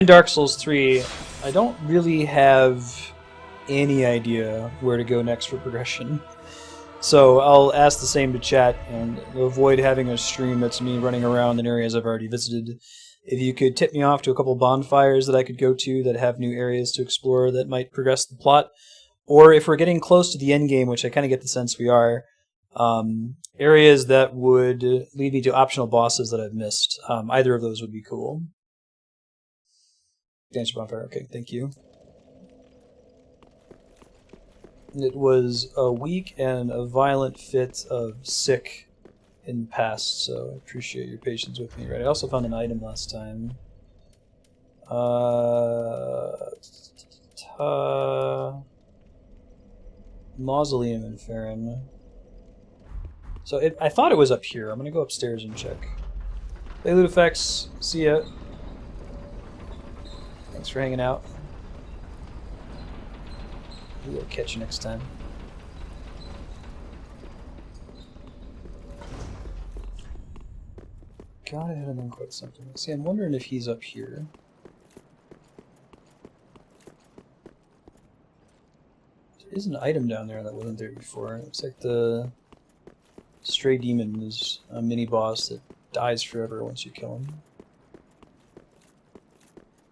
In Dark Souls 3, I don't really have any idea where to go next for progression. So I'll ask the same to chat and avoid having a stream that's me running around in areas I've already visited. If you could tip me off to a couple bonfires that I could go to that have new areas to explore that might progress the plot, or if we're getting close to the end game, which I kind of get the sense we are, areas that would lead me to optional bosses that I've missed. Either of those would be cool. Dancer bonfire, okay, thank you. It was a weak and a violent fit of sick in the past, so I appreciate your patience with me. Right, I also found an item last time. Mausoleum in Farron. So I thought it was up here. I'm gonna go upstairs and check. Hey, Ludifex, see ya. Thanks for hanging out. We'll catch you next time. God, I had him quite something. See, I'm wondering if he's up here. There is an item down there that wasn't there before. It looks like the stray demon is a mini-boss that dies forever once you kill him.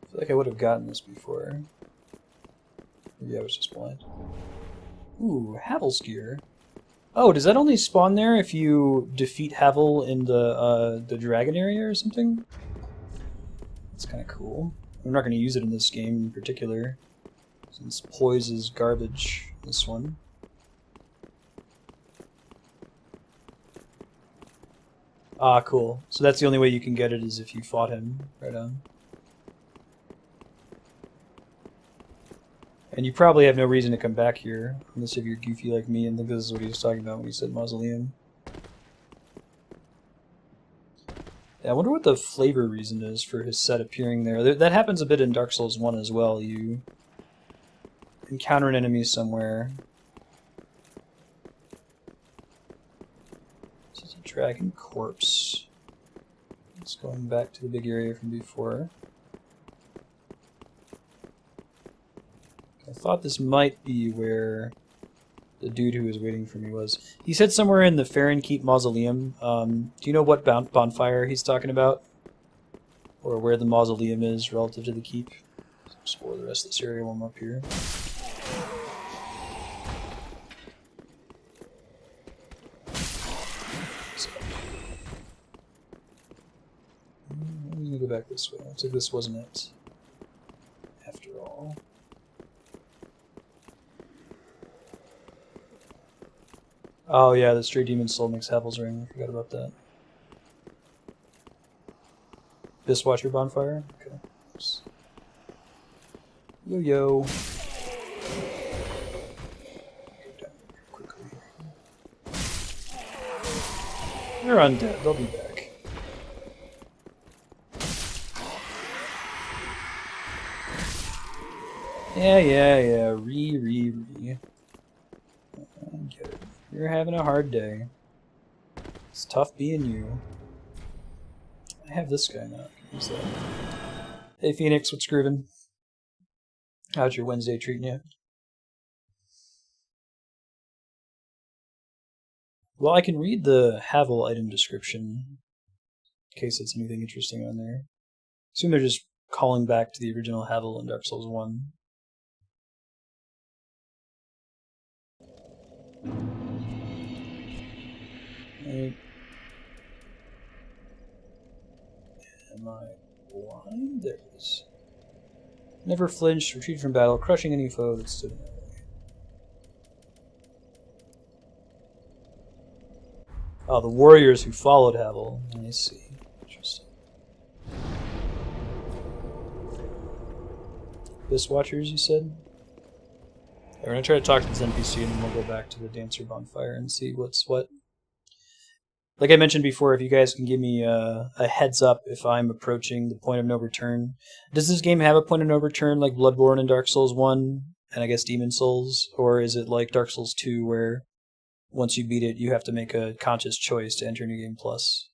I feel like I would have gotten this before. Maybe I was just blind. Ooh, Havel's gear. Oh, does that only spawn there if you defeat Havel in the dragon area or something? That's kind of cool. I'm not going to use it in this game in particular, since poise is garbage, this one. Ah, cool. So that's the only way you can get it is if you fought him. Right on. And you probably have no reason to come back here, unless if you're goofy like me and think this is what he was talking about when he said mausoleum. Yeah, I wonder what the flavor reason is for his set appearing there. That happens a bit in Dark Souls 1 as well. You encounter an enemy somewhere. This is a dragon corpse. It's going back to the big area from before. I thought this might be where the dude who was waiting for me was. He said somewhere in the Farron Keep Mausoleum. Do you know what bonfire he's talking about? Or where the mausoleum is relative to the keep? Let's explore the rest of this area while I'm up here. So, I'm going to go back this way. Looks like this wasn't it. After all. Oh yeah, the stray demon soul makes Havel's ring. I forgot about that. This Watcher bonfire? Okay. Oops. Yo yo. Go down quickly. They're undead, they'll be back. Yeah. Re. I get it. You're having a hard day. It's tough being you. I have this guy now. Use that. Hey Phoenix, what's groovin'? How's your Wednesday treating you? Well, I can read the Havel item description in case it's anything interesting on there. I assume they're just calling back to the original Havel in Dark Souls 1. Right. Am I blind? There it is. Never flinched, retreated from battle, crushing any foe that stood in their way. Oh, the warriors who followed Havel. I see. Interesting. Abyss Watchers, you said? Okay, we're gonna try to talk to this NPC and then we'll go back to the Dancer bonfire and see what's what. Like I mentioned before, if you guys can give me a heads up if I'm approaching the point of no return. Does this game have a point of no return like Bloodborne and Dark Souls 1 and I guess Demon Souls? Or is it like Dark Souls 2 where once you beat it you have to make a conscious choice to enter New Game Plus?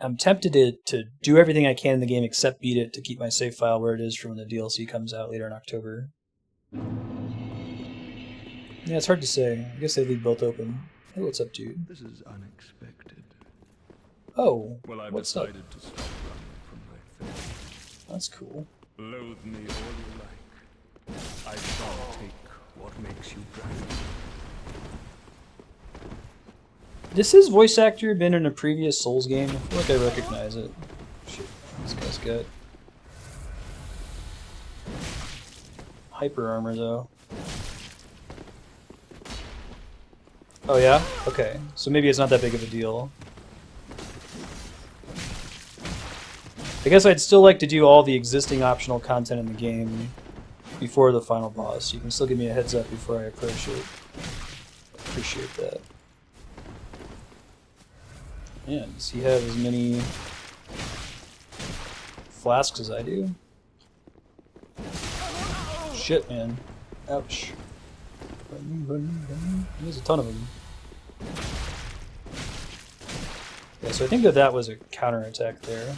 I'm tempted to do everything I can in the game except beat it to keep my save file where it is for when the DLC comes out later in October. Yeah, it's hard to say. I guess they leave both open. Hey, what's up, dude? This is unexpected. Oh, Well, I've what's up? decided to stop running from my fate. That's cool. Loathe me all you like. I shall take what makes you dragon. This his voice actor been in a previous Souls game? I feel like I recognize it. Shit, this guy's got hyper armor though. Oh yeah? Okay. So maybe it's not that big of a deal. I guess I'd still like to do all the existing optional content in the game before the final boss. You can still give me a heads up before I approach it. Appreciate that. Yeah, does he have as many flasks as I do? Shit, man. Ouch. There's a ton of them. Yeah, so I think that was a counterattack there.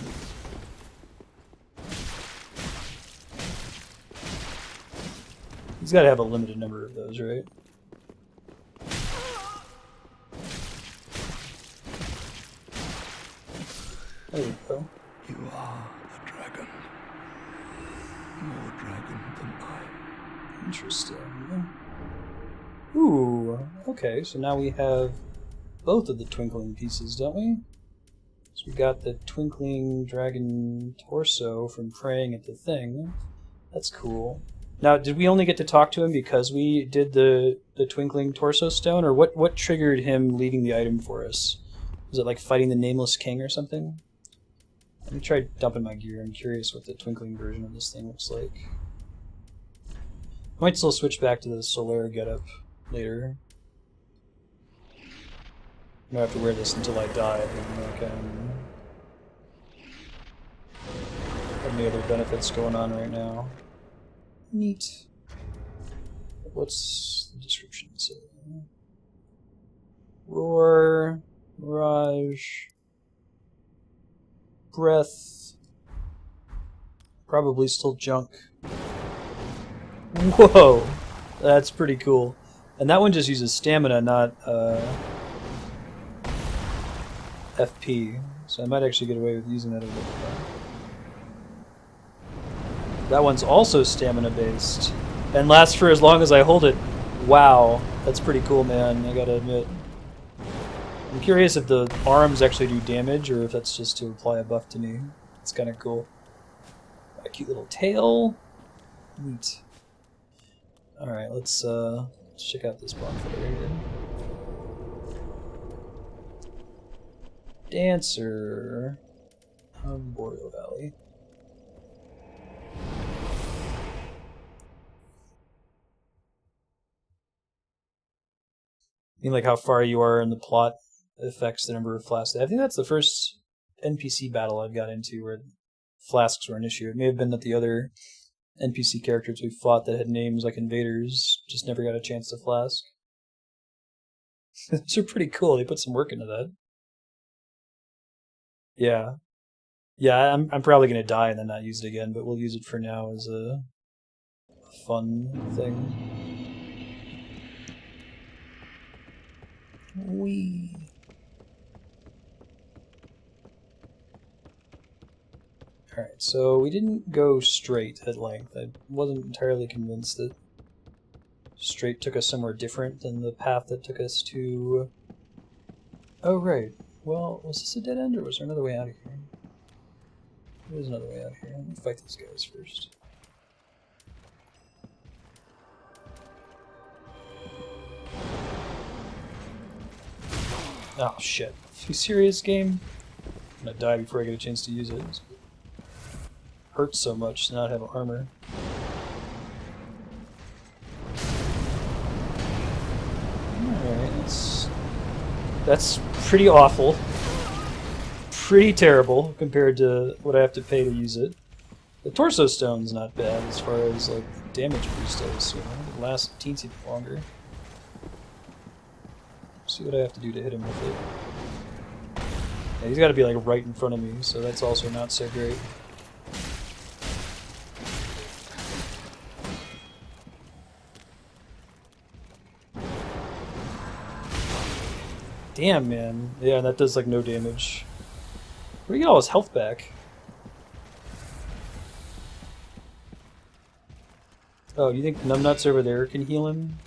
He's got to have a limited number of those, right? There we go. You are a dragon. More dragon than I. Interesting. Ooh, okay, so now we have both of the twinkling pieces, don't we? So we got the twinkling dragon torso from praying at the thing. That's cool. Now, did we only get to talk to him because we did the twinkling torso stone, or what triggered him leaving the item for us? Was it like fighting the nameless king or something? Let me try dumping my gear. I'm curious what the twinkling version of this thing looks like. Might still switch back to the Solaire getup later. I'm gonna have to wear this until I die. I can have any other benefits going on right now. Neat. What's the description say? Roar, Mirage, Breath, probably still junk. Whoa, that's pretty cool. And that one just uses stamina, not FP, so I might actually get away with using that a little bit. That one's also stamina based and lasts for as long as I hold it. Wow, that's pretty cool, man, I gotta admit. I'm curious if the arms actually do damage or if that's just to apply a buff to me. It's kind of cool. A cute little tail. Neat. Alright, let's check out this bonfire here. Dancer of Boreal Valley. I mean, like how far you are in the plot affects the number of flasks. I think that's the first NPC battle I've got into where flasks were an issue. It may have been that the other NPC characters we fought that had names like invaders just never got a chance to flask. Those are pretty cool. They put some work into that. Yeah. Yeah, I'm probably going to die and then not use it again, but we'll use it for now as a fun thing. Whee! Alright, so we didn't go straight at length. I wasn't entirely convinced that straight took us somewhere different than the path that took us to... Oh, right. Well, was this a dead end or was there another way out of here? There's another way out here. Let me fight these guys first. Oh shit. Are you serious, game? I'm gonna die before I get a chance to use it. It hurts so much to not have armor. Alright, that's pretty awful. Pretty terrible compared to what I have to pay to use it. The torso stone's not bad as far as like damage boost, I assume. It lasts a teensy bit longer. See what I have to do to hit him with it. Yeah, he's got to be like right in front of me, so that's also not so great. Damn, man. Yeah, that does like no damage. Where do you get all his health back? Oh, you think numbnuts over there can heal him?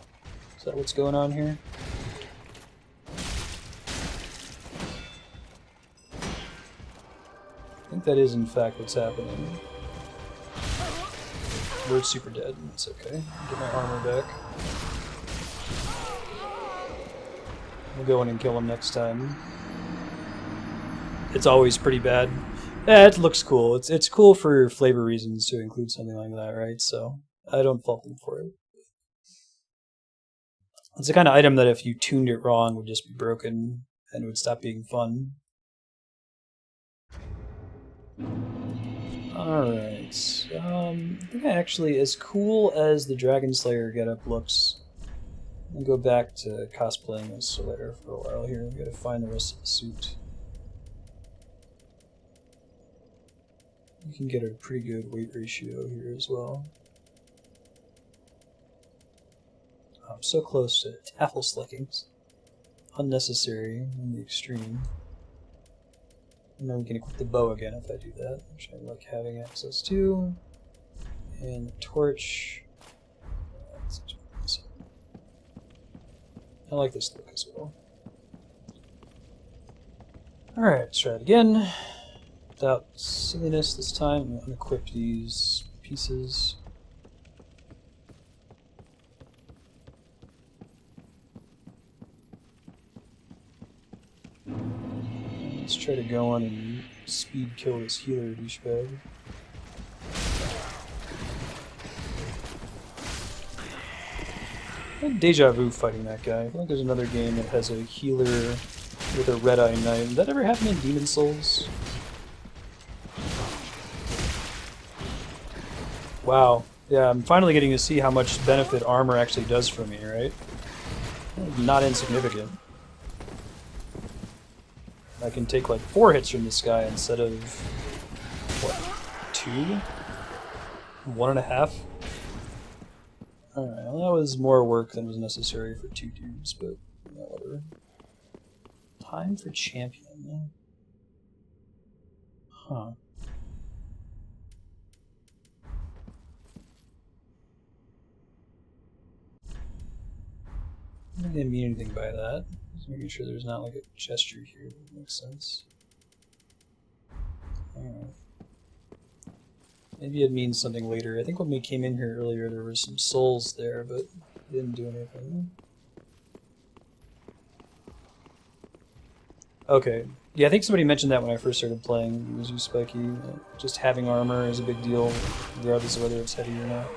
Is that what's going on here? I think that is in fact what's happening. We're super dead. That's okay. Get my armor back. We'll go in and kill him next time. It's always pretty bad. Yeah, it looks cool. It's cool for flavor reasons to include something like that, right? So I don't fault them for it. It's the kind of item that if you tuned it wrong would just be broken and it would stop being fun. Alright. I think actually, as cool as the Dragonslayer getup looks, I'll go back to cosplaying as Solaire for a while here. We gotta find the rest of the suit. You can get a pretty good weight ratio here as well. I'm so close to taffel slickings. Unnecessary in the extreme. And then we can equip the bow again if I do that, which I like having access to. And the torch. I like this look as well. Alright, let's try it again. Without silliness this time, I'm going to unequip these pieces. Let's try to go on and speed kill this healer douchebag. I had deja vu fighting that guy. I feel like there's another game that has a healer with a red-eye knight. Did that ever happen in Demon Souls? Wow. Yeah, I'm finally getting to see how much benefit armor actually does for me, right? Not insignificant. I can take like 4 hits from this guy instead of, what, 2? 1.5? Alright, well that was more work than was necessary for 2 dudes, but whatever. Time for champion. Huh. I didn't mean anything by that. Just making sure there's not like a gesture here that makes sense. Alright. Maybe it means something later. I think when we came in here earlier there were some souls there, but it didn't do anything. Okay. Yeah, I think somebody mentioned that when I first started playing Mizu Spiky. Just having armor is a big deal, regardless of whether it's heavy or not.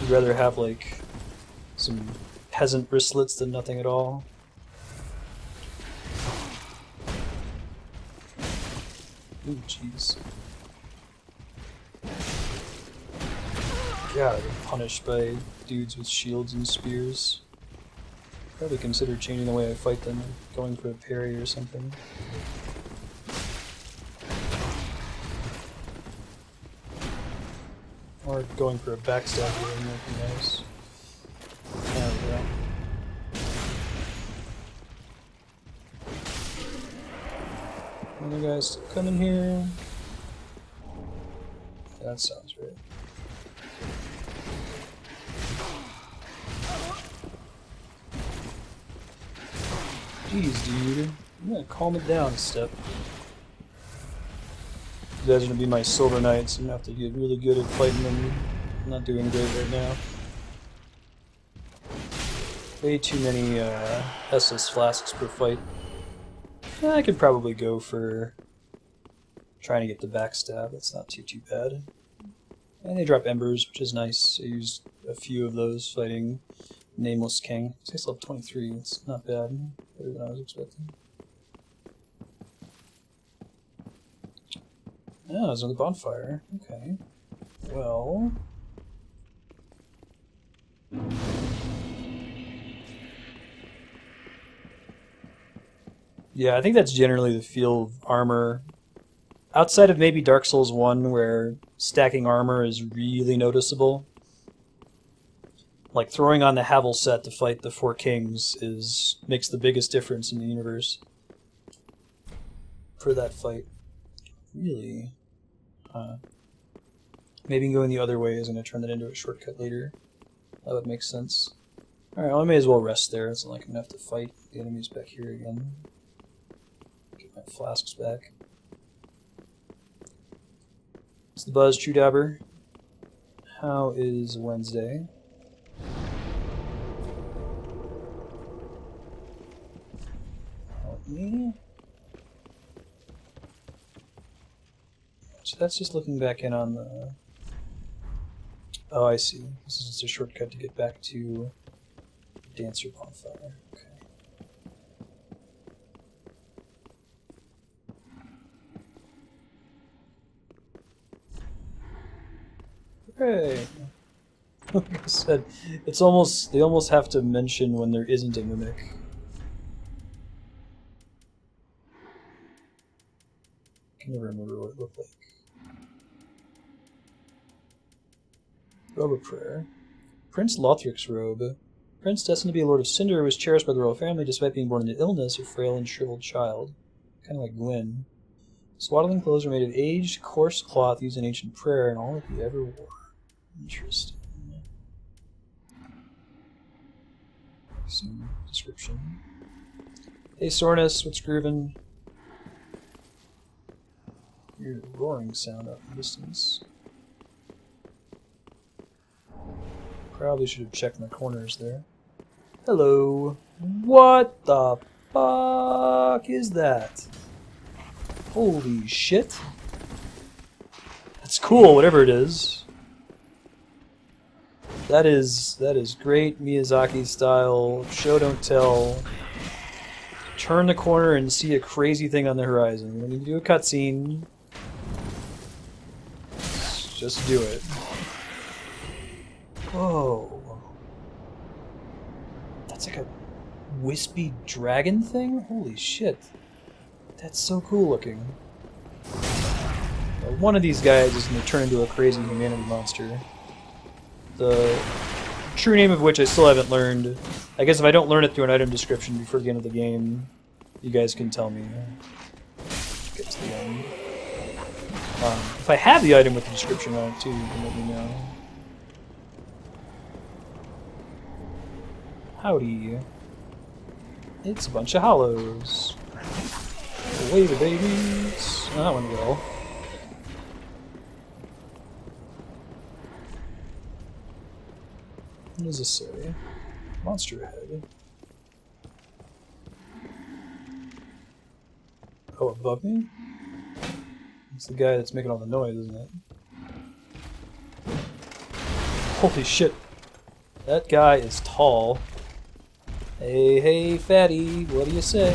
You'd rather have like some peasant wristlets than nothing at all. Ooh, jeez. God, I get punished by dudes with shields and spears. Probably consider changing the way I fight them, going for a parry or something. Or going for a backstab here would be nice. There we go. Other guys still coming here. That sounds right. Jeez, dude. I'm gonna calm it down a step. You guys are gonna be my Silver Knights. I'm gonna have to get really good at fighting them. I'm not doing great right now. Way too many SS flasks per fight. I could probably go for trying to get the backstab. That's not too bad. And they drop embers, which is nice. I used a few of those fighting Nameless King. It's level 23. It's not bad. Better than I was expecting. Oh, it's on the bonfire. Okay. Well. Yeah, I think that's generally the feel of Armour. Outside of maybe Dark Souls 1, where stacking armor is really noticeable. Like throwing on the Havel set to fight the Four Kings makes the biggest difference in the universe for that fight. Really? Maybe going the other way is going to turn that into a shortcut later. That would make sense. Alright, well, I may as well rest there. It's not like I'm going to have to fight the enemies back here again. Get my flasks back. It's the Buzz, True Dabber. How is Wednesday? Help me. So that's just looking back in on the... Oh, I see. This is just a shortcut to get back to Dancer Bonfire. Okay. Hooray! Like I said, it's almost... They almost have to mention when there isn't a mimic. I can never remember what it looked like. Robe of Prayer. Prince Lothric's robe. Prince destined to be a Lord of Cinder was cherished by the royal family despite being born into illness, a frail and shriveled child. Kind of like Gwyn. Swaddling clothes were made of aged, coarse cloth used in ancient prayer, and all that he ever wore. Interesting. Some description. Hey Sornus, what's groovin'? Hear a roaring sound out in the distance. Probably should have checked my corners there. Hello. What the fuck is that? Holy shit. That's cool, whatever it is. That is great Miyazaki style, show don't tell. Turn the corner and see a crazy thing on the horizon. We don't need to do a cutscene. Just do it. Whoa. That's like a wispy dragon thing? Holy shit. That's so cool looking. One of these guys is going to turn into a crazy humanity monster. The true name of which I still haven't learned. I guess if I don't learn it through an item description before the end of the game, you guys can tell me. Get to the end. If I have the item with the description on it too, you can let me know. Howdy. It's a bunch of hollows. Away the babies. Oh, that one will. What does this say? Monster head. Oh, above me? It's the guy that's making all the noise, isn't it? Holy shit. That guy is tall. Hey, hey, fatty, what do you say?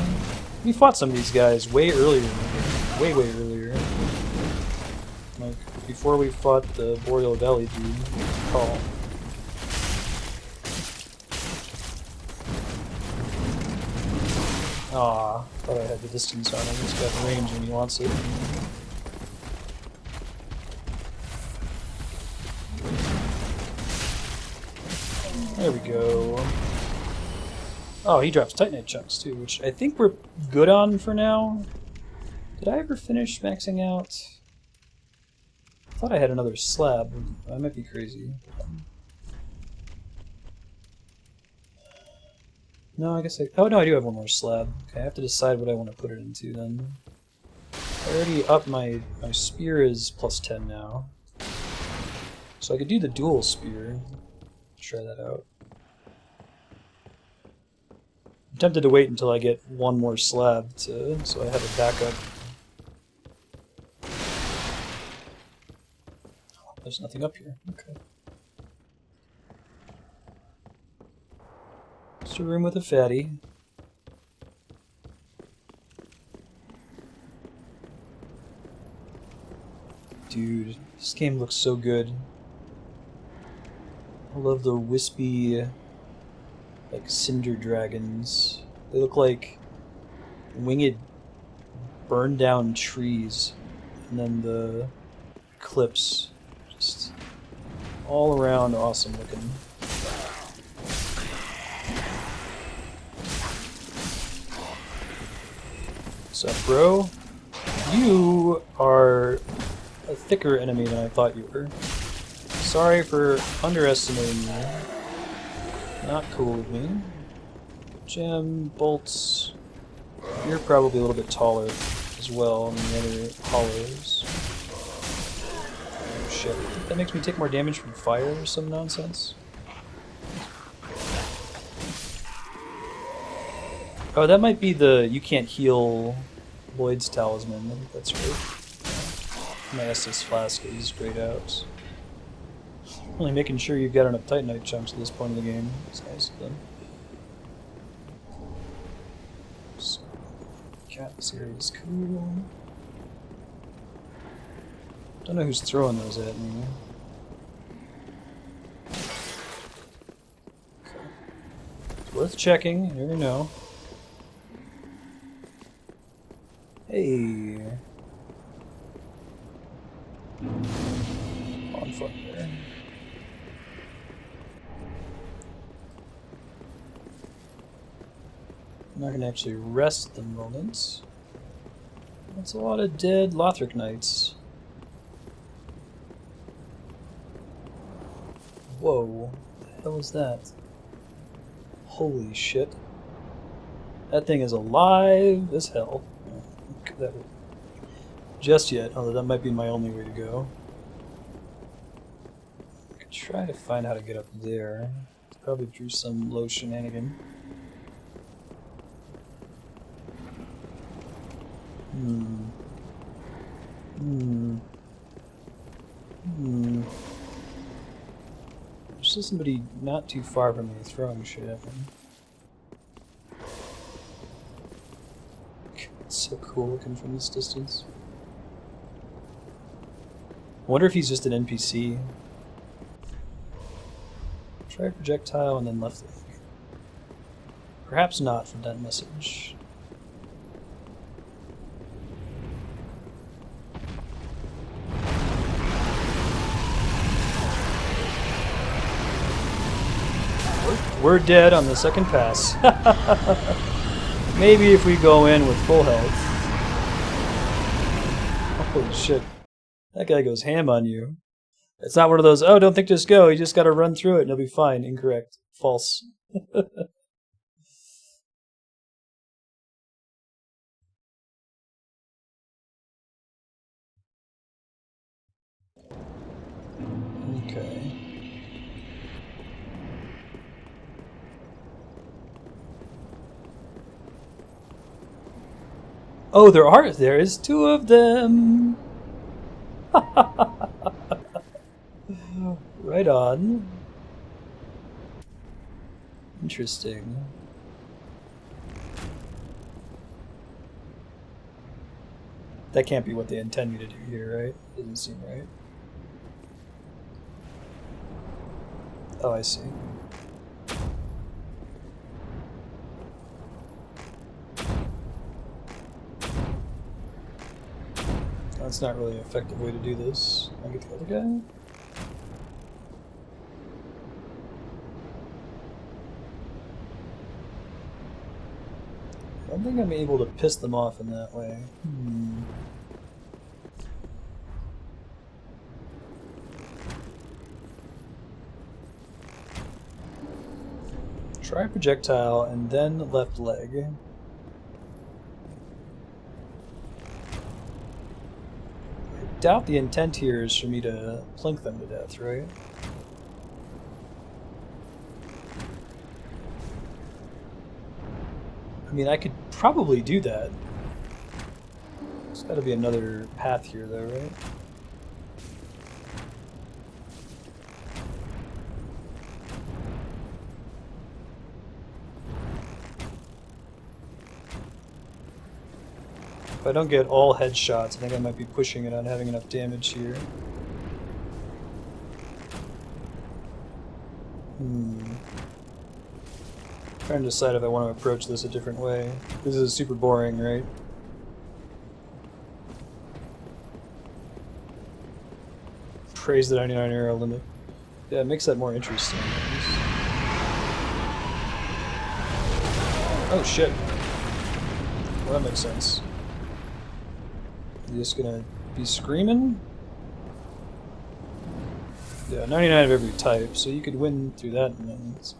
We fought some of these guys way earlier. Way earlier. Like, before we fought the Boreal Valley dude. Tall. Aw, thought I had the distance on him. He's got range when he wants it. There we go. Oh, he drops Titanite chunks too, which I think we're good on for now. Did I ever finish maxing out? I thought I had another slab. I might be crazy. No, I guess I... Oh, no, I do have one more slab. Okay, I have to decide what I want to put it into then. I already upped my spear is plus 10 now. So I could do the dual spear. Try that out. I'm tempted to wait until I get one more slab so I have a backup. Oh, there's nothing up here. Okay. Just a room with a fatty. Dude, this game looks so good. I love the wispy, like, cinder dragons. They look like winged burn down trees, and then the cliffs, just all around awesome looking. What's up, bro? You are a thicker enemy than I thought you were. Sorry for underestimating you. Not cool with me. Gem, bolts. You're probably a little bit taller as well than the other hollows. Oh shit. That makes me take more damage from fire or some nonsense. Oh, that might be the you can't heal Lloyd's talisman. I think that's right. My Estus flask is grayed out. Really making sure you've got enough Titanite chunks at this point in the game. It's nice of them. So, cat, this area is cool. Don't know who's throwing those at me. Okay. It's worth checking, you never know. Hey. On foot there. I'm not going to actually rest at the moment. That's a lot of dead Lothric knights. Whoa. What the hell is that? Holy shit. That thing is alive as hell. That just yet, although that might be my only way to go. I could try to find how to get up there. Probably through some low shenanigan. There's still somebody not too far from me throwing shit at me. It's so cool looking from this distance. I wonder if he's just an NPC. Try a projectile and then left leg. Perhaps not from that message. We're dead on the second pass. Maybe if we go in with full health. Holy shit. That guy goes ham on you. It's not one of those, oh, don't think just go. You just gotta run through it and it'll be fine. Incorrect. False. Okay. Oh, there is two of them. Right on. Interesting. That can't be what they intend me to do here, right? Doesn't seem right. Oh, I see. That's not really an effective way to do this. Can I get the other guy? I don't think I'm able to piss them off in that way. Try projectile and then left leg. I doubt the intent here is for me to plink them to death, right? I mean, I could probably do that. There's got to be another path here, though, right? If I don't get all headshots, I think I might be pushing it on having enough damage here. trying to decide if I want to approach this a different way. This is super boring, right? Praise the 99 arrow limit. Yeah, it makes that more interesting. Oh shit. Well, that makes sense. You just gonna be screaming? Yeah, 99 of every type, so you could win through that in minutes.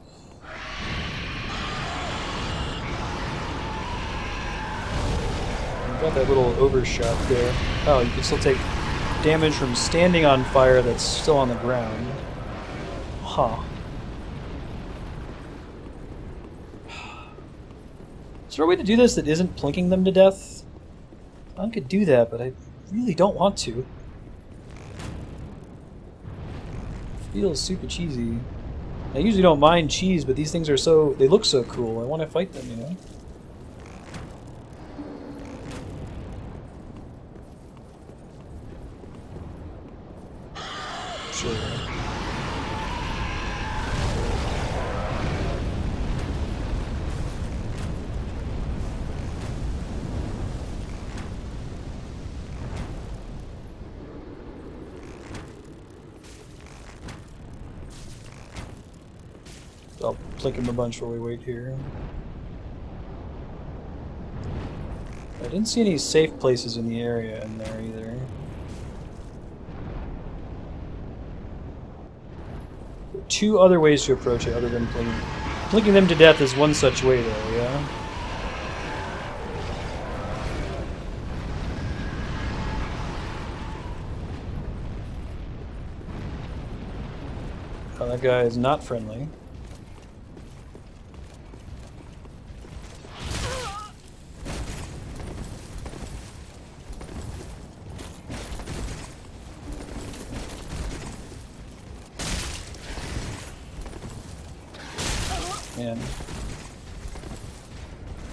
Got that little overshot there. Oh, you can still take damage from standing on fire that's still on the ground. Huh. Is there a way to do this that isn't plinking them to death? I could do that, but I really don't want to. It feels super cheesy. I usually don't mind cheese, but these things are so... they look so cool. I want to fight them, you know? Sure. I'll plink him a bunch while we wait here. I didn't see any safe places in the area in there either. Two other ways to approach it other than plinking. Plinking them to death is one such way though, yeah? Oh, that guy is not friendly. Man.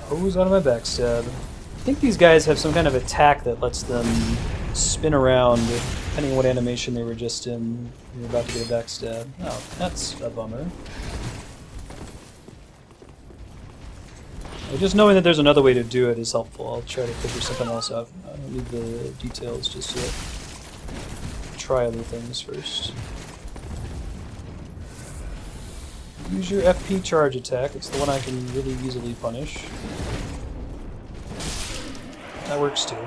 Hose out of my backstab. I think these guys have some kind of attack that lets them spin around depending on what animation they were just in. You're about to get a backstab. Oh, that's a bummer. Just knowing that there's another way to do it is helpful. I'll try to figure something else out. I don't need the details just yet. Try other things first. Use your FP charge attack. It's the one I can really easily punish. That works too.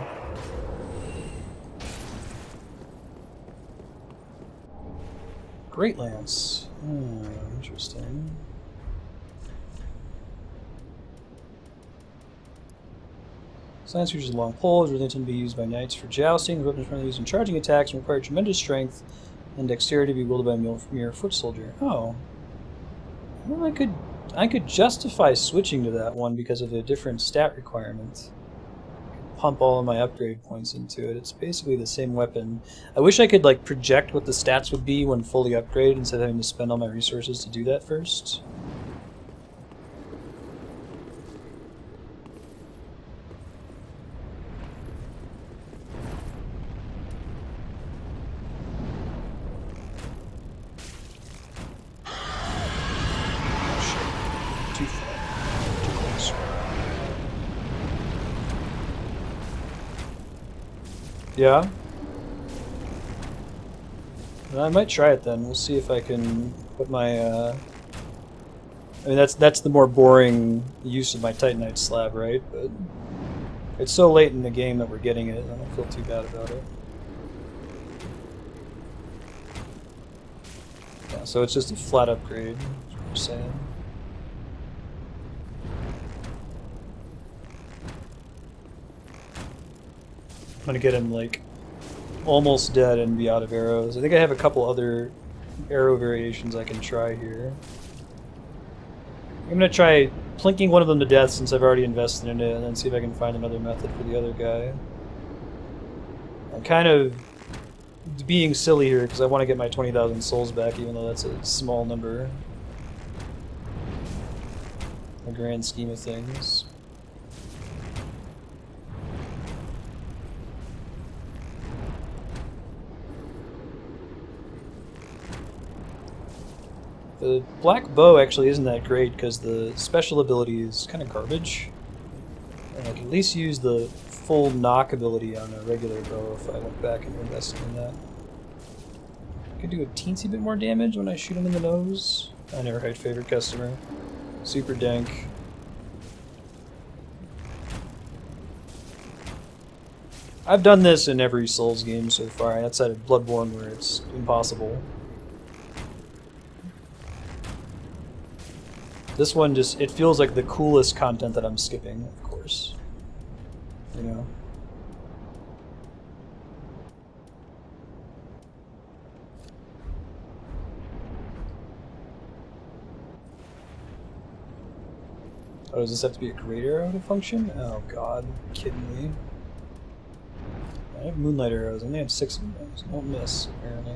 Great Lance. Interesting. Lance uses a long pole, is really intended to be used by knights for jousting. The weapons primarily used in charging attacks and require tremendous strength and dexterity to be wielded by a mere foot soldier. Oh. Well, I could justify switching to that one because of a different stat requirement. I could pump all of my upgrade points into it. It's basically the same weapon. I wish I could like project what the stats would be when fully upgraded instead of having to spend all my resources to do that first. Yeah? Well, I might try it then. We'll see if I can put my, I mean, that's the more boring use of my Titanite slab, right? But it's so late in the game that we're getting it, I don't feel too bad about it. Yeah, so it's just a flat upgrade, is what we're saying. I'm gonna get him like almost dead and be out of arrows. I think I have a couple other arrow variations I can try here. I'm gonna try plinking one of them to death since I've already invested in it, and then see if I can find another method for the other guy. I'm kind of being silly here because I want to get my 20,000 souls back, even though that's a small number in the grand scheme of things. The black bow actually isn't that great because the special ability is kind of garbage. And I can at least use the full knock ability on a regular bow if I went back and invested in that. I could do a teensy bit more damage when I shoot him in the nose. I never had favorite customer. Super dank. I've done this in every Souls game so far, outside of Bloodborne where it's impossible. This one just, it feels like the coolest content that I'm skipping, of course. You know? Oh, does this have to be a great arrow to function? Oh god, kidding me. I have moonlight arrows, I only have 6 of them, so don't miss, apparently.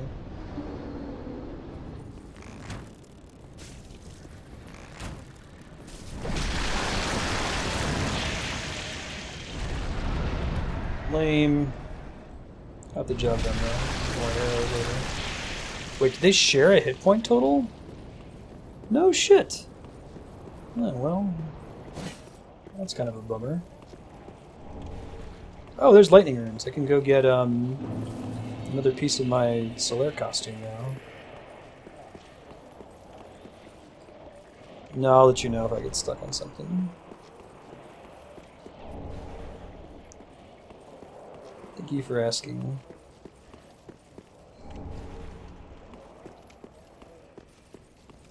Lame. Got the job done though. More arrows later. Wait, did they share a hit point total? No shit! Oh, well. That's kind of a bummer. Oh, there's lightning runes. I can go get another piece of my Solaire costume now. No, I'll let you know if I get stuck on something. Thank you for asking.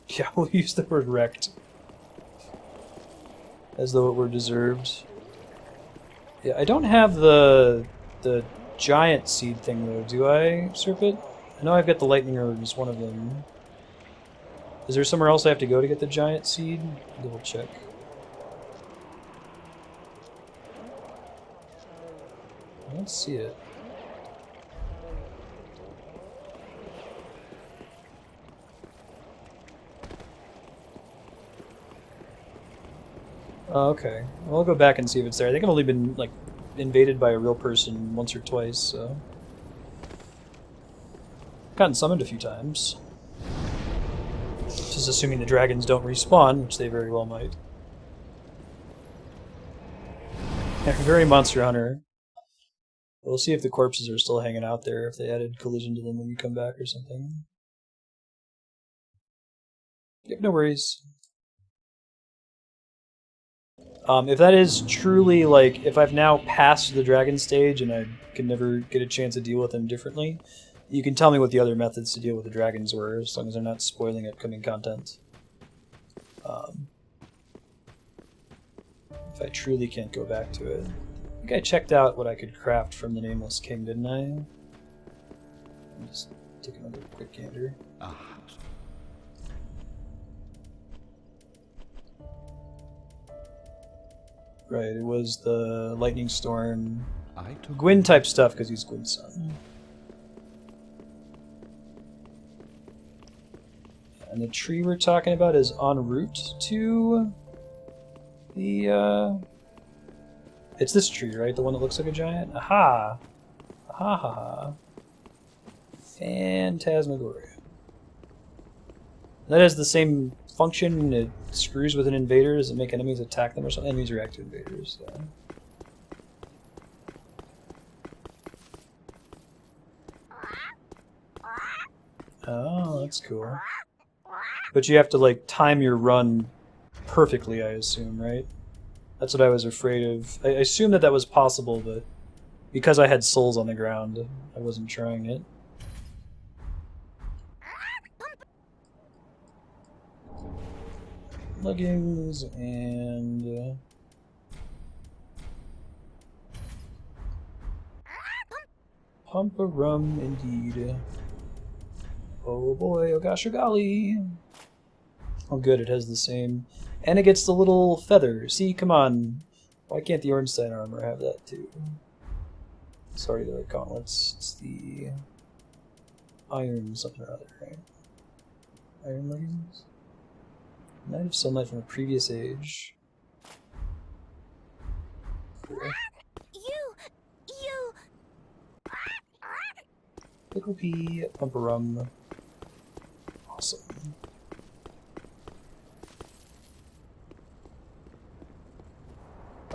Yeah, we'll use the word wrecked. As though it were deserved. Yeah, I don't have the giant seed thing though, do I, Serpent? I know I've got the lightning orb as one of them. Is there somewhere else I have to go to get the giant seed? Double check. I don't see it. Oh, okay. Well, I'll go back and see if it's there. I think I've only been, like, invaded by a real person once or twice, so... Gotten summoned a few times. Just assuming the dragons don't respawn, which they very well might. Yeah, very Monster Hunter. We'll see if the corpses are still hanging out there, if they added collision to them when you come back or something. Yep, no worries. If that is truly, like, if I've now passed the dragon stage and I can never get a chance to deal with them differently, you can tell me what the other methods to deal with the dragons were, as long as they're not spoiling upcoming content. If I truly can't go back to it. I think I checked out what I could craft from the Nameless King, didn't I? Let me just take another quick gander. Right, it was the Lightning Storm, Gwyn type stuff because he's Gwyn's son. And the tree we're talking about is en route to the, it's this tree, right? The one that looks like a giant? Aha! Aha ha ha. Phantasmagoria. That has the same function, it screws with an invader. Does it make enemies attack them or something? Enemies react to invaders, yeah. Oh, that's cool. But you have to, like, time your run perfectly, I assume, right? That's what I was afraid of. I assumed that that was possible, but because I had souls on the ground, I wasn't trying it. Leggings and pump a rum indeed. Oh boy, oh gosh, oh golly. Oh good, it has the same. And it gets the little feather. See, come on. Why can't the Ornstein armor have that too? Sorry, the gauntlets. It's the iron something or other, right? Iron leggings? Knight of Sunlight from a previous age. Cool. You. Pickle pea, pumper rum. Awesome.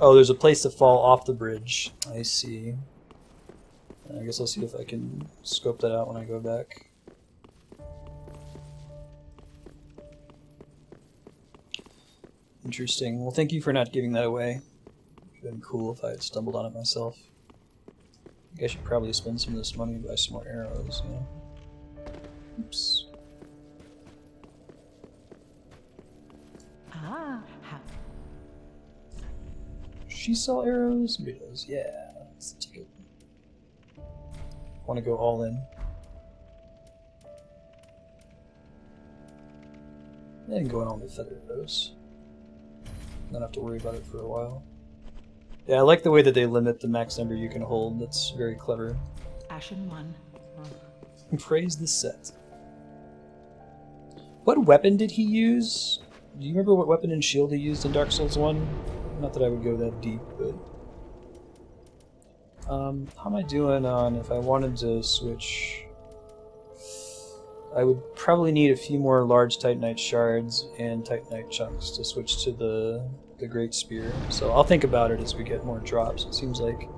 Oh, there's a place to fall off the bridge. I see. I guess I'll see if I can scope that out when I go back. Interesting. Well, thank you for not giving that away. It would have been cool if I had stumbled on it myself. I guess I should probably spend some of this money and buy some more arrows, you know? Oops. She sell arrows? Maybe it does. Yeah, that's the ticket. Want to go all in. And go on with feather arrows. Not have to worry about it for a while. Yeah, I like the way that they limit the max number you can hold. That's very clever. Ashen one. Praise the set. What weapon did he use? Do you remember what weapon and shield he used in Dark Souls 1? Not that I would go that deep, but... how am I doing on if I wanted to switch? I would probably need a few more large Titanite shards and Titanite chunks to switch to the Great Spear. So I'll think about it as we get more drops. It seems like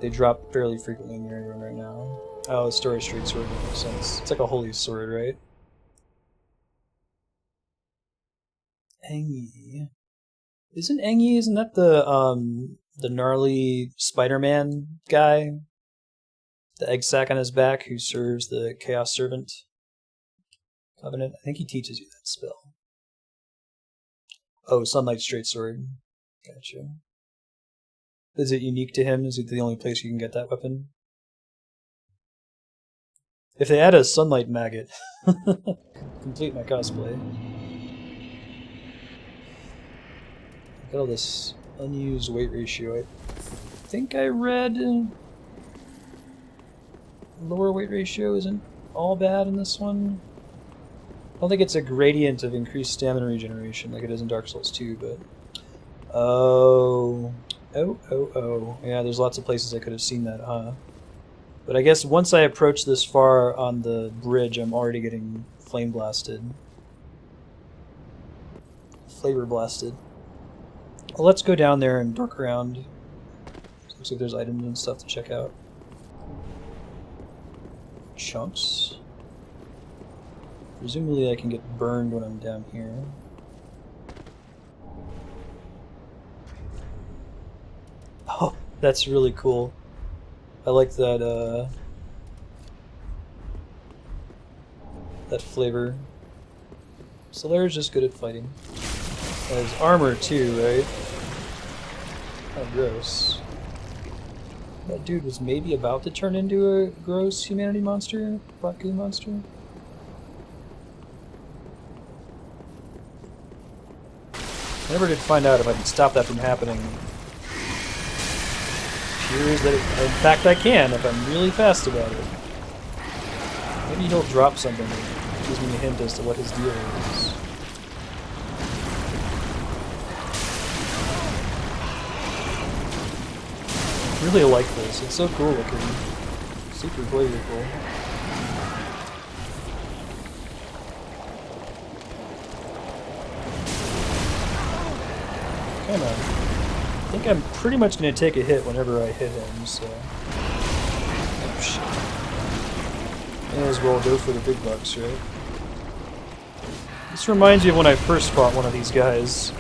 they drop fairly frequently in the area right now. Oh, Story Straight Sword makes sense. It's like a holy sword, right? Engi. Isn't that the gnarly Spider-Man guy? The egg sac on his back who serves the Chaos Servant Covenant? I think he teaches you that spell. Oh, Sunlight Straight Sword. Gotcha. Is it unique to him? Is it the only place you can get that weapon? If they add a Sunlight Maggot, complete my cosplay. Got all this unused weight ratio. I think I read lower weight ratio isn't all bad in this one. I don't think it's a gradient of increased stamina regeneration like it is in Dark Souls 2, but... Oh. Yeah, there's lots of places I could have seen that, huh? But I guess once I approach this far on the bridge, I'm already getting flame blasted. Flavor blasted. Well, let's go down there and dork around. Looks like there's items and stuff to check out. Chunks. Presumably I can get burned when I'm down here. Oh, that's really cool. I like that, that flavor. Solar's just good at fighting. Has armor too, right? How gross. That dude was maybe about to turn into a gross humanity monster? Black goo monster? I never did find out if I can stop that from happening. Appears that in fact I can if I'm really fast about it. Maybe he'll drop something that gives me a hint as to what his deal is. I really like this. It's so cool looking. Super flavorful. Come on. I think I'm pretty much going to take a hit whenever I hit him, so... Oh, shit. May as well go for the big bucks, right? This reminds me of when I first fought one of these guys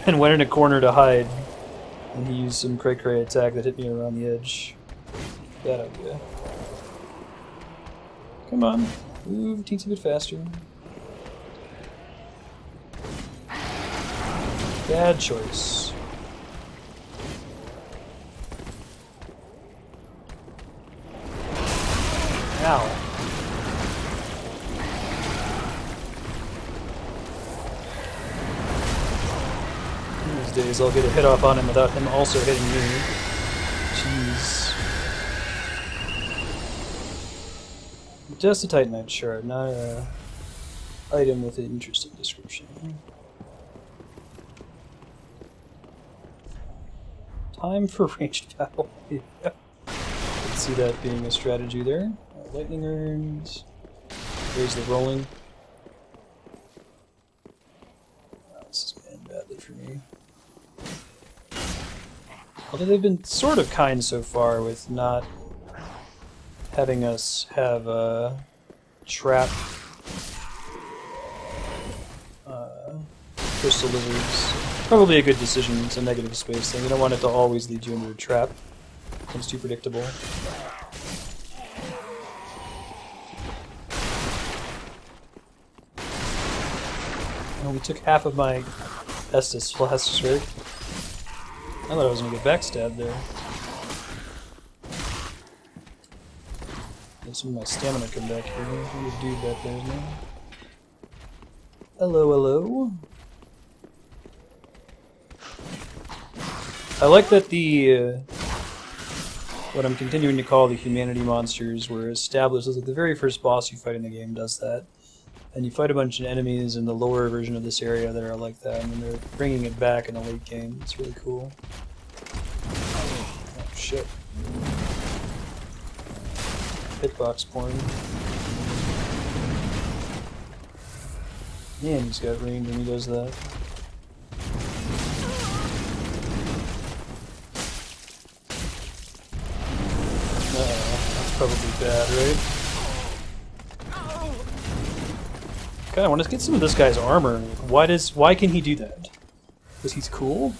and went in a corner to hide. And he used some cray-cray attack that hit me around the edge. Bad idea. Come on. Move a teensy bit faster. Bad choice. Ow. These days I'll get a hit off on him without him also hitting me. Jeez. Just a Titanite shard, not a item with an interesting description. Time for ranged battle. Yeah. Let's see that being a strategy there. Lightning urns. There's the rolling. Oh, this is going badly for me. Although they've been sort of kind so far with not having us have a trap crystal lizards. Probably a good decision. It's a negative space thing. You don't want it to always lead you into a trap. It becomes too predictable. Oh, we took half of my Estus flasks, right? I thought I was going to get backstabbed there. Get some of my stamina come back here. There's a dude back there, isn't there? Hello, hello. I like that the what I'm continuing to call the humanity monsters were established. Like the very first boss you fight in the game does that. And you fight a bunch of enemies in the lower version of this area that are like that, and then they're bringing it back in the late game. It's really cool. Oh, shit. Hitbox porn. Man, he's got range when he does that. That's probably bad, right? God, I want to get some of this guy's armor. Why can he do that? Because he's cool?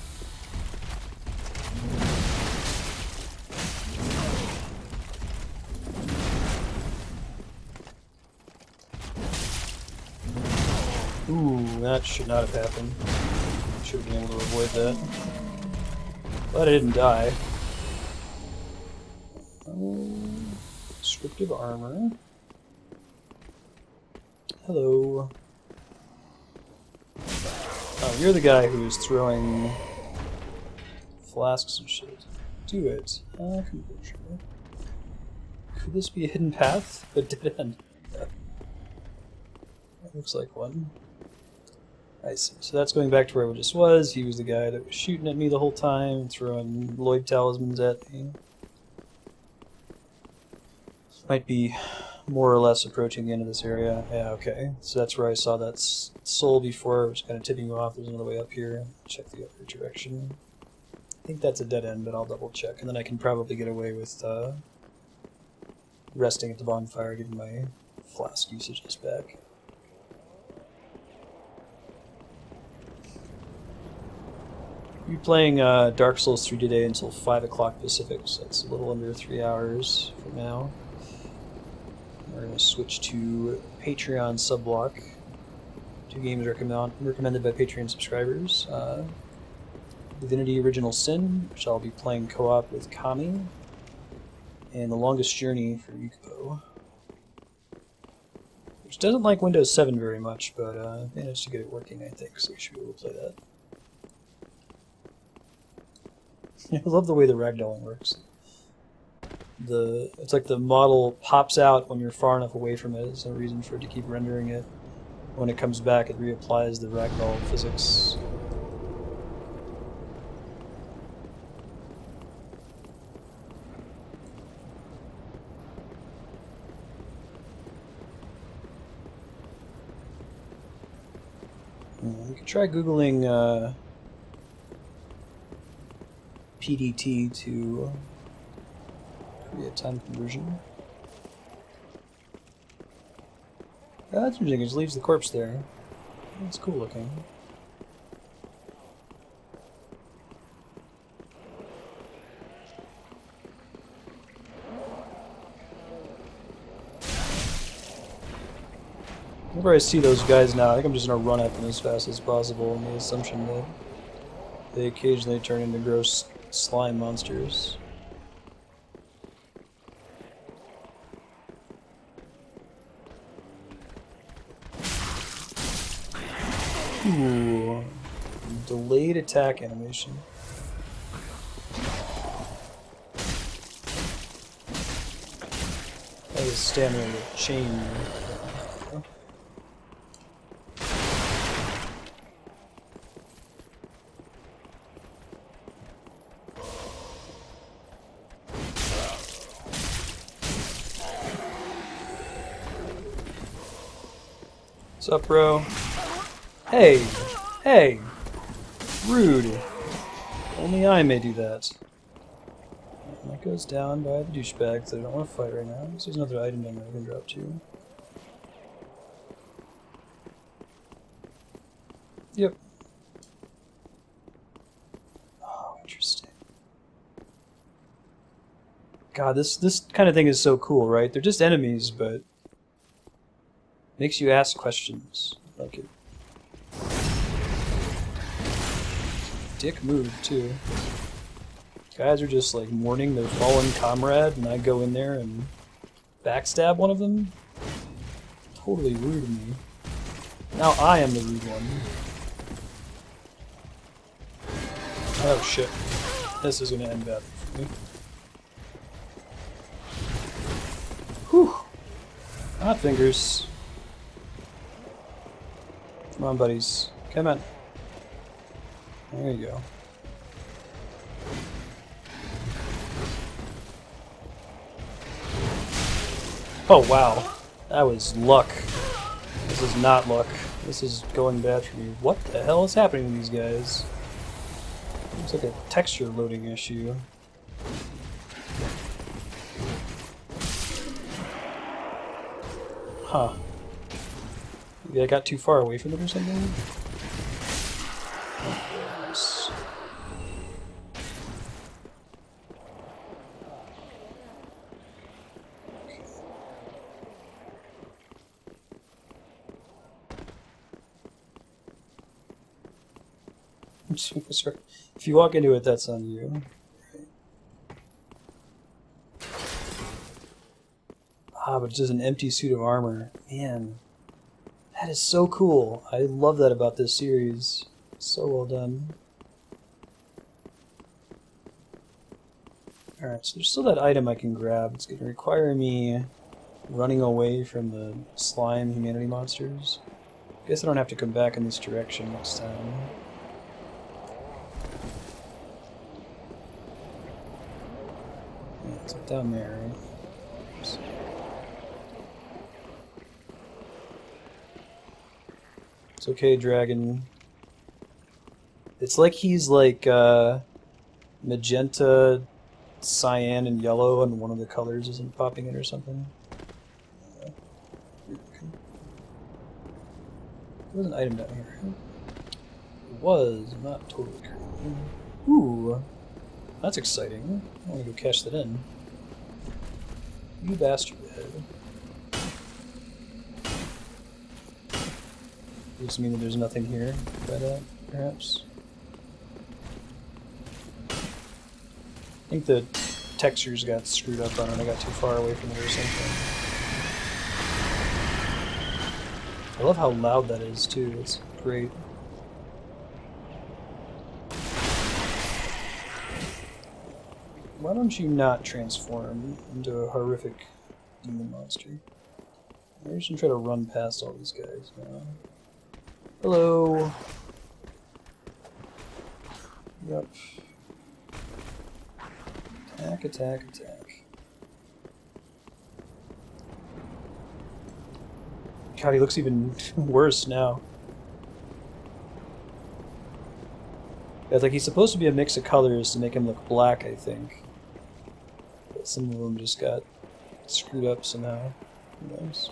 Ooh, that should not have happened. Should have been able to avoid that. But I didn't die. Descriptive armor. Hello. Oh, you're the guy who is throwing flasks and shit. Do it. Conversion. Could this be a hidden path? A dead end. Yeah. That looks like one. I see. So that's going back to where I just was. He was the guy that was shooting at me the whole time, throwing Lloyd talismans at me. Might be more or less approaching the end of this area. Yeah, okay. So that's where I saw that soul before. It was kind of tipping you off. There's another way up here. Check the other direction. I think that's a dead end, but I'll double check. And then I can probably get away with resting at the bonfire, getting my flask usages back. You're playing Dark Souls 3 today until 5 o'clock Pacific, so that's a little under 3 hours from now. We're going to switch to Patreon subblock. 2 games recommended by Patreon subscribers. Divinity Original Sin, which I'll be playing co-op with Kami, and The Longest Journey for Yukupo, which doesn't like Windows 7 very much, but managed to get it working, I think, so we should be able to play that. I love the way the ragdolling works. It's like the model pops out when you're far enough away from it. There's no reason for it to keep rendering it. When it comes back, it reapplies the ragdoll physics. We could try Googling PDT to create time conversion. Oh, that's interesting, it just leaves the corpse there. That's cool looking. Whenever I see those guys now, I think I'm just going to run at them as fast as possible in the assumption that they occasionally turn into gross slime monsters. Ooh. Delayed attack animation. That is stamina with chain. What's up, bro? Hey! Hey! Rude. Only I may do that. goes down by the douchebags that I don't want to fight right now. So there's another item down there I can drop to. Yep. Oh, interesting. God, this kind of thing is so cool, right? They're just enemies, but makes you ask questions. I like it. Dick move too. Guys are just like mourning their fallen comrade, and I go in there and backstab one of them. Totally rude of me. Now I am the rude one. Oh shit. This is gonna end badly for me. Whew. Hot fingers. Come on, buddies. Come on. There you go. Oh wow. That was luck. This is not luck. This is going bad for me. What the hell is happening to these guys? Looks like a texture loading issue. Huh. Maybe I got too far away from it or something? Oh, yes. Sorry. If you walk into it, that's on you. Ah, but it's just an empty suit of armor. Man, that is so cool. I love that about this series. So well done. Alright, so there's still that item I can grab. It's going to require me running away from the slime humanity monsters. Guess I don't have to come back in this direction next time. Yeah, it's up down there, right? Oops. It's okay, dragon. It's like he's like magenta, cyan, and yellow, and one of the colors isn't popping in or something. There was an item down here. It was, I'm not totally correct. Ooh, that's exciting. I want to go cash that in. You bastard head. Does mean that there's nothing here, but perhaps. I think the textures got screwed up on it. I got too far away from it or something. I love how loud that is too. It's great. Why don't you not transform into a horrific demon monster? Maybe we should try to run past all these guys now. Hello. Yep. Attack, attack, attack. God, he looks even worse now. Yeah, it's like he's supposed to be a mix of colors to make him look black, I think. But some of them just got screwed up somehow. Who knows?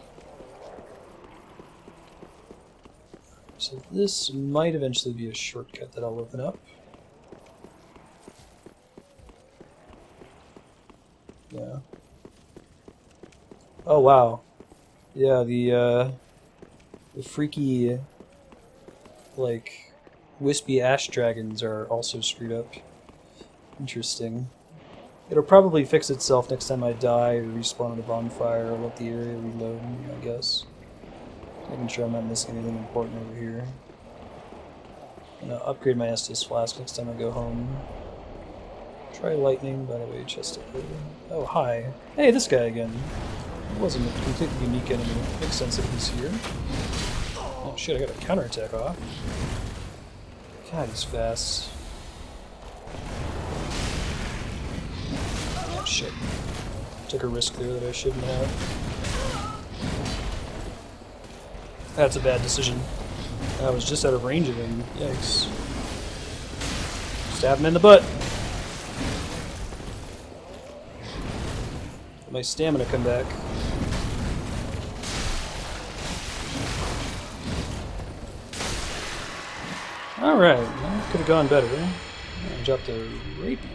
So this might eventually be a shortcut that I'll open up. Yeah. Oh wow. Yeah, the freaky, like, wispy ash dragons are also screwed up. Interesting. It'll probably fix itself next time I die or respawn at a bonfire or let the area reload, I guess. Making sure I'm not missing anything important over here. I'm gonna upgrade my Estus flask next time I go home. Try lightning, by the way, chest open. Oh, hi. Hey, this guy again. He wasn't a completely unique enemy. Makes sense that he's here. Oh shit, I got a counterattack off. God, he's fast. Oh shit. Took a risk there that I shouldn't have. That's a bad decision. I was just out of range of him. Yikes. Stab him in the butt. my stamina come back. Alright, well, could have gone better. I dropped a rapier.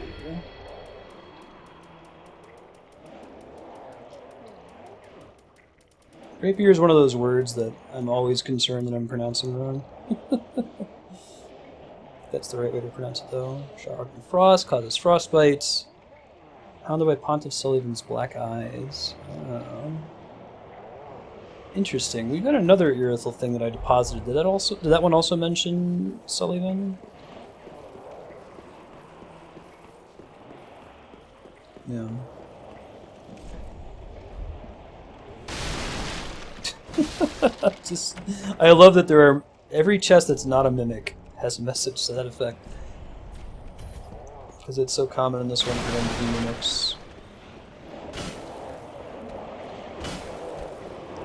Rapier is one of those words that I'm always concerned that I'm pronouncing wrong. That's the right way to pronounce it, though. Shower and frost causes frostbites. Hounded by Pontiff Sullivan's black eyes. Interesting. We've got another Irithel thing that I deposited. Did that one also mention Sullivan? Yeah. I love that there are every chest that's not a mimic has a message to that effect. Because it's so common in this one for them to be mimics.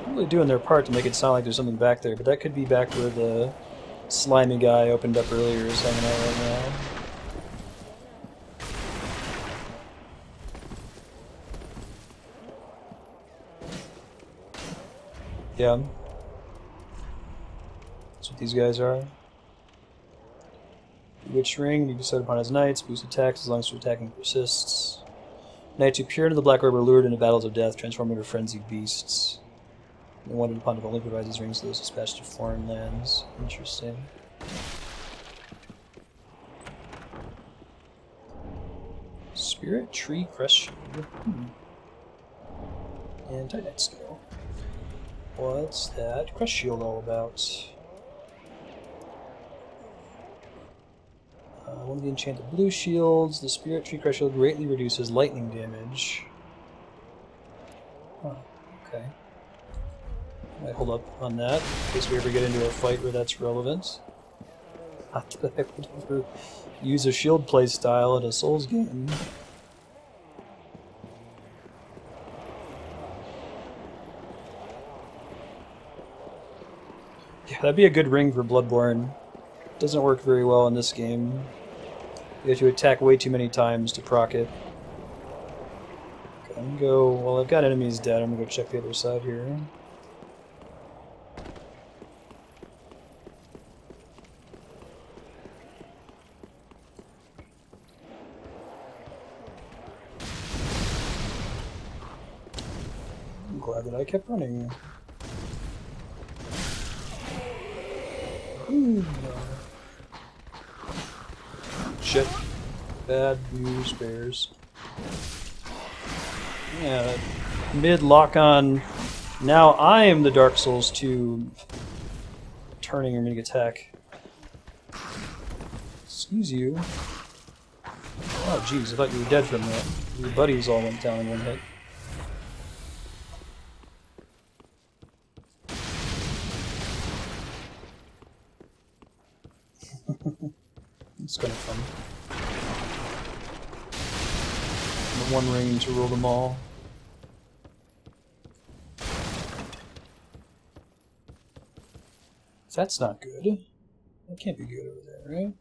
They're really doing their part to make it sound like there's something back there, but that could be back where the slimy guy opened up earlier is hanging out right now. Yeah. That's what these guys are. Witch Ring, you decide upon as knights, boost attacks as long as your attacking persists. Knights who peer into the Black Orb are lured into battles of death, transformed into frenzied beasts. The wanted upon only provides these rings to those dispatched to foreign lands. Interesting. Spirit Tree Crest Shield. And Titanite Scale. What's that Crest Shield all about? One of the enchanted blue shields. The Spirit Tree Crest Shield greatly reduces lightning damage. Oh, okay. Might hold up on that in case we ever get into a fight where that's relevant. Not that I would ever use a shield play style in a Souls game. Yeah, that'd be a good ring for Bloodborne. Doesn't work very well in this game. You have to attack way too many times to proc it. Okay, I'm gonna go. Well, I've got enemies dead. I'm gonna go check the other side here. I'm glad that I kept running. Ooh. Shit. Bad news bears. Yeah, mid lock on. Now I am the Dark Souls 2 turning or making attack. Excuse you. Oh jeez, I thought you were dead from that. Your buddies all went down in one hit. It's kind of fun. The one ring to rule them all. That's not good. That can't be good over there, right?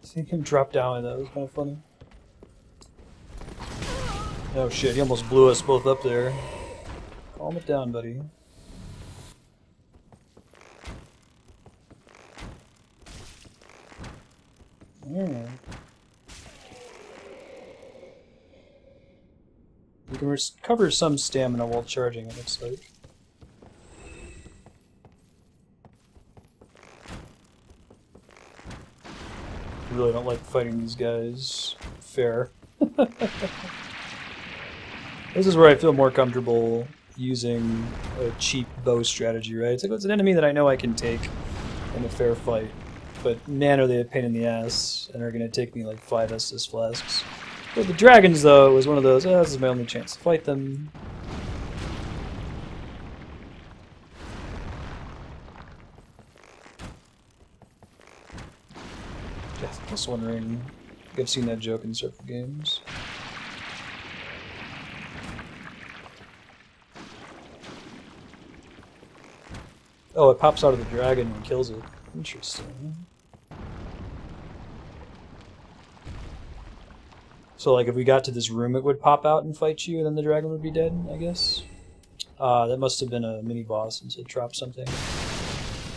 See him drop down, that was kind of funny. Oh shit, he almost blew us both up there. Calm it down, buddy. Yeah. You can recover some stamina while charging, it looks like. I really don't like fighting these guys fair. This is where I feel more comfortable using a cheap bow strategy, right? It's like, it's an enemy that I know I can take in a fair fight, but man are they a pain in the ass, and are going to take me like 5 Estus flasks. But the dragons, though, was one of those, this is my only chance to fight them. Death plus 1 ring. I've seen that joke in several games. Oh, it pops out of the dragon and kills it. Interesting. So, like, if we got to this room, it would pop out and fight you, and then the dragon would be dead, I guess? That must have been a mini-boss since it dropped something.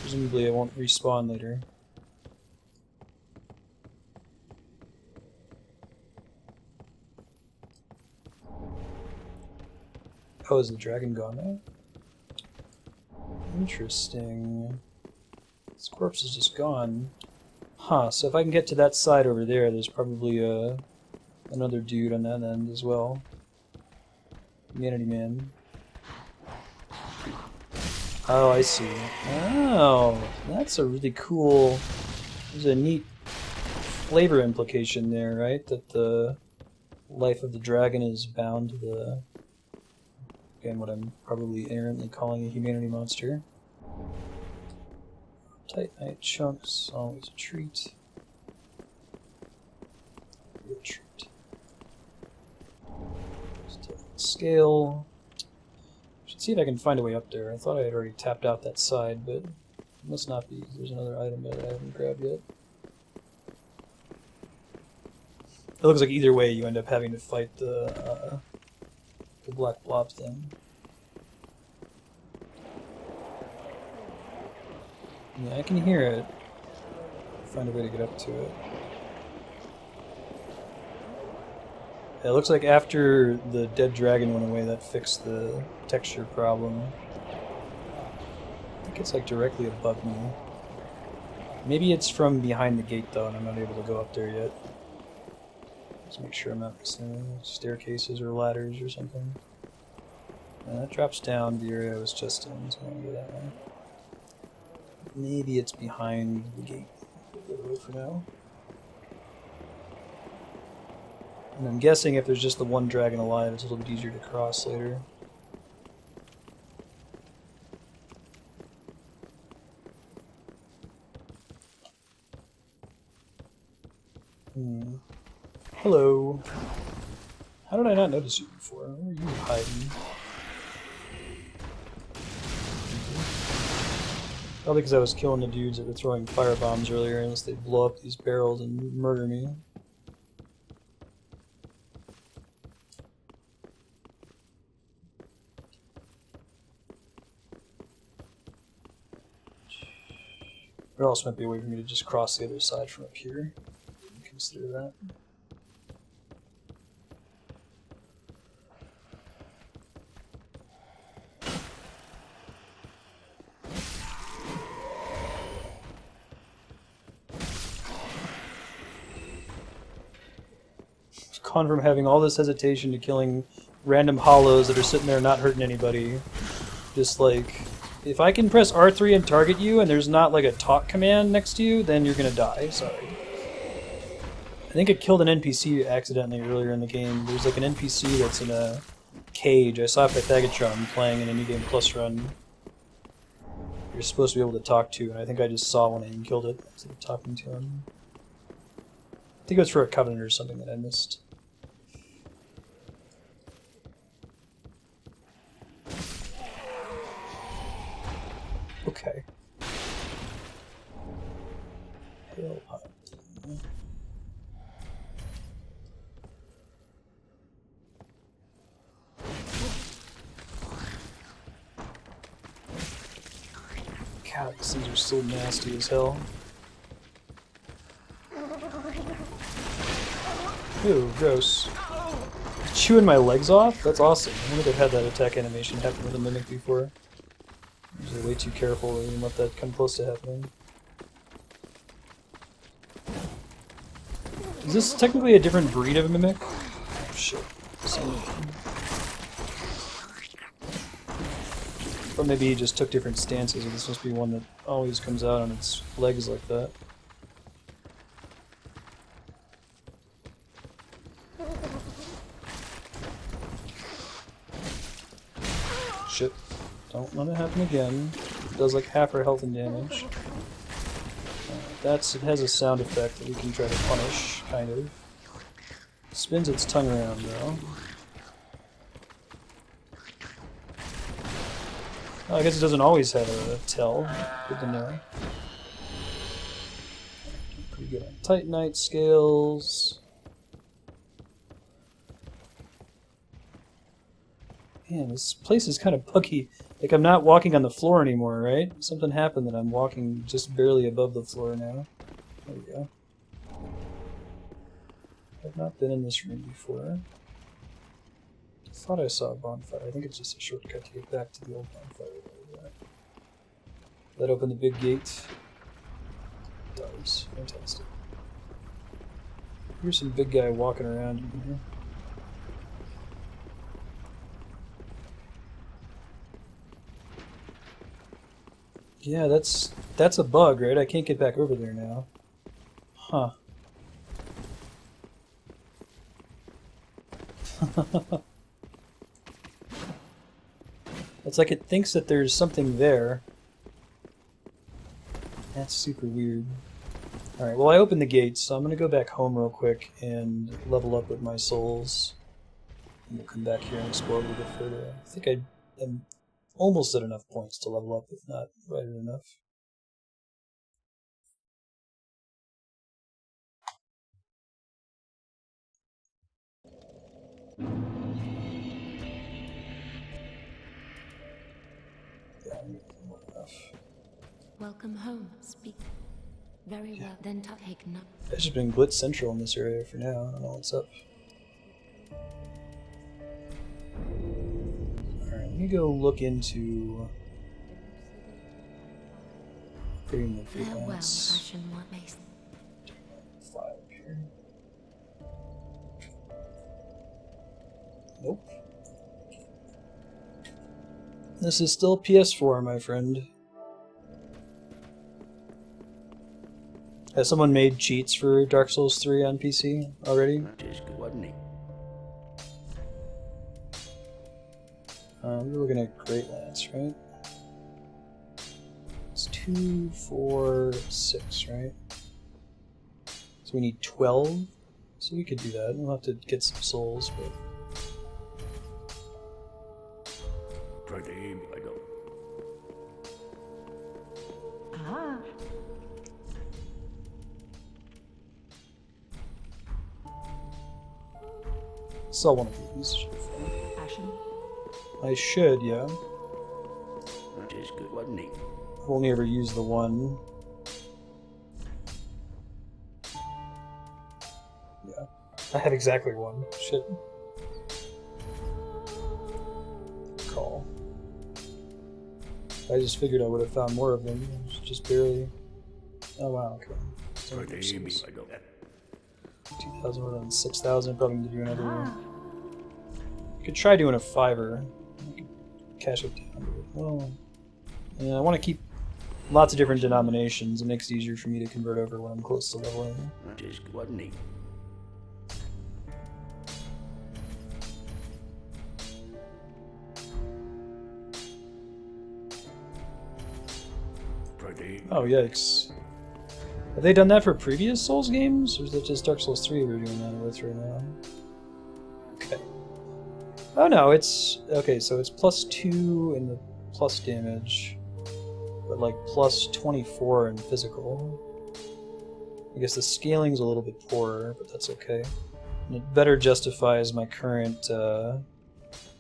Presumably it won't respawn later. Oh, is the dragon gone now? Interesting. This corpse is just gone. Huh, so if I can get to that side over there, there's probably another dude on that end as well. Humanity Man. Oh, I see. Oh, that's a really cool... There's a neat flavor implication there, right? That the life of the dragon is bound to the... Again, what I'm probably errantly calling a humanity monster. Titanite chunks, always a treat. Real treat. Scale. Should see if I can find a way up there. I thought I had already tapped out that side, but it must not be. There's another item that I haven't grabbed yet. It looks like either way you end up having to fight the black blob thing. Yeah, I can hear it. Find a way to get up to it. Yeah, it looks like after the dead dragon went away, that fixed the texture problem. I think it's like directly above me. Maybe it's from behind the gate though, and I'm not able to go up there yet. Just make sure I'm not missing any staircases or ladders or something. And that drops down the area I was just in, so I'm gonna go that way. Maybe it's behind the gate. Go away for now. And I'm guessing if there's just the one dragon alive, it's a little bit easier to cross later. Hello. How did I not notice you before? Where are you hiding? Probably because I was killing the dudes that were throwing fire bombs earlier, unless they blow up these barrels and murder me. There also might be a way for me to just cross the other side from up here. Consider that. Gone from having all this hesitation to killing random hollows that are sitting there not hurting anybody. Just like, if I can press R3 and target you and there's not like a talk command next to you, then you're gonna die. Sorry. I think it killed an NPC accidentally earlier in the game. There's like an NPC that's in a cage. I saw Pythagatron playing in a New Game Plus run. You're supposed to be able to talk to, and I think I just saw one and killed it instead of talking to him. I think it was for a Covenant or something that I missed. Okay. God, these things are so nasty as hell. Ooh, gross. Chewing my legs off? That's awesome. I wonder if I've had that attack animation happen with a Mimic before. I'm usually way too careful to even let that come close to happening. Is this technically a different breed of Mimic? Oh shit. Or maybe he just took different stances, and this must be one that always comes out on its legs like that. Shit. Don't let it happen again. It does like half our health and damage. It has a sound effect that we can try to punish, kind of. It spins its tongue around, though. Oh, I guess it doesn't always have a tail. Good to know. Get on Titanite scales. Man, this place is kind of buggy. Like, I'm not walking on the floor anymore, right? Something happened that I'm walking just barely above the floor now. There we go. I've not been in this room before. I thought I saw a bonfire. I think it's just a shortcut to get back to the old bonfire. Let open the big gate. It does. Fantastic. Here's some big guy walking around in here. Yeah, that's a bug, right? I can't get back over there now. Huh. It's like it thinks that there's something there. That's super weird. Alright, well I opened the gates, so I'm gonna go back home real quick and level up with my souls. And we'll come back here and explore a little bit further. I think I'm almost at enough points to level up, if not right at enough. Yeah, I'm more than enough. Welcome home, speak. Very well, then take no. I've just been Blitz Central in this area for now. I don't know what's up. Alright, let me go look into upgrading the big Farewell, lance. fashion what makes. 5 here. Nope. This is still PS4, my friend. Has someone made cheats for Dark Souls 3 on PC already? That is good, wasn't it? We were looking at Great Lance, right? It's 2, 4, 6, right? So we need 12. So we could do that. We'll have to get some souls, but... Try to aim, I don't. Ah. Sell one of these. Fashion. I should, yeah. That is good, wasn't it? I've only ever used the one. Yeah. I have exactly one. Shit. Call. I just figured I would have found more of them. Just barely. Oh wow, okay. Try to aim, I don't. 2,000 more than 6,000. Probably need to do another. Could try doing a 5er. I could cash it down. Well, yeah, I want to keep lots of different denominations. It makes it easier for me to convert over when I'm close to leveling. That is good, wasn't it? Try to aim. Oh, yikes. Have they done that for previous Souls games? Or is it just Dark Souls 3 we're doing that with right now? Okay. Oh no, it's... Okay, so it's +2 in the plus damage, but like +24 in physical. I guess the scaling's a little bit poorer, but that's okay. And it better justifies my current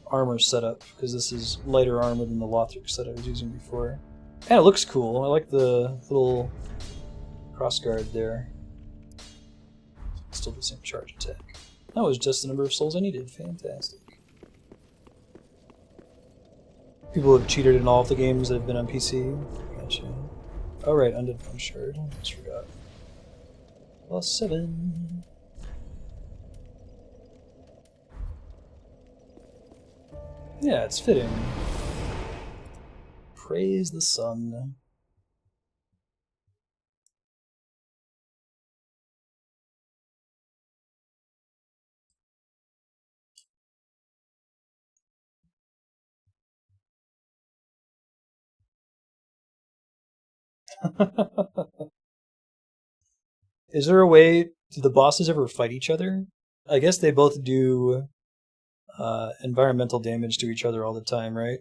armor setup, because this is lighter armor than the Lothric set I was using before. And it looks cool. I like the little crossguard there. Still the same charge attack. That was just the number of souls I needed. Fantastic. People have cheated in all of the games that have been on PC. Gotcha. Oh right, Undead Bone Shard. Just forgot. +7. Yeah, it's fitting. Praise the sun. Is there a way, do the bosses ever fight each other? I guess they both do environmental damage to each other all the time, right?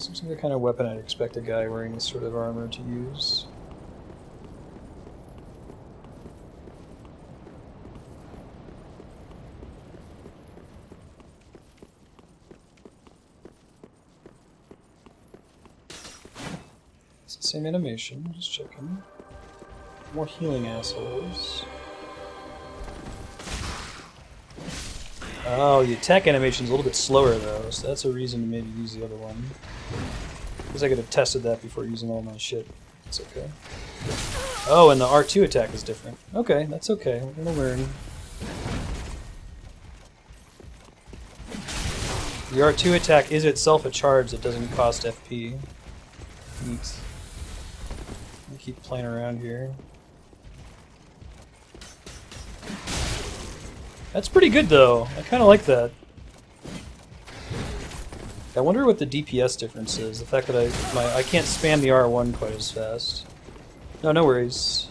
This looks like the kind of weapon I'd expect a guy wearing this sort of armor to use. It's the same animation, just checking. More healing assholes. Oh, the attack animation is a little bit slower though, so that's a reason to maybe use the other one. Guess I could have tested that before using all my shit. It's okay. Oh, and the R2 attack is different. Okay, that's okay. We're gonna learn. The R2 attack is itself a charge that doesn't cost FP. Neat. I'll keep playing around here. That's pretty good though. I kind of like that. I wonder what the DPS difference is. The fact that I can't spam the R1 quite as fast. No, no worries.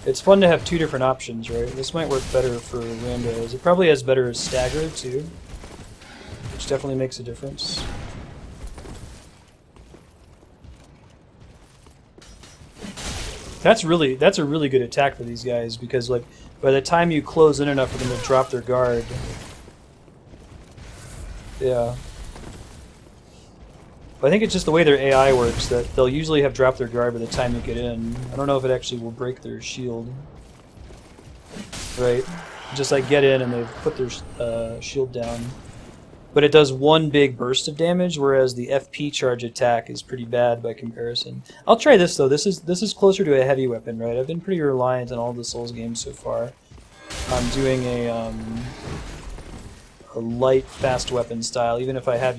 It's fun to have two different options, right? This might work better for randos. It probably has better stagger too, which definitely makes a difference. That's a really good attack for these guys because like by the time you close in enough for them to drop their guard. Yeah. But I think it's just the way their AI works that they'll usually have dropped their guard by the time you get in. I don't know if it actually will break their shield. Right? Just like get in and they've put their shield down. But it does one big burst of damage, whereas the FP charge attack is pretty bad by comparison. I'll try this though. This is closer to a heavy weapon, right? I've been pretty reliant on all the Souls games so far. I'm doing a light, fast weapon style, even if I'm not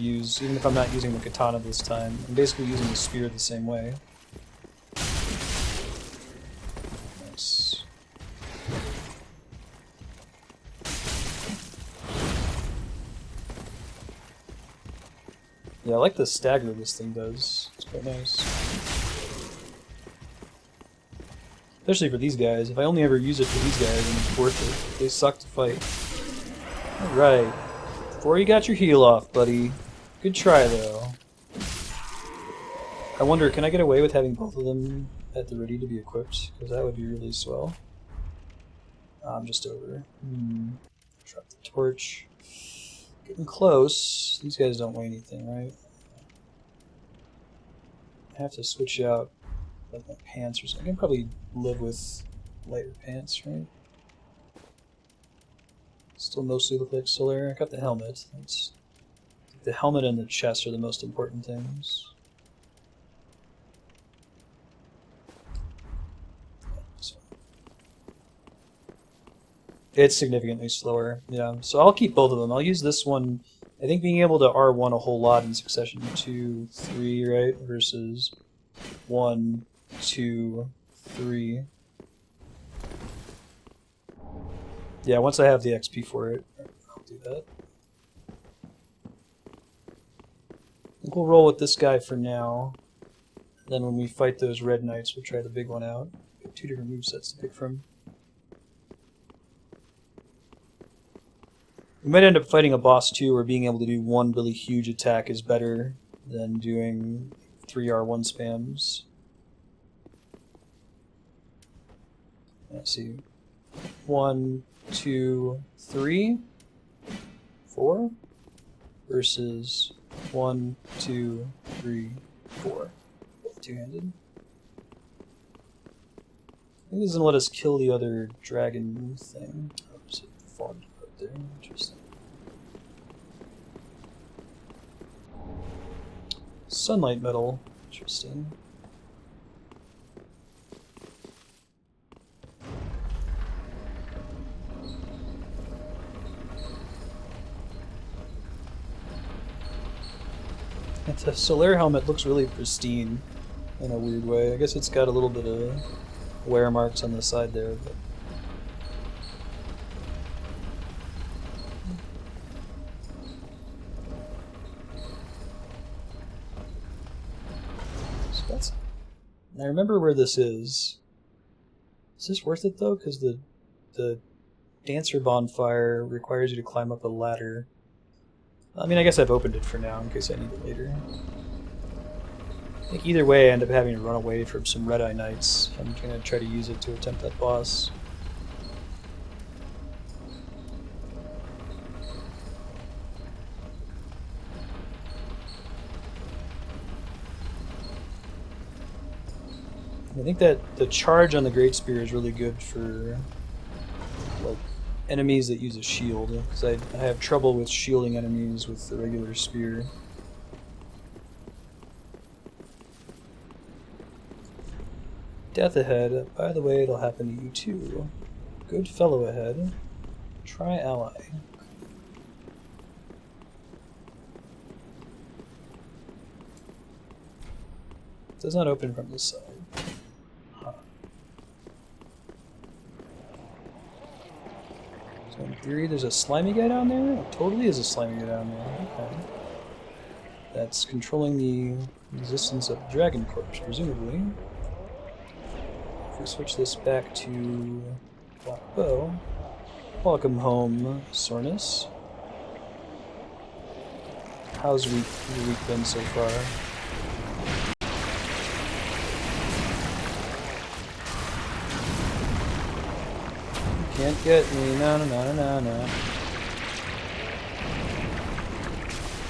using the katana this time. I'm basically using the spear the same way. Nice. Yeah, I like the stagger this thing does. It's quite nice. Especially for these guys. If I only ever use it for these guys, then it's worth it. They suck to fight. Alright. Before you got your heal off, buddy. Good try, though. I wonder, can I get away with having both of them at the ready to be equipped? Because that would be really swell. I'm just over. Drop the torch. Getting close. These guys don't weigh anything, right? I have to switch out like my pants or something. I can probably live with lighter pants, right? Still mostly look like Solaire. I got the helmet. The helmet and the chest are the most important things. It's significantly slower, yeah. So I'll keep both of them. I'll use this one. I think being able to R1 a whole lot in succession, 2, 3, right? Versus 1, 2, 3. Yeah, once I have the XP for it, I'll do that. I think we'll roll with this guy for now. Then when we fight those red knights, we'll try the big one out. Got 2 different movesets to pick from. We might end up fighting a boss too, where being able to do one really huge attack is better than doing 3 R1 spams. Let's see. 1, 2, 3, 4 versus 1, 2, 3, 4. Both two-handed. I think this is gonna let us kill the other dragon thing. Oh, there's a fog right there. Interesting. Sunlight metal. Interesting. The Solaire helmet looks really pristine in a weird way. I guess it's got a little bit of wear marks on the side there, but so that's. I remember where this is. Is this worth it though? Because the dancer bonfire requires you to climb up a ladder. I mean, I guess I've opened it for now in case I need it later. I think either way I end up having to run away from some Red-Eye Knights. I'm going to try to use it to attempt that boss. I think that the charge on the Great Spear is really good for like enemies that use a shield, because I have trouble with shielding enemies with the regular spear. Death ahead. By the way, it'll happen to you too. Good fellow ahead. Try ally. Does not open from this side. So in theory, there's a slimy guy down there? It totally is a slimy guy down there. Okay. That's controlling the existence of Dragon Corpse, presumably. If we switch this back to Black Bow. Welcome home, Sornus. How's your week been so far? Can't get me, no.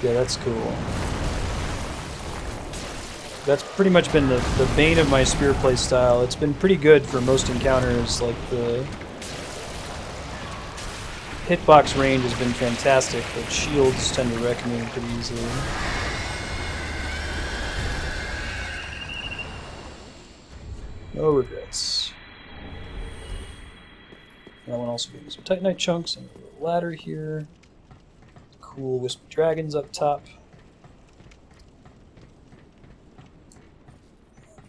Yeah, that's cool. That's pretty much been the bane of my spear play style. It's been pretty good for most encounters, like the hitbox range has been fantastic, but shields tend to wreck me pretty easily. No regrets. That one also gave me some Titanite chunks and a little ladder here. Cool wispy dragons up top.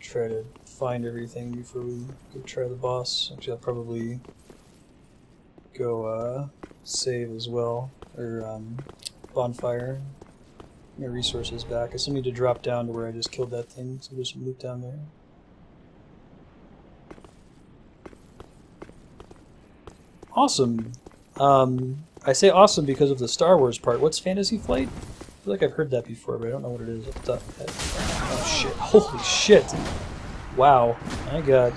Try to find everything before we go try the boss. Actually, I'll probably go save as well, or bonfire. Get my resources back. I still need to drop down to where I just killed that thing, so there's some loot down there. Awesome. I say awesome because of the Star Wars part. What's Fantasy Flight? I feel like I've heard that before, but I don't know what it is off the top of my head. Oh shit. Holy shit. Wow. I got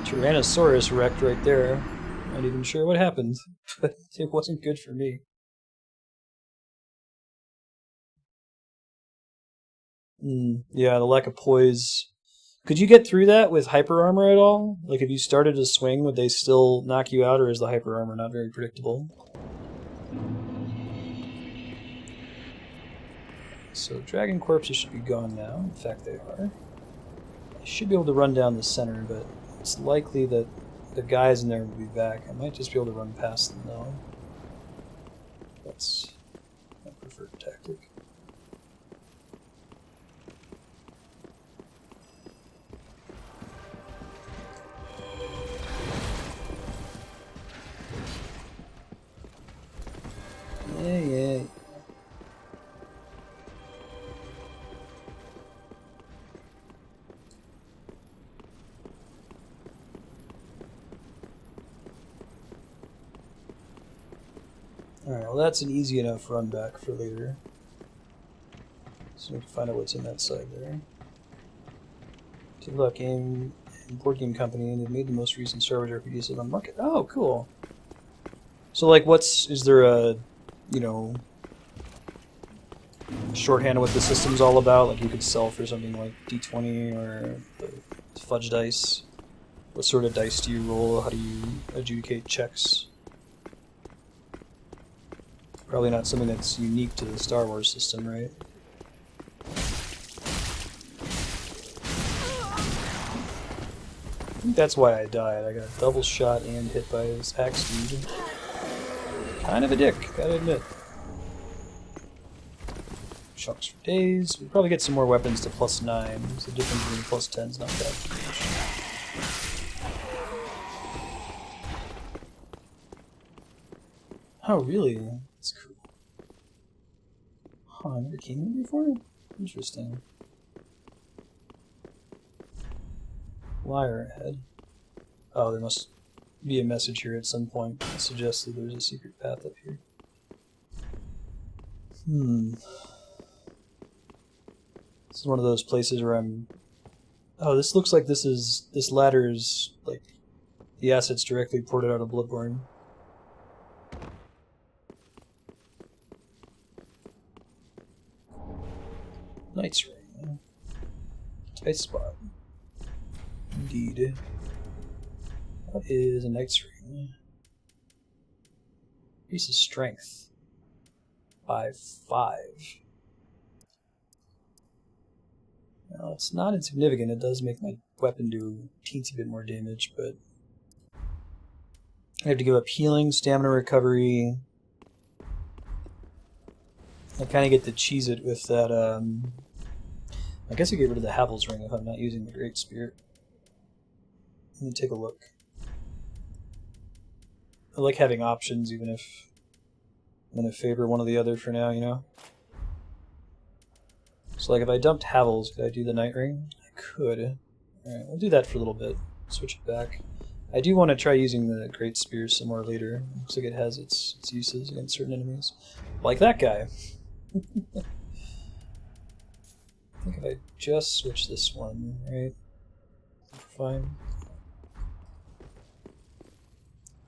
Tyrannosaurus wrecked right there. Not even sure what happened, but it wasn't good for me. Yeah, the lack of poise. Could you get through that with hyper armor at all? Like, if you started to swing, would they still knock you out, or is the hyper armor not very predictable? So Dragon Corpses should be gone now. In fact, they are. I should be able to run down the center, but it's likely that the guys in there will be back. I might just be able to run past them, though. That's my preferred tactic. Yeah. Alright, well that's an easy enough run back for later. So we can find out what's in that side there. Tabletop Game and Board Game Company, and they've made the most recent Star Wars RPGs on the market. Oh, cool. So like is there a, you know, shorthand of what the system's all about? Like you could sell for something like D20 or the fudge dice. What sort of dice do you roll? How do you adjudicate checks? Probably not something that's unique to the Star Wars system, right? I think that's why I died. I got double shot and hit by his axe dude. Kind of a dick, gotta admit. Chunks for days. We'll probably get some more weapons to +9. So the difference between +10 is not that much. Oh, really? That's cool. Huh, I never came here before? Interesting. Wire ahead. Oh, there must be a message here at some point that suggests that there's a secret path up here. This is one of those places where I'm... Oh, this looks like this ladder is, like, the assets directly ported out of Bloodborne. Knight's Ring. Tight spot. Indeed. What is a Knight's Ring? Piece of Strength. By 5. Well, it's not insignificant. It does make my weapon do a teensy bit more damage, but I have to give up healing, stamina recovery. I kind of get to cheese it with that, I guess I get rid of the Havel's Ring if I'm not using the Great Spear. Let me take a look. I like having options, even if I'm going to favor one or the other for now, you know? So, like, if I dumped Havel's, could I do the Night Ring? I could. Alright, we'll do that for a little bit. Switch it back. I do want to try using the Great Spear some more later. Looks like it has its uses against certain enemies. Like that guy. I think if I just switch this one, right? Fine.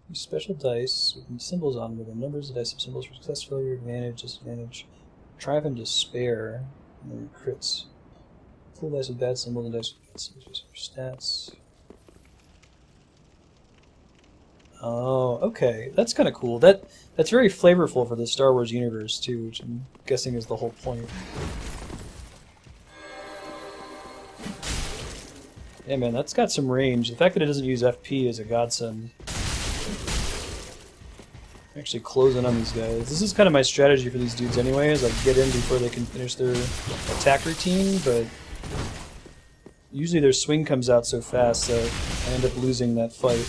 Use special dice with symbols on them. The numbers of dice have symbols for success, failure, advantage, disadvantage, triumph, and despair. And crits. Full dice with bad symbols and dice with good symbols for stats. Oh, okay. That's kind of cool. That's very flavorful for the Star Wars universe too, which I'm guessing is the whole point. Yeah, man, that's got some range. The fact that it doesn't use FP is a godsend. Actually closing on these guys. This is kind of my strategy for these dudes anyway, is I get in before they can finish their attack routine, but usually their swing comes out so fast that I end up losing that fight.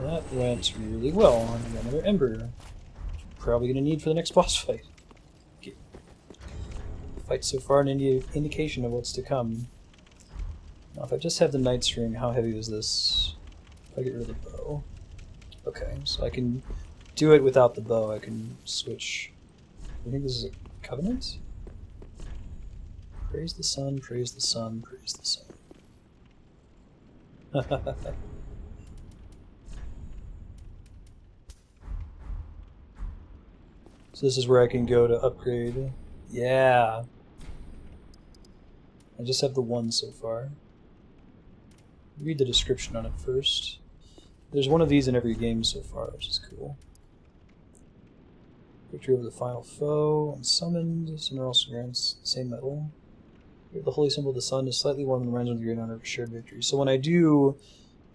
That went really well. I got another Ember. Probably going to need for the next boss fight. Okay. Fight so far an indication of what's to come. Now if I just have the Knight's Ring, how heavy is this? If I get rid of the bow. Okay, so I can do it without the bow. I can switch. I think this is a Covenant? Praise the sun, praise the sun, praise the sun. So this is where I can go to upgrade. Yeah. I just have the one so far. Read the description on it first. There's one of these in every game so far, which is cool. Victory over the final foe, unsummoned. Some are also grants the same metal. The holy symbol of the sun is slightly warm and reminds me of the great honor of shared victory. So when I do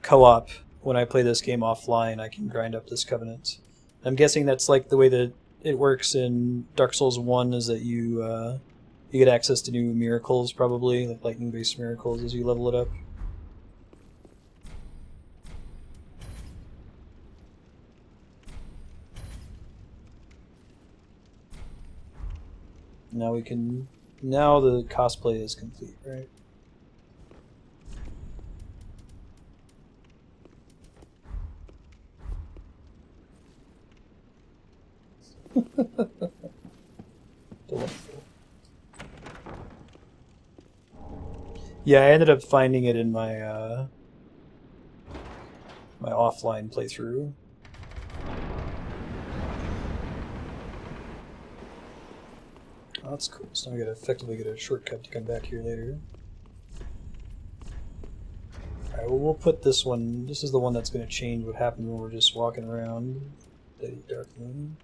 co-op, when I play this game offline, I can grind up this Covenant. I'm guessing that's like the way that it works in Dark Souls 1, is that you get access to new miracles, probably, like lightning-based miracles as you level it up. Now we can... Now the cosplay is complete, right? Delightful. Yeah, I ended up finding it in my my offline playthrough. Oh, that's cool. So now I gotta effectively get a shortcut to come back here later. Alright, well we'll put this one, this is the one that's gonna change what happens when we're just walking around. Lady Dark Moon.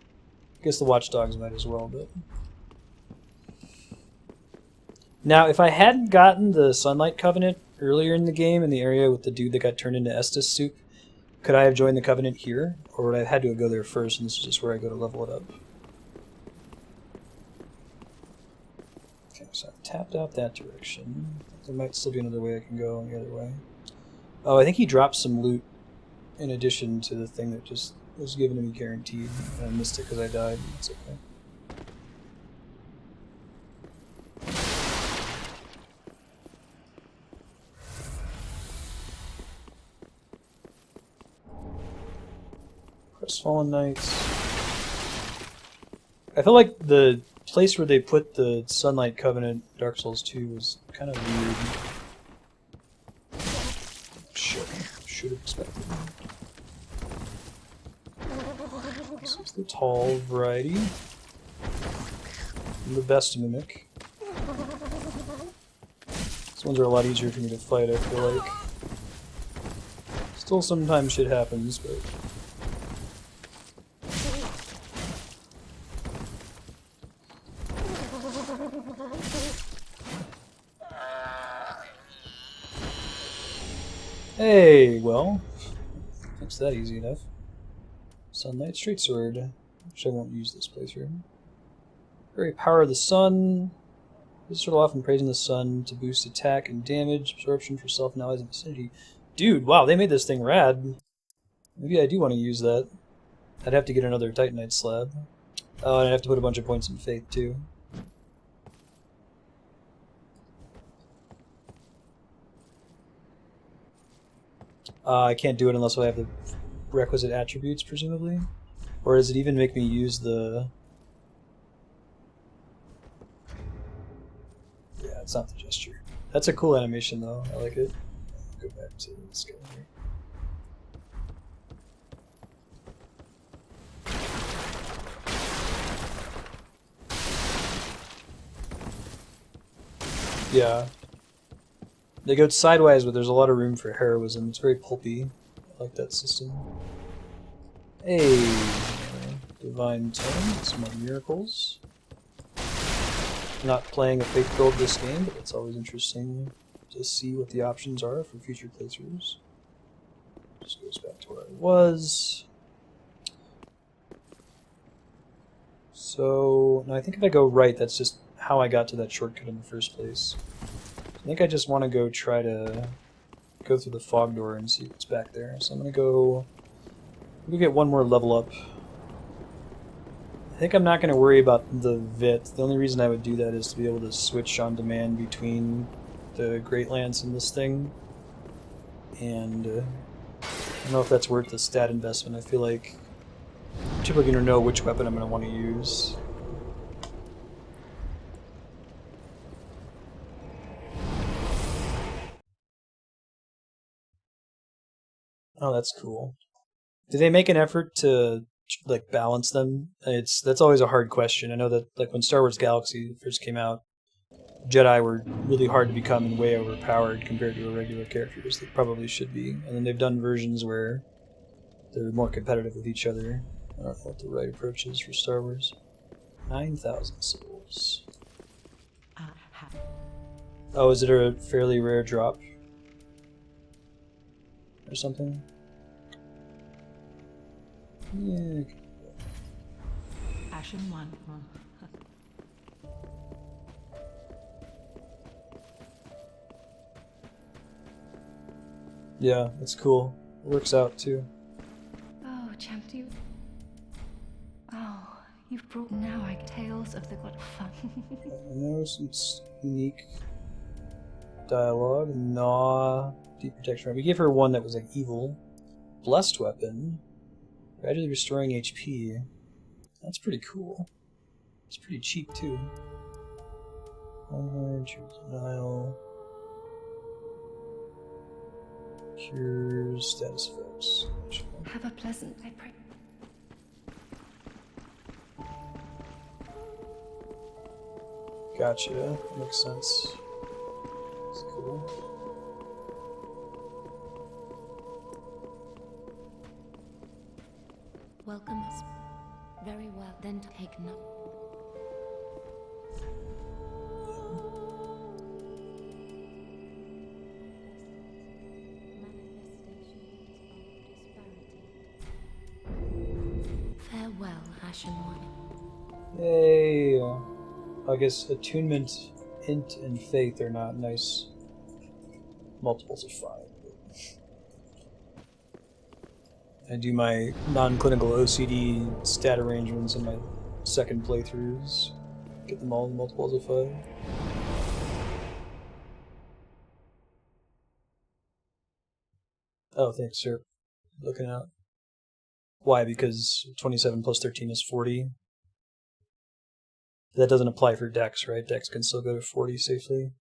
I guess the Watchdogs might as well, but... Now, if I hadn't gotten the Sunlight Covenant earlier in the game, in the area with the dude that got turned into Estus soup, could I have joined the Covenant here? Or would I have had to go there first, and this is just where I go to level it up? Okay, so I've tapped out that direction. There might still be another way I can go the other way. Oh, I think he dropped some loot in addition to the thing that just was given to me guaranteed. And I missed it because I died. That's okay. Crestfallen Knights. I feel like the place where they put the Sunlight Covenant Dark Souls 2 was kind of weird. Should have expected. This is the tall variety. And the best mimic. These ones are a lot easier for me to fight, I feel like. Still sometimes shit happens, but... Hey, well, that's that easy enough. Sunlight Straight Sword, which I won't use this playthrough. Very Power of the Sun. This sort of often praising the sun to boost attack and damage, absorption for self and allies in vicinity. Dude, wow, they made this thing rad. Maybe I do want to use that. I'd have to get another Titanite slab. Oh, and I'd have to put a bunch of points in Faith, too. I can't do it unless I have the requisite attributes, presumably? Or does it even make me use the... Yeah, it's not the gesture. That's a cool animation, though. I like it. Go back to this guy here. Yeah. They go sideways, but there's a lot of room for heroism. It's very pulpy. I like that system. Hey, Divine Tome, some more miracles. Not playing a Faith build this game, but it's always interesting to see what the options are for future playthroughs. Just goes back to where I was. So, no, I think if I go right, that's just how I got to that shortcut in the first place. I think I just want to go try to go through the fog door and see what's back there. So I'm going to go get one more level up. I think I'm not going to worry about the VIT. The only reason I would do that is to be able to switch on demand between the Great Lance and this thing. And I don't know if that's worth the stat investment. I feel like I'm typically going to know which weapon I'm going to want to use. Oh, that's cool. Did they make an effort to like balance them? That's always a hard question. I know that like when Star Wars Galaxy first came out, Jedi were really hard to become and way overpowered compared to regular characters. They probably should be. And then they've done versions where they're more competitive with each other. I don't know what the right approach is for Star Wars. 9,000 souls. Oh, is it a fairly rare drop? Or something? Yeah. Ashen one. Yeah, that's cool. It works out too. Oh, champ, Oh, you've brought now I tales of the god of fun. I know some unique dialogue. Gnaw, deep protection. We gave her one that was like evil. Blessed weapon. Gradually restoring HP. That's pretty cool. It's pretty cheap too. Denial. Cures, status effects. Have a pleasant, I pray. Gotcha. Makes sense. That's cool. Welcome us. Very well, then take note. Farewell, Ashen One. Hey! I guess attunement, int, and faith are not nice multiples of 5. I do my non-clinical OCD stat arrangements in my second playthroughs. Get them all in multiples of 5. Oh, thanks, sir. Looking out. Why? Because 27 plus 13 is 40. That doesn't apply for Dex, right? Dex can still go to 40 safely.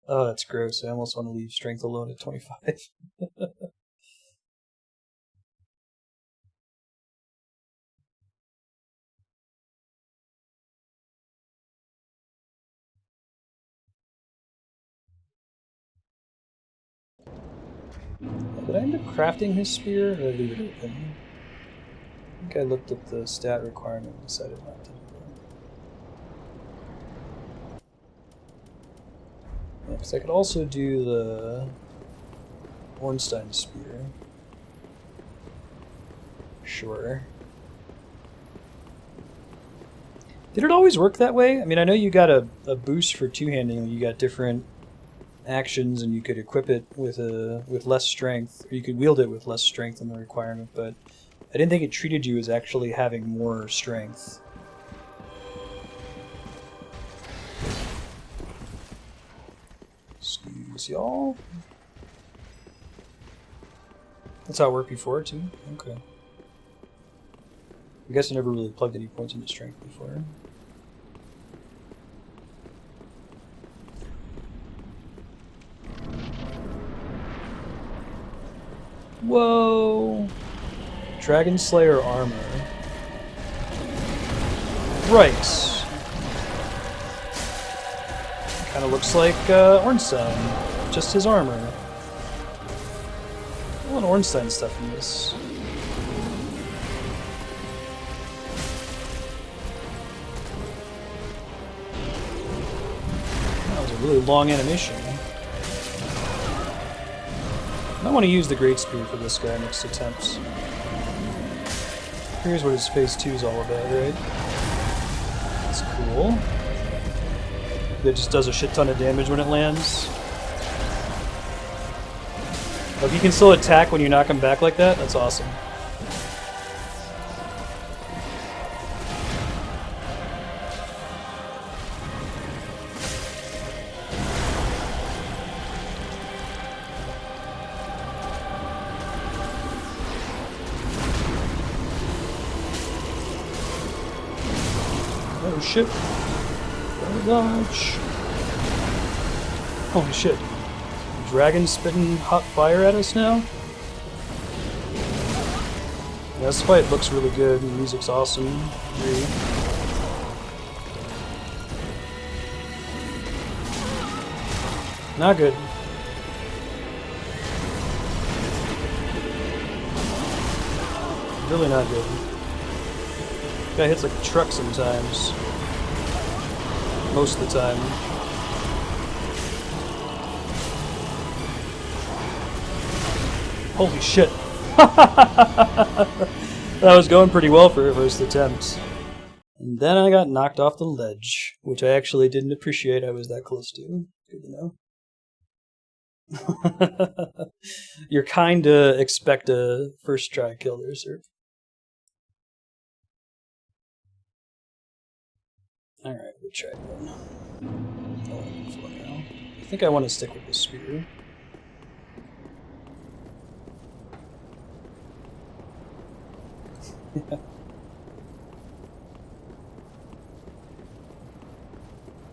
Oh, that's gross. I almost want to leave strength alone at 25. Did I end up crafting his spear, or did I leave it open? I think I looked at the stat requirement and decided not to do that. Yeah, because I could also do the Ornstein spear. Sure. Did it always work that way? I mean, I know you got a boost for two-handing. You got different actions, and you could equip it with less strength, or you could wield it with less strength than the requirement, but I didn't think it treated you as actually having more strength. Excuse y'all. That's how it worked before, too? Okay. I guess I never really plugged any points into strength before. Whoa! Dragonslayer armor. Right. Kind of looks like Ornstein, just his armor. A lot of Ornstein stuff in this. That was a really long animation. I want to use the Great Spear for this guy next attempts. Here's what his phase 2 is all about, right? That's cool. It just does a shit ton of damage when it lands. If you can still attack when you knock him back like that, that's awesome. Oh shit. Dodge. Holy shit. Dragon spitting hot fire at us now? Yeah, this fight looks really good, the music's awesome. Agree. Not good. Really not good. Guy hits like a truck sometimes. Most of the time. Holy shit. That was going pretty well for a first attempt. And then I got knocked off the ledge, which I actually didn't appreciate I was that close to. Good to know. You're kinda expect a first try kill there, sir. Alright, we'll try one. I think I want to stick with the spear.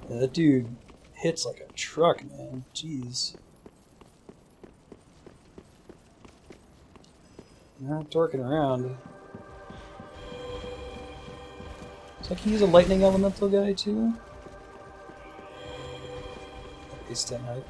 Yeah, that dude hits like a truck, man. Jeez. Not torquing around. It's like he's a lightning elemental guy too. Base 10 height.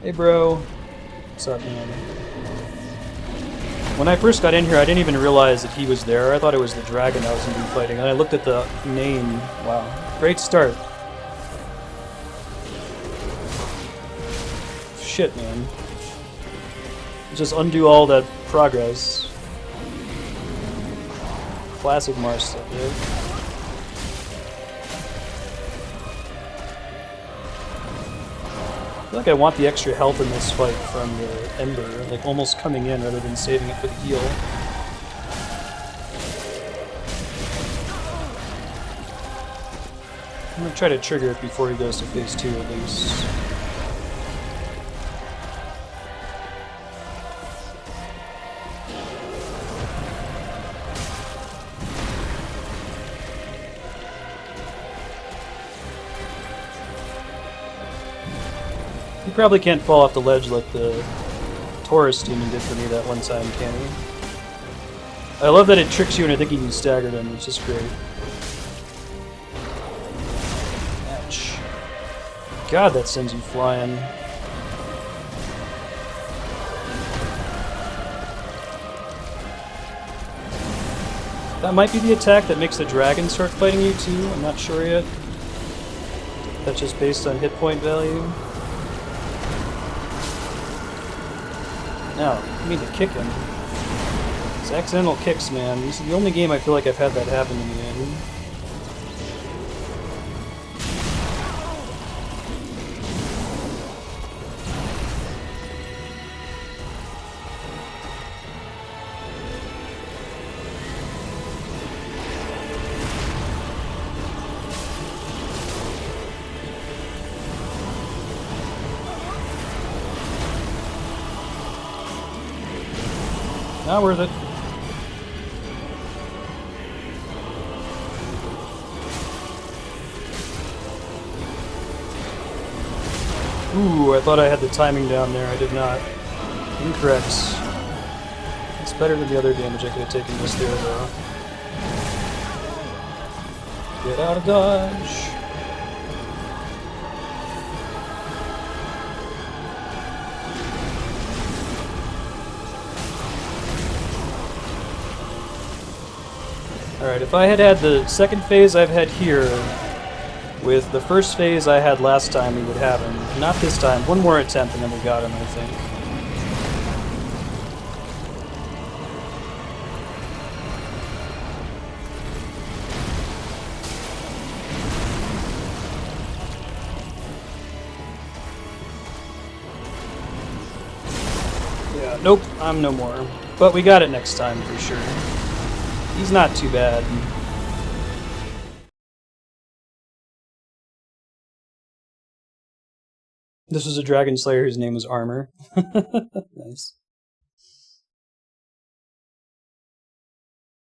Hey bro, what's up man? When I first got in here I didn't even realize that he was there. I thought it was the dragon I was going to be fighting, and I looked at the name. Wow, great start. Shit man. Just undo all that progress. Classic Marstead, dude. I feel like I want the extra health in this fight from the Ember, like almost coming in rather than saving it for the heal. I'm gonna try to trigger it before he goes to phase 2 at least. He probably can't fall off the ledge like the Taurus demon did for me that one time, can he? I love that it tricks you into thinking you staggered him, it's just great. Ouch. God, that sends you flying. That might be the attack that makes the dragon start fighting you too, I'm not sure yet. That's just based on hit point value. No, you need to kick him. It's accidental kicks, man. This is the only game I feel like I've had that happen to me in. Not worth it. Ooh, I thought I had the timing down there. I did not. Incorrect. It's better than the other damage I could have taken this there, though. Get out of dodge. Alright, if I had had the second phase I've had here, with the first phase I had last time, we would have him. Not this time. One more attempt and then we got him, I think. Yeah, nope, I'm no more. But we got it next time for sure. He's not too bad. This was a Dragonslayer whose name was Armour. Nice.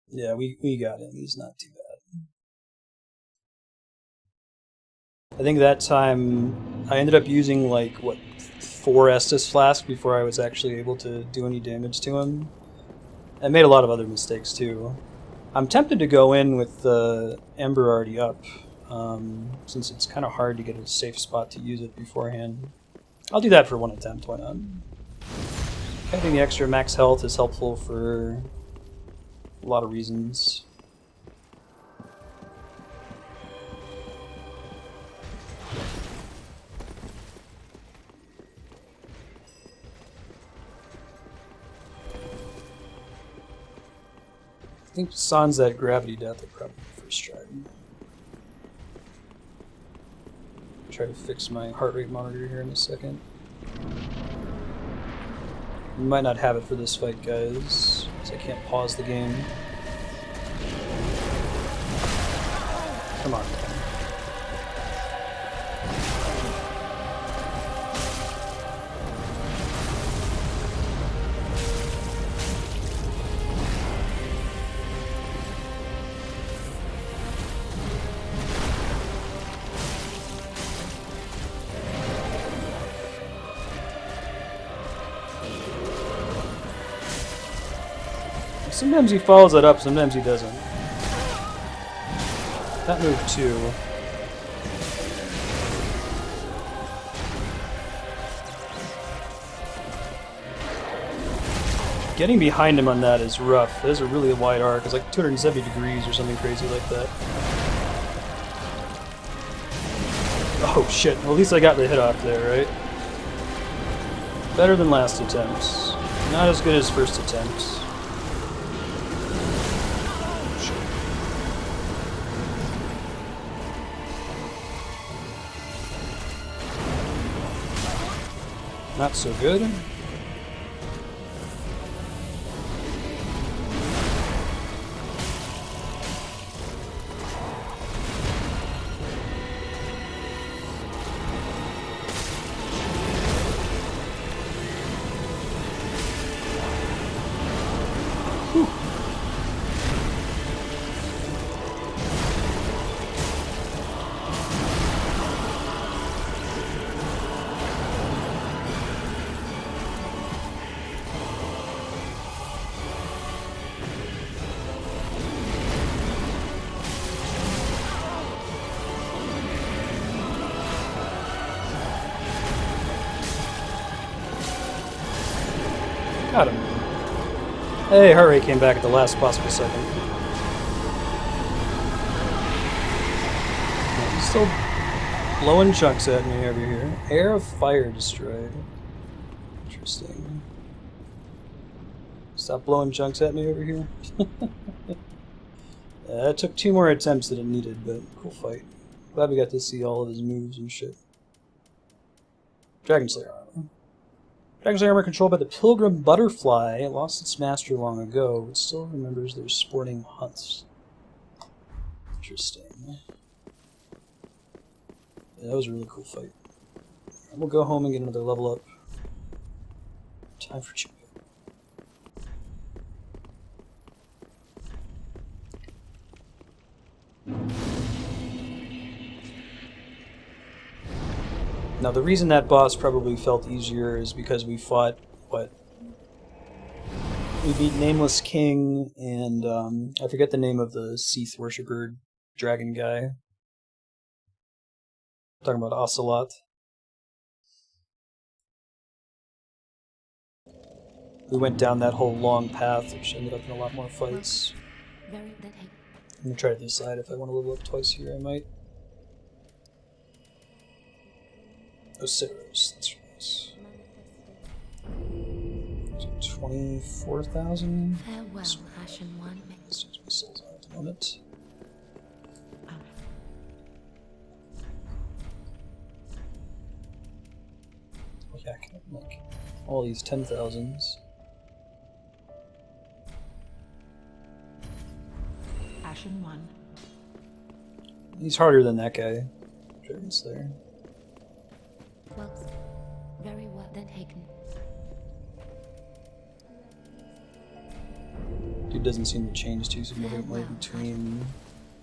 Yeah, we got him. He's not too bad. I think that time I ended up using like, what, 4 Estus Flasks before I was actually able to do any damage to him. I made a lot of other mistakes too. I'm tempted to go in with the Ember already up, since it's kind of hard to get a safe spot to use it beforehand. I'll do that for one attempt, why not? Having the extra max health is helpful for a lot of reasons. I think sans that gravity death will probably be first try. Try to fix my heart rate monitor here in a second. We might not have it for this fight, guys, because I can't pause the game. Come on. Sometimes he follows it up, sometimes he doesn't. That move too. Getting behind him on that is rough. That is a really wide arc. It's like 270 degrees or something crazy like that. Oh shit, well, at least I got the hit off there, right? Better than last attempts. Not as good as first attempts. Not so good. Got him. Hey, heart rate came back at the last possible second. He's still blowing chunks at me over here. Air of fire destroyed. Interesting. Stop blowing chunks at me over here. It took 2 more attempts than it needed, but cool fight. Glad we got to see all of his moves and shit. Dragonslayer armor. Dragonslayer armor controlled by the Pilgrim Butterfly. It lost its master long ago, but still remembers their sporting hunts. Interesting. Yeah, that was a really cool fight. And we'll go home and get another level up. Time for champion. Now the reason that boss probably felt easier is because we fought, what? We beat Nameless King and, I forget the name of the Seath Worshipper dragon guy. I'm talking about Ocelot. We went down that whole long path, which ended up in a lot more fights. I'm gonna try to decide if I want to level up twice here, I might. Oh, Saros, that's nice. 24,000? Farewell, Ashen One. Let's use missiles on at the moment. Oh yeah, I can make all these 10,000s. Ashen One. He's harder than that guy. Dragonslayer. Well, very well then taken. Dude doesn't seem to change too significantly between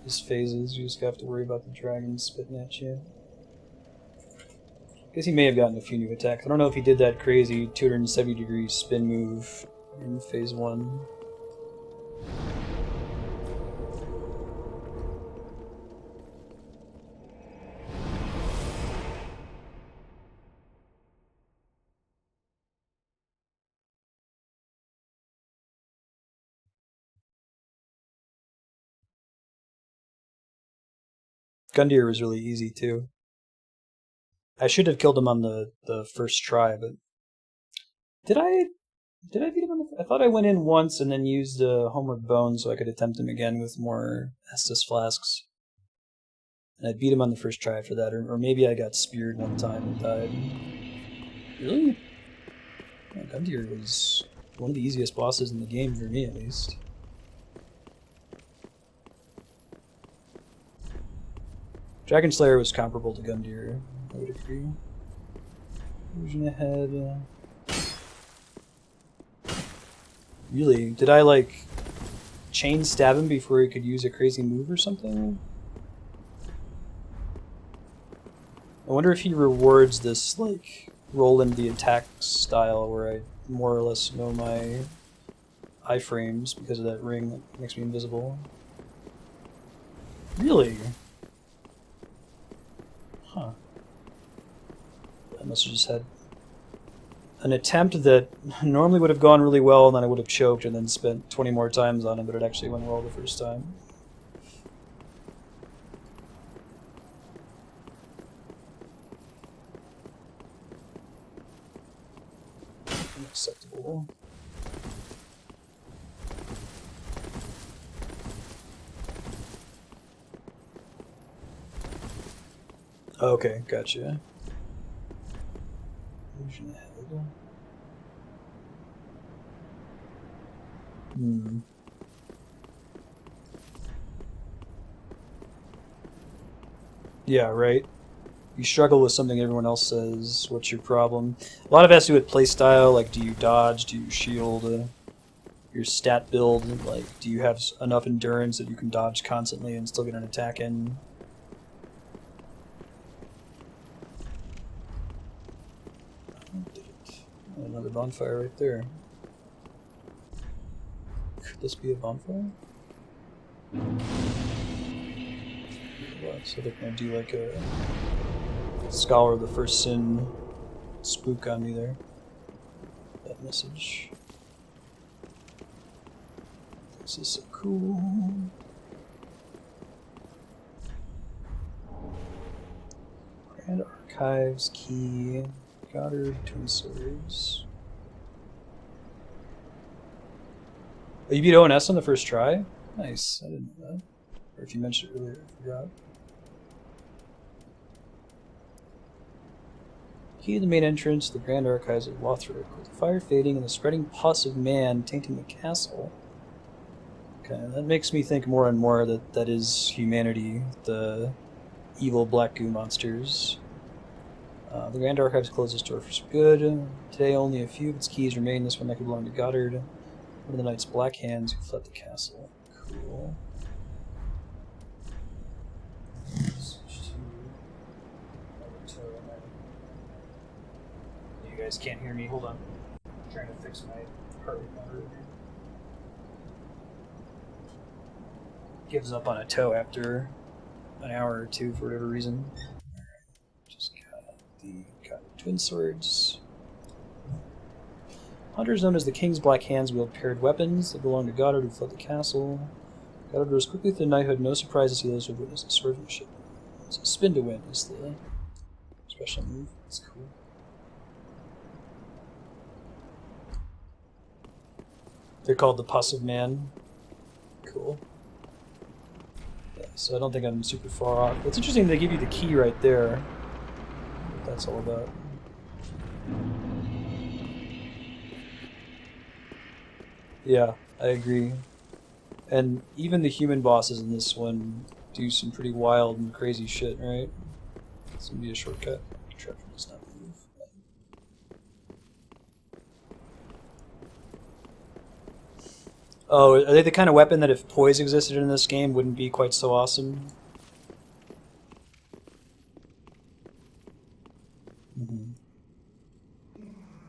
his phases. You just have to worry about the dragon spitting at you. I guess he may have gotten a few new attacks. I don't know if he did that crazy 270-degree spin move in phase 1. Gundyr was really easy too. I should have killed him on the first try, but did I beat him on the? I thought I went in once and then used Homeward Bone so I could attempt him again with more Estus flasks. And I beat him on the first try after that, or maybe I got speared one time and died. Really? Yeah, Gundyr was one of the easiest bosses in the game for me, at least. Dragonslayer was comparable to Gundyr, I would agree. Illusion ahead. Really? Did I, like, chain stab him before he could use a crazy move or something? I wonder if he rewards this, like, roll into the attack style where I more or less know my iframes because of that ring that makes me invisible. Really? Huh. I must have just had an attempt that normally would have gone really well, and then I would have choked and then spent 20 more times on it, but it actually went well the first time. Unacceptable. Okay, gotcha. Illusion ahead. Yeah, right. You struggle with something everyone else says. What's your problem? A lot of it has to do with playstyle, like do you dodge, do you shield, your stat build, like do you have enough endurance that you can dodge constantly and still get an attack in? Another bonfire right there. Could this be a bonfire? So they're gonna do like a Scholar of the First Sin spook on me there. That message. This is so cool. Grand Archives key. Goddard Twin Swords. Oh, you beat ONS on the first try? Nice. I didn't know that. Or if you mentioned it earlier, I forgot. Key to the main entrance to the Grand Archives of Lothric, with the fire fading and the spreading pus of man tainting the castle. Okay, that makes me think more and more that that is humanity, the evil black goo monsters. The Grand Archives closed its door for good. Today only a few of its keys remain. This one that could belong to Goddard, one of the Knight's Black Hands who fled the castle. Cool. Switch to you guys can't hear me. Hold on. I'm trying to fix my heart rate monitor. Gives up on a toe after an hour or two for whatever reason. Alright, just got twin swords. Hunters known as the King's Black Hands wield paired weapons that belong to Goddard who fled the castle. Goddard rose quickly through knighthood, no surprise to see those who have witnessed the swordsmanship. So spin to win is the special move. That's cool. They're called the Pus of Man. Cool. Yeah, so I don't think I'm super far off. It's interesting they give you the key right there. What that's all about. Yeah, I agree. And even the human bosses in this one do some pretty wild and crazy shit, right? It's gonna be a shortcut. Trevor does not move. Oh, are they the kind of weapon that if poise existed in this game wouldn't be quite so awesome? Mm-hmm.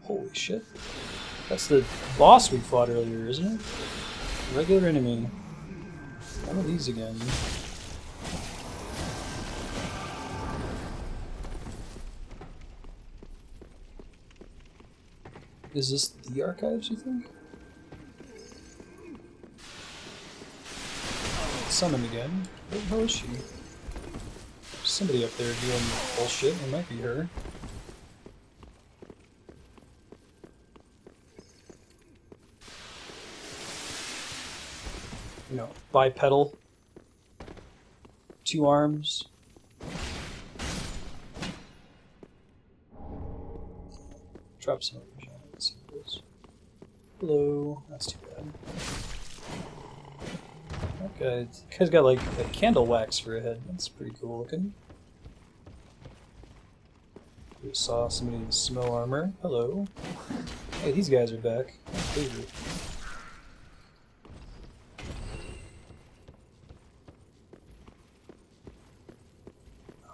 Holy shit. That's the boss we fought earlier, isn't it? Regular enemy. One of these again. Is this the archives, you think? Summon again. Where the hell is she? There's somebody up there doing bullshit. It might be her. You know, bipedal. 2 arms. Drop some over here. Let's see what it is. Hello. That's too bad. Okay, this guy's got like a candle wax for a head. That's pretty cool looking. We saw somebody in snow armor. Hello. Hey, these guys are back. My favorite.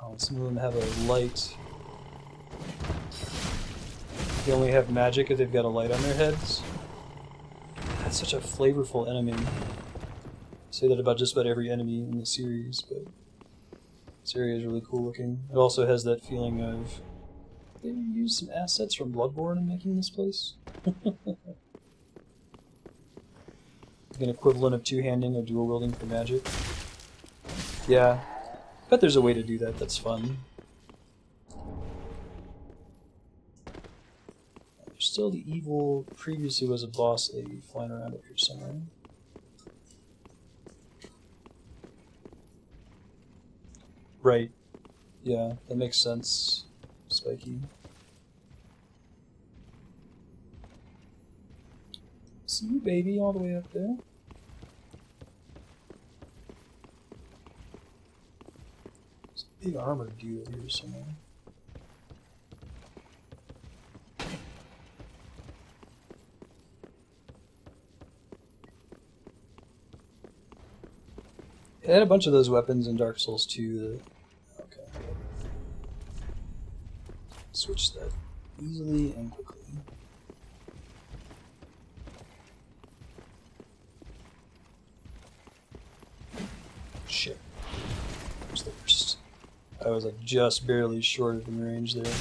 Oh, some of them have a light. They only have magic if they've got a light on their heads. That's such a flavorful enemy. I say that about just about every enemy in the series, but this area is really cool looking. It also has that feeling of they used some assets from Bloodborne in making this place. An equivalent of two-handing or dual-wielding for magic. Yeah, bet there's a way to do that that's fun. There's still the evil, previously was a boss lady flying around up here somewhere. Right. Yeah, that makes sense. Spiky. See you, baby, all the way up there. There's a big armored dude here somewhere. It had a bunch of those weapons in Dark Souls 2 that... Okay. Switch that easily and quickly. Shit. That was the worst. I was like just barely short of in range there.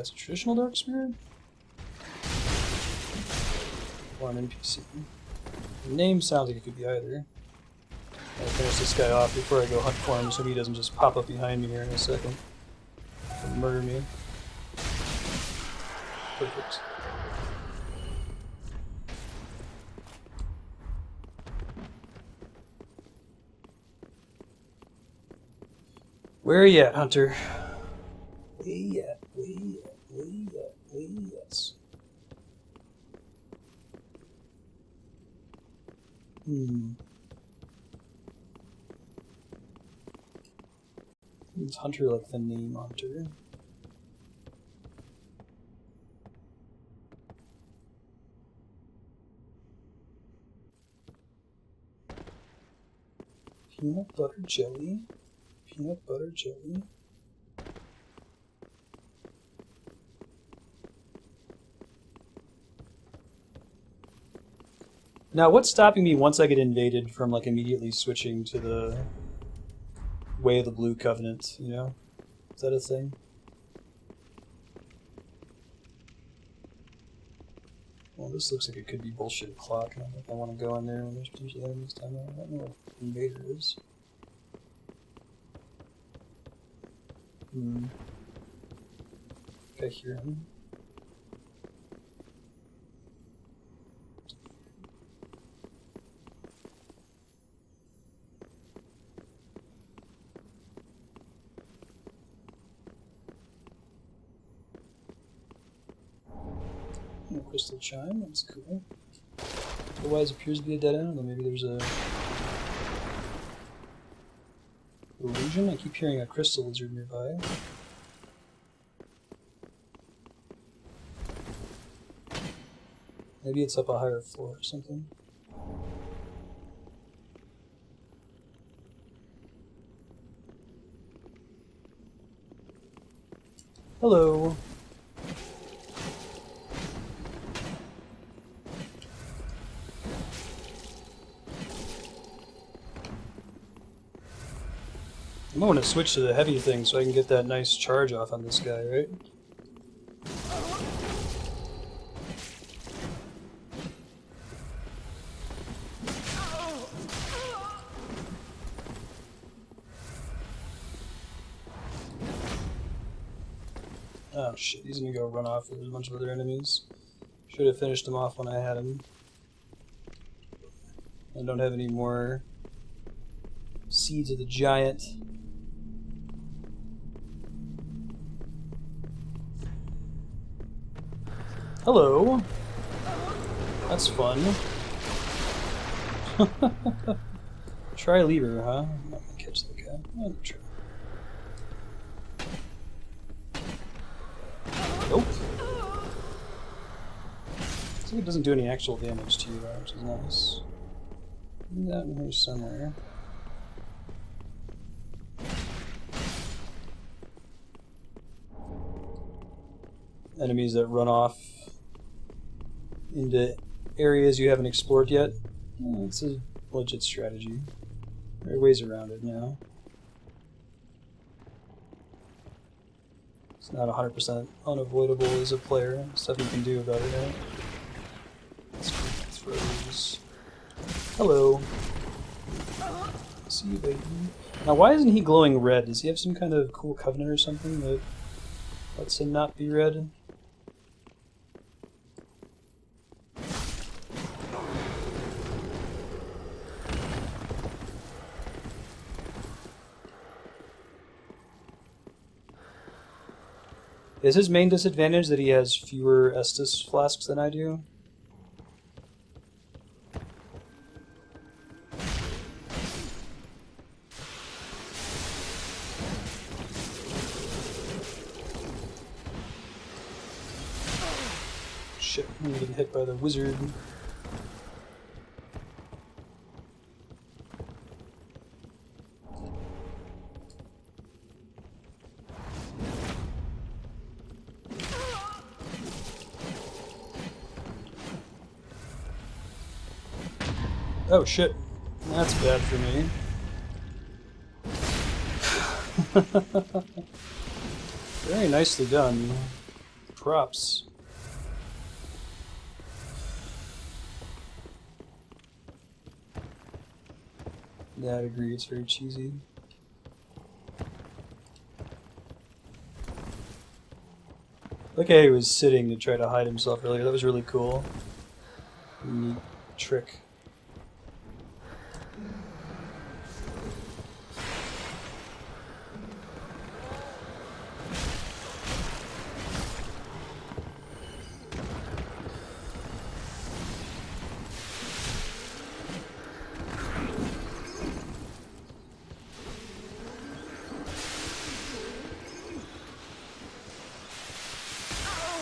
that's a traditional Dark Spirit? Or an NPC? The name sounds like it could be either. I'll finish this guy off before I go hunt for him so he doesn't just pop up behind me here in a second and murder me. Perfect. Where are you at, Hunter? Where you at? Where you at? Where you at? Where you at? It's Hunter like the name Hunter. Peanut butter jelly? Peanut butter jelly? Now, what's stopping me once I get invaded from, like, immediately switching to the Way of the Blue Covenant, you know? Is that a thing? Well, this looks like it could be bullshit clock, and I don't think I want to go in there when there's potentially enemies down there. I don't know what invader is. I hear him. Crystal chime, that's cool. Otherwise appears to be a dead end, although maybe there's a illusion. I keep hearing a crystal lizard nearby. Maybe it's up a higher floor or something. Hello. I'm going to switch to the heavy thing so I can get that nice charge off on this guy, right? Oh shit, he's gonna go run off with a bunch of other enemies. Should have finished him off when I had him. I don't have any more Seeds of the Giant. Hello. That's fun. Try lever, huh? I'm not gonna catch that guy. I'm gonna try. Nope. Looks like it doesn't do any actual damage to you, which is nice. Maybe that in here somewhere. Enemies that run off into areas you haven't explored yet. It's a legit strategy. There are ways around it now. It's not 100% unavoidable as a player. Stuff you can do about it, right? Let's go throws. Hello. See you, baby. Now, why isn't he glowing red? Does he have some kind of cool covenant or something that lets him not be red? Is his main disadvantage that he has fewer Estus flasks than I do? Shit, I'm getting hit by the wizard. Oh shit, that's bad for me. Very nicely done. props. Yeah, I agree, it's very cheesy. Look how he was sitting to try to hide himself earlier. That was really cool. Neat trick.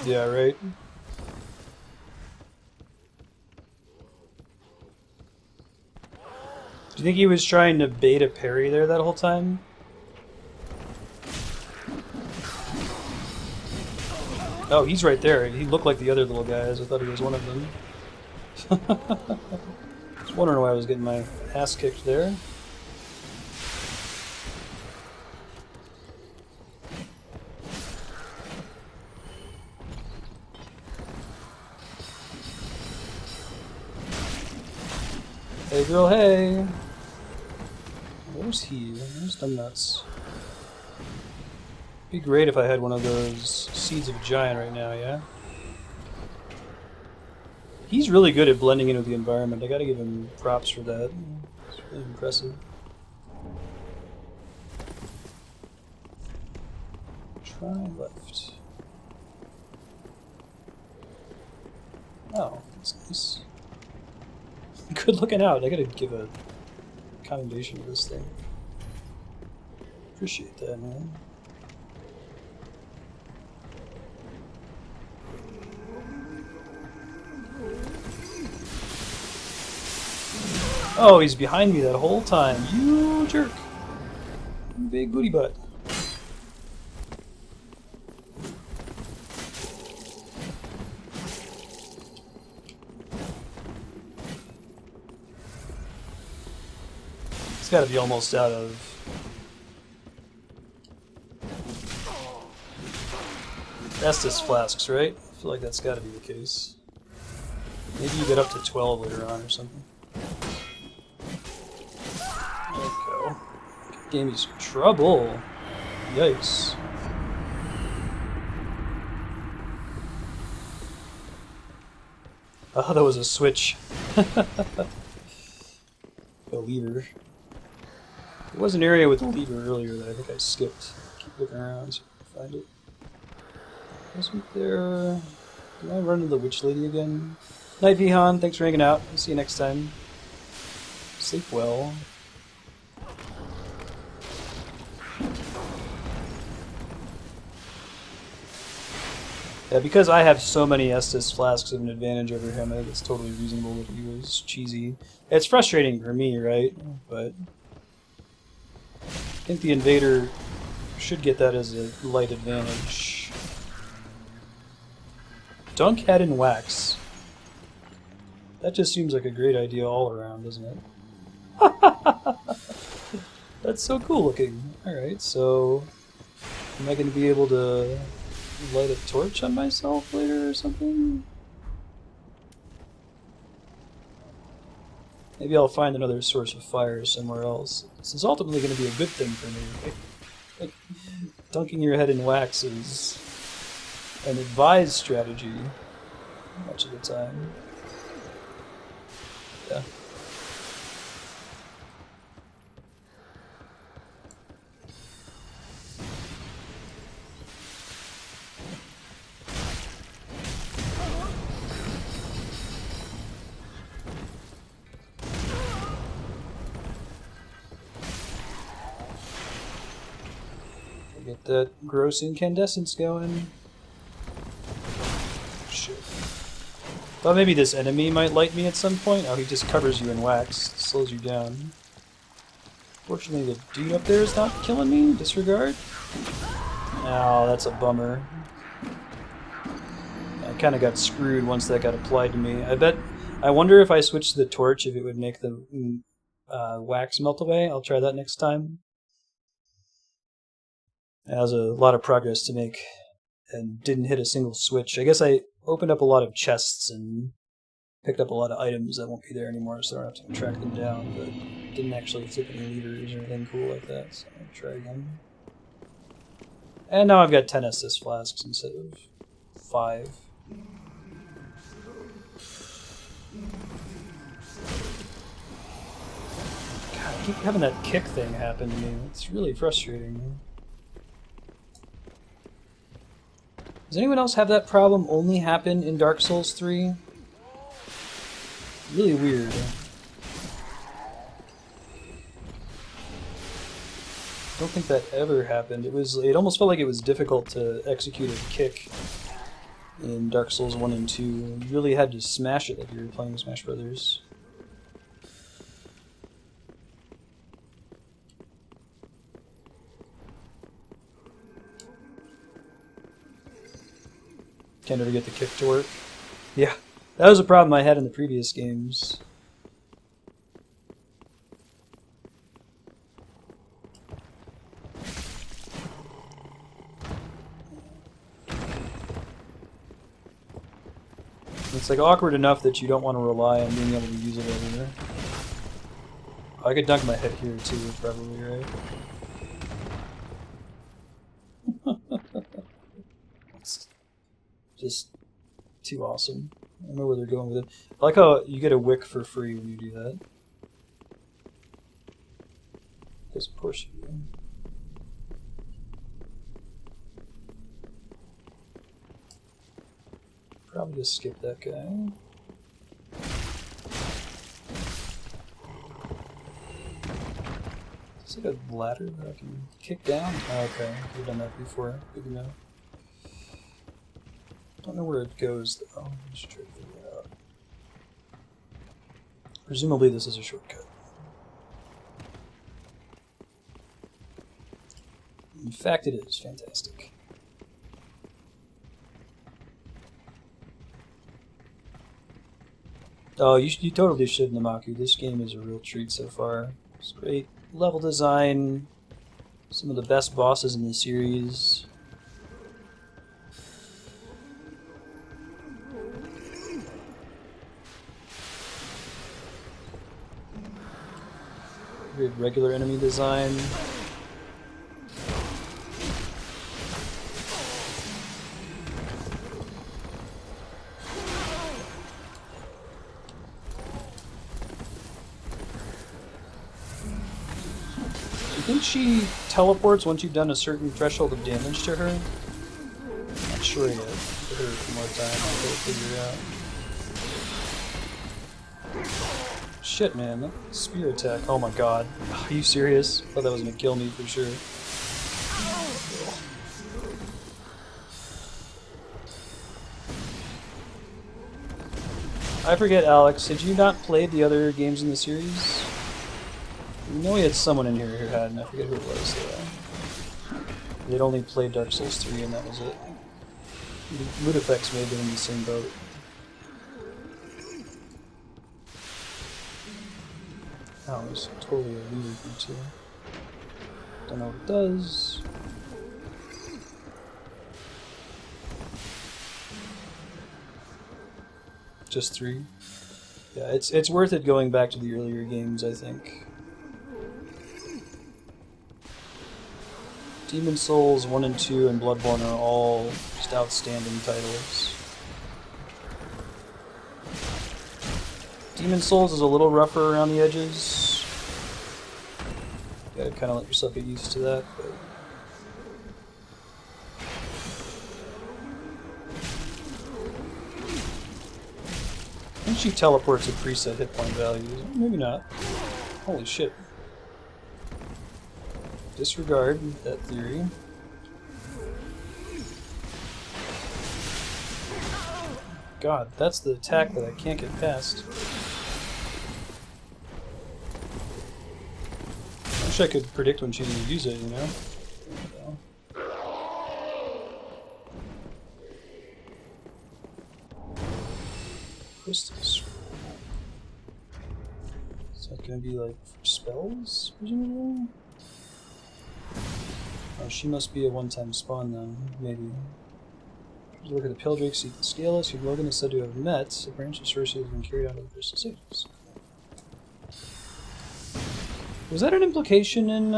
Yeah, right? Do you think he was trying to bait a parry there that whole time? Oh, he's right there. He looked like the other little guys. I thought he was one of them. I was wondering why I was getting my ass kicked there. Hey girl, hey! Where's he? Where's Numbnuts? Be great if I had one of those Seeds of Giant right now, yeah? He's really good at blending in with the environment. I gotta give him props for that. It's really impressive. Try left. Oh, that's nice. Good looking out. I gotta give a commendation to this thing. Appreciate that, man. Oh, he's behind me that whole time. You jerk. You big booty butt. It's gotta be almost out of... Estus flasks, right? I feel like that's gotta be the case. Maybe you get up to 12 later on or something. There we go. Gave me some trouble. Yikes. Oh, that was a switch. A lever. There was an area with a lever earlier that I think I skipped. Keep looking around so I can find it. Wasn't there... Did I run into the witch lady again? Night, Vihan. Thanks for hanging out. I'll see you next time. Sleep well. Yeah, because I have so many Estus flasks of an advantage over him, I think it's totally reasonable that he was cheesy. It's frustrating for me, right? But I think the invader should get that as a light advantage. Dunk head in wax. That just seems like a great idea all around, doesn't it? That's so cool looking. Alright, so am I going to be able to light a torch on myself later or something? Maybe I'll find another source of fire somewhere else. This is ultimately going to be a good thing for me. Like, dunking your head in wax is an advised strategy much of the time. Yeah. Get that gross incandescence going. Shit. Thought maybe this enemy might light me at some point. Oh, he just covers you in wax. Slows you down. Fortunately, the dude up there is not killing me. Disregard. Oh, that's a bummer. I kind of got screwed once that got applied to me. I wonder if I switched to the torch if it would make the wax melt away. I'll try that next time. That was a lot of progress to make and didn't hit a single switch. I guess I opened up a lot of chests and picked up a lot of items that won't be there anymore, so I don't have to track them down, but didn't actually flip any levers or anything cool like that, so I'll try again. And now I've got 10 SS flasks instead of 5. God, I keep having that kick thing happen to me. It's really frustrating. Does anyone else have that problem only happen in Dark Souls 3? Really weird. I don't think that ever happened. It almost felt like it was difficult to execute a kick in Dark Souls 1 and 2. You really had to smash it like you were playing Smash Brothers. Can't ever get the kick to work. Yeah, that was a problem I had in the previous games. It's like awkward enough that you don't want to rely on being able to use it everywhere. I could dunk my head here too, probably, right? It's just too awesome. I don't know where they're going with it. I like how you get a wick for free when you do that. Because of course you do. Probably just skip that guy. Is it a ladder that I can kick down? Oh, okay, we've done that before. Good to know. Don't know where it goes though. I should try to figure it out. Presumably this is a shortcut. In fact it is. Fantastic. Oh, you totally should, Namaku. This game is a real treat so far. It's great level design, some of the best bosses in the series. Great regular enemy design. I think she teleports once you've done a certain threshold of damage to her. I'm not sure yet. Give her a more time to figure it out. Shit, man. That spear attack. Oh my god. Are you serious? I thought that was gonna kill me for sure. I forget, Alex. Had you not played the other games in the series? I know we had someone in here who had, and I forget who it was though. They'd only played Dark Souls 3 and that was it. Ludifex may have been in the same boat. Oh, it's totally a lever from too. Don't know what it does. Just 3. Yeah, it's worth it going back to the earlier games, I think. Demon Souls 1 and 2 and Bloodborne are all just outstanding titles. Demon Souls is a little rougher around the edges. You gotta kind of let yourself get used to that, but... I think she teleports at preset hit point values. Maybe not. Holy shit. Disregard that theory. God, that's the attack that I can't get past. I wish I could predict when she's going to use it, you know? Crystal Scroll. Is that going to be like for spells, presumably? Oh, she must be a one-time spawn then, maybe. As you look at the pale drake, see the scaleless, who Logan is said to have met. A branch of sorcery has been carried out of the crystal sages. Was that an implication in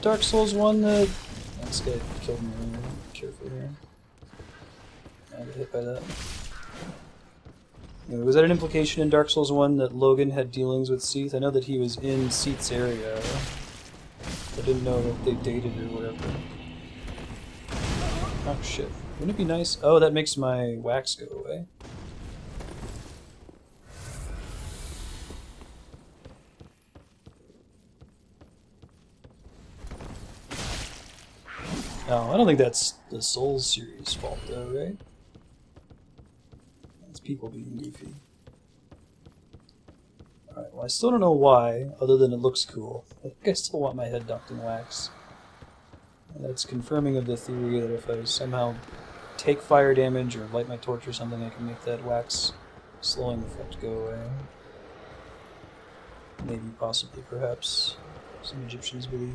Dark Souls 1 that... This guy killed me earlier. Careful here. I got hit by that. Anyway, was that an implication in Dark Souls 1 that Logan had dealings with Seath? I know that he was in Seath's area. I didn't know if they dated or whatever. Oh shit. Wouldn't it be nice? Oh, that makes my wax go away. Oh, I don't think that's the Souls series' fault though, right? It's people being goofy. Alright, well I still don't know why, other than it looks cool. I think I still want my head dunked in wax. And that's confirming of the theory that if I somehow take fire damage or light my torch or something, I can make that wax slowing effect go away. Maybe, possibly, perhaps, some Egyptians believe.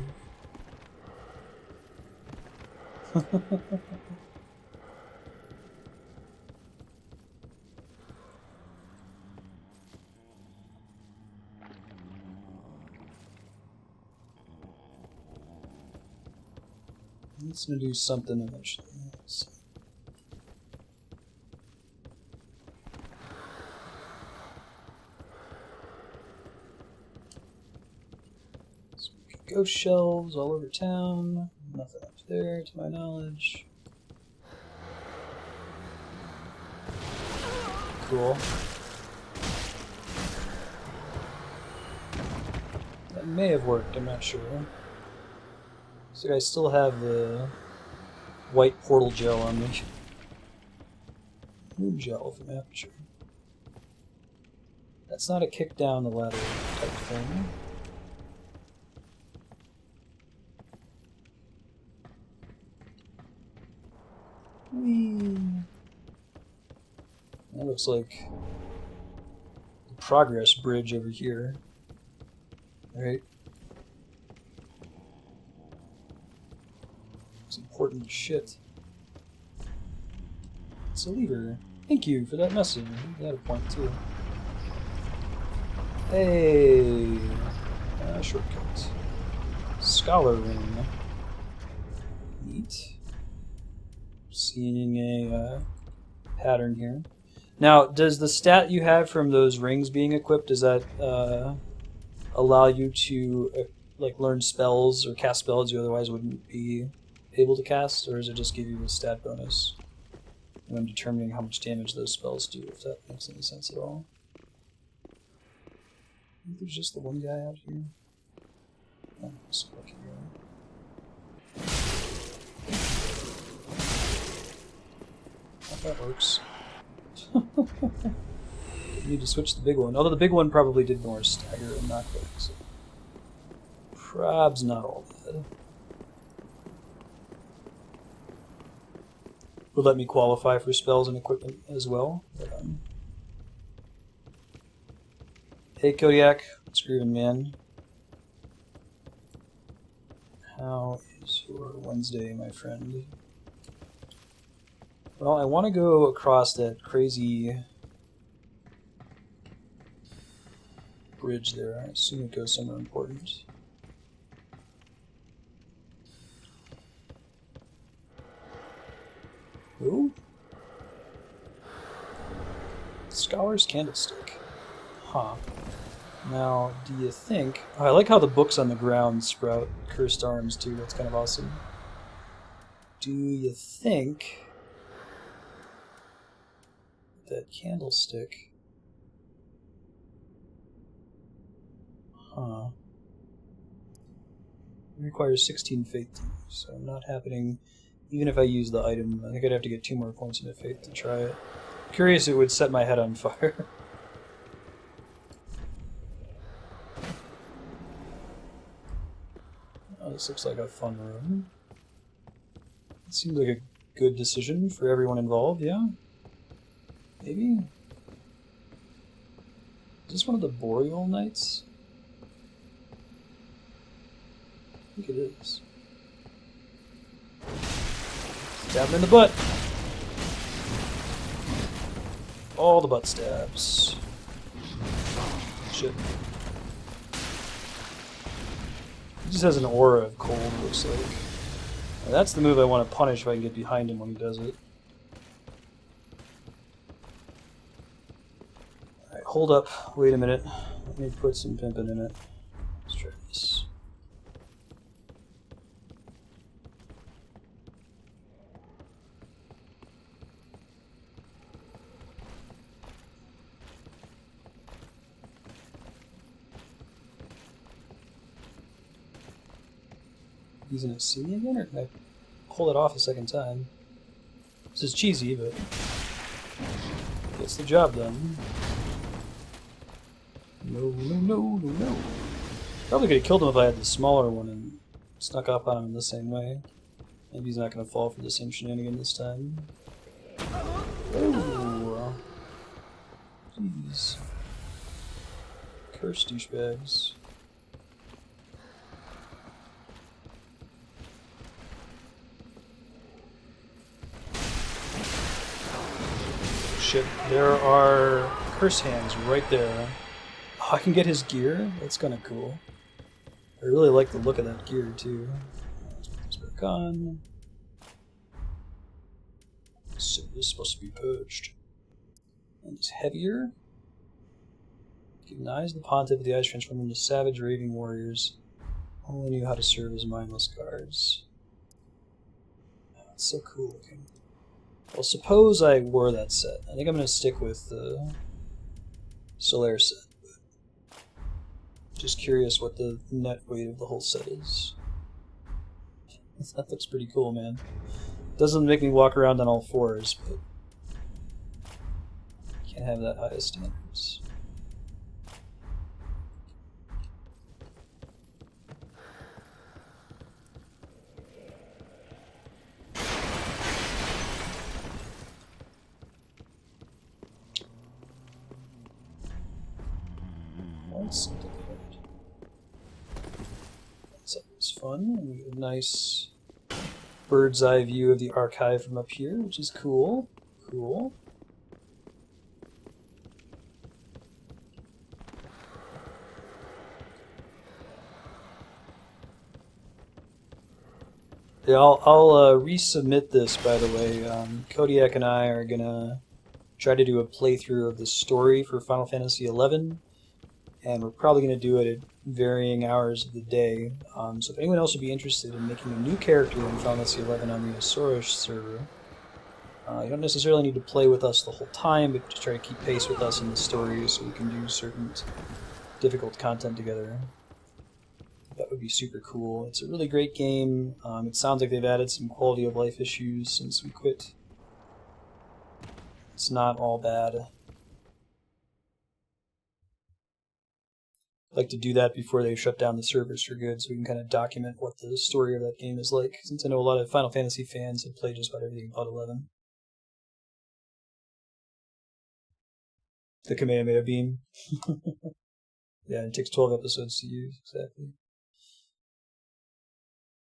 It's gonna do something eventually. Let's see. Ghost shelves all over town. Nothing up there, to my knowledge. Cool. That may have worked, I'm not sure. So I still have the white portal gel on me. Moon gel from Aperture. That's not a kick down the ladder type thing. Whee. That looks like the progress bridge over here. Right? It's important shit. It's a lever. Thank you for that message. You got a point too. Hey! Shortcut. Scholar ring. Neat. Seeing a pattern here. Now, does the stat you have from those rings being equipped, does that allow you to like learn spells or cast spells you otherwise wouldn't be able to cast, or does it just give you a stat bonus when determining how much damage those spells do, if that makes any sense at all? I think there's just the one guy out here. Oh, let's look here. That works. Need to switch the big one. Although the big one probably did more stagger and knockback, so prob's not all bad. Would let me qualify for spells and equipment as well. But, hey Kodiak, what's groovin', man? How is your Wednesday, my friend? Well, I want to go across that crazy bridge there. I assume it goes somewhere important. Who? Scholar's Candlestick. Huh. Now, do you think... Oh, I like how the books on the ground sprout cursed arms, too. That's kind of awesome. Do you think... that candlestick... Huh. It requires 16 faith to use, so not happening even if I use the item. I think I'd have to get 2 more points into faith to try it. Curious it would set my head on fire. Oh, this looks like a fun room. It seems like a good decision for everyone involved, yeah? Maybe? Is this one of the Boreal Knights? I think it is. Stab him in the butt! all the butt stabs. Shit. He just has an aura of cold, it looks like. And that's the move I want to punish if I can get behind him when he does it. Alright, hold up. Wait a minute. Let me put some pimpin' in it. Let's try this. He's gonna see me again, or can I pull it off a second time? This is cheesy, but gets the job done. No, no, no, no, no. Probably could have killed him if I had the smaller one and snuck up on him the same way. Maybe he's not gonna fall for the same shenanigan this time. Oh, jeez. Curse douchebags. Shit, there are curse hands right there. Oh, I can get his gear? That's kinda cool. I really like the look of that gear, too. Let's put this back on. So this is supposed to be purged. And it's heavier. Denies the pontiff of the eyes, transformed into savage, raving warriors. Only knew how to serve as mindless guards. Oh, it's so cool looking. Well, suppose I wore that set. I think I'm going to stick with the Solaire set. Just curious what the net weight of the whole set is. That looks pretty cool, man. Doesn't make me walk around on all fours, but can't have that high of standards. That's always fun. We get a nice bird's eye view of the archive from up here, which is cool. Cool. Yeah, I'll resubmit this, by the way. Kodiak and I are gonna try to do a playthrough of the story for Final Fantasy XI. And we're probably going to do it at varying hours of the day. So if anyone else would be interested in making a new character in Final Fantasy XI on the Asoros server, you don't necessarily need to play with us the whole time, but just try to keep pace with us in the story so we can do certain difficult content together. That would be super cool. It's a really great game. It sounds like they've added some quality of life issues since we quit. It's not all bad. Like to do that before they shut down the servers for good, so we can kind of document what the story of that game is like, since I know a lot of Final Fantasy fans have played just about everything but 11. The Kamehameha beam. Yeah, it takes 12 episodes to use, exactly.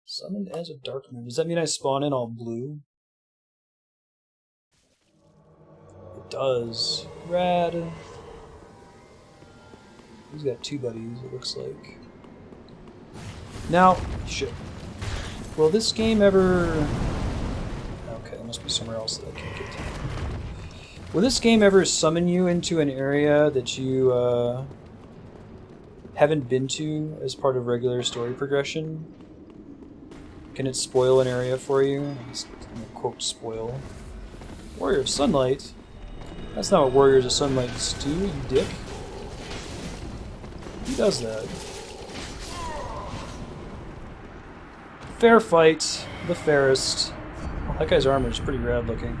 Summoned as a dark moon. Does that mean I spawn in all blue? It does. Rad. He's got two buddies, it looks like. Now, shit. Will this game ever... Okay, it must be somewhere else that I can't get to. Will this game ever summon you into an area that you haven't been to as part of regular story progression? Can it spoil an area for you? I'm gonna quote spoil. Warrior of Sunlight? That's not what Warriors of Sunlight do, you dick. Who does that? Fair fight, the fairest. Well, that guy's armor is pretty rad looking.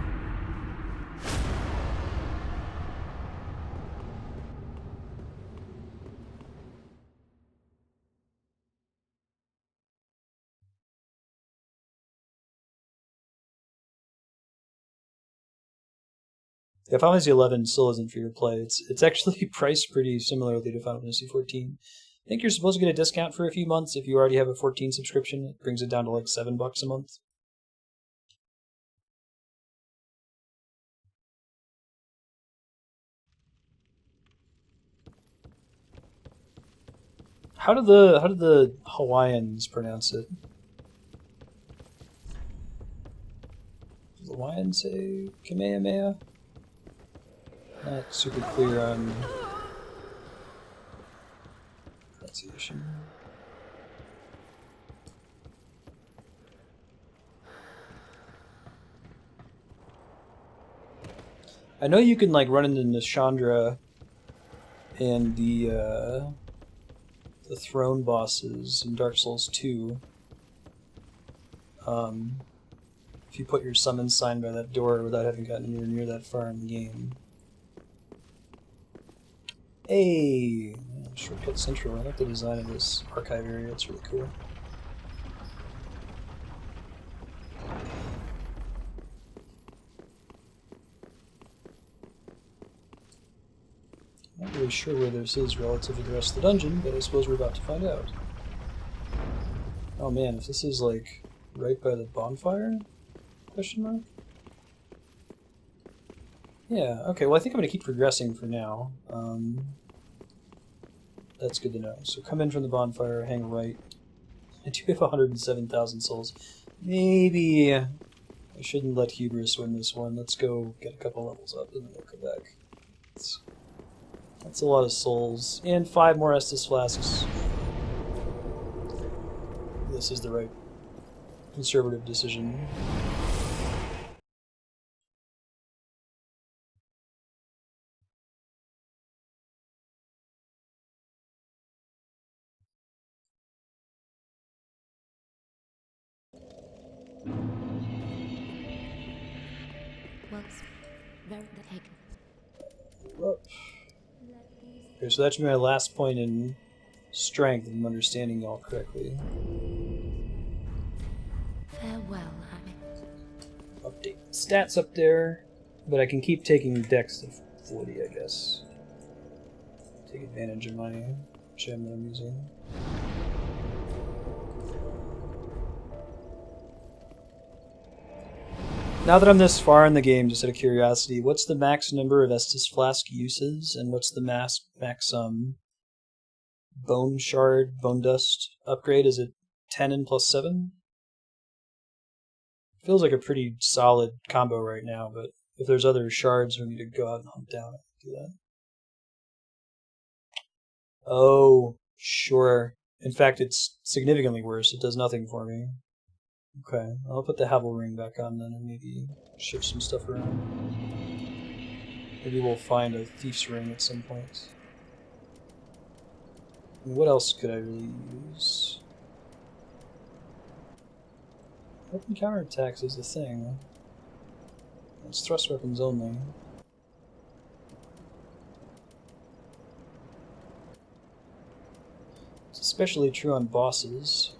Yeah, Final Fantasy XI still isn't free to play. It's actually priced pretty similarly to Final Fantasy XIV. I think you're supposed to get a discount for a few months if you already have a 14 subscription. It brings it down to like $7 a month. How do the Hawaiians pronounce it? Does the Hawaiian say Kamehameha? Not super clear on pronunciation. I know you can like run into Nishandra and the throne bosses in Dark Souls 2. If you put your summon sign by that door without having gotten anywhere near that far in the game. Hey! Shortcut Central. I like the design of this archive area, it's really cool. Not really sure where this is relative to the rest of the dungeon, but I suppose we're about to find out. Oh man, if this is like right by the bonfire? Question mark? Yeah, okay, well I think I'm going to keep progressing for now. That's good to know. So come in from the bonfire, hang right. I do have 107,000 souls. Maybe I shouldn't let hubris win this one. Let's go get a couple levels up and then we'll come back. That's a lot of souls. And 5 more Estus flasks. This is the right conservative decision. Well, very taken. Whoop. Okay, so that should be my last point in strength, if I'm understanding y'all correctly. Farewell, Abby. Update stats up there, but I can keep taking dex to 40, I guess. Take advantage of my gem that I'm using. Now that I'm this far in the game, just out of curiosity, what's the max number of Estus Flask uses, and what's the max Bone Shard, Bone Dust upgrade? Is it 10 and plus 7? Feels like a pretty solid combo right now, but if there's other shards we need to go out and hunt down, I can do that. Oh, sure. In fact, it's significantly worse. It does nothing for me. Okay, I'll put the Havel Ring back on then and maybe shift some stuff around. Maybe we'll find a Thief's Ring at some point. What else could I really use? Open counterattacks is the thing. It's thrust weapons only. It's especially true on bosses.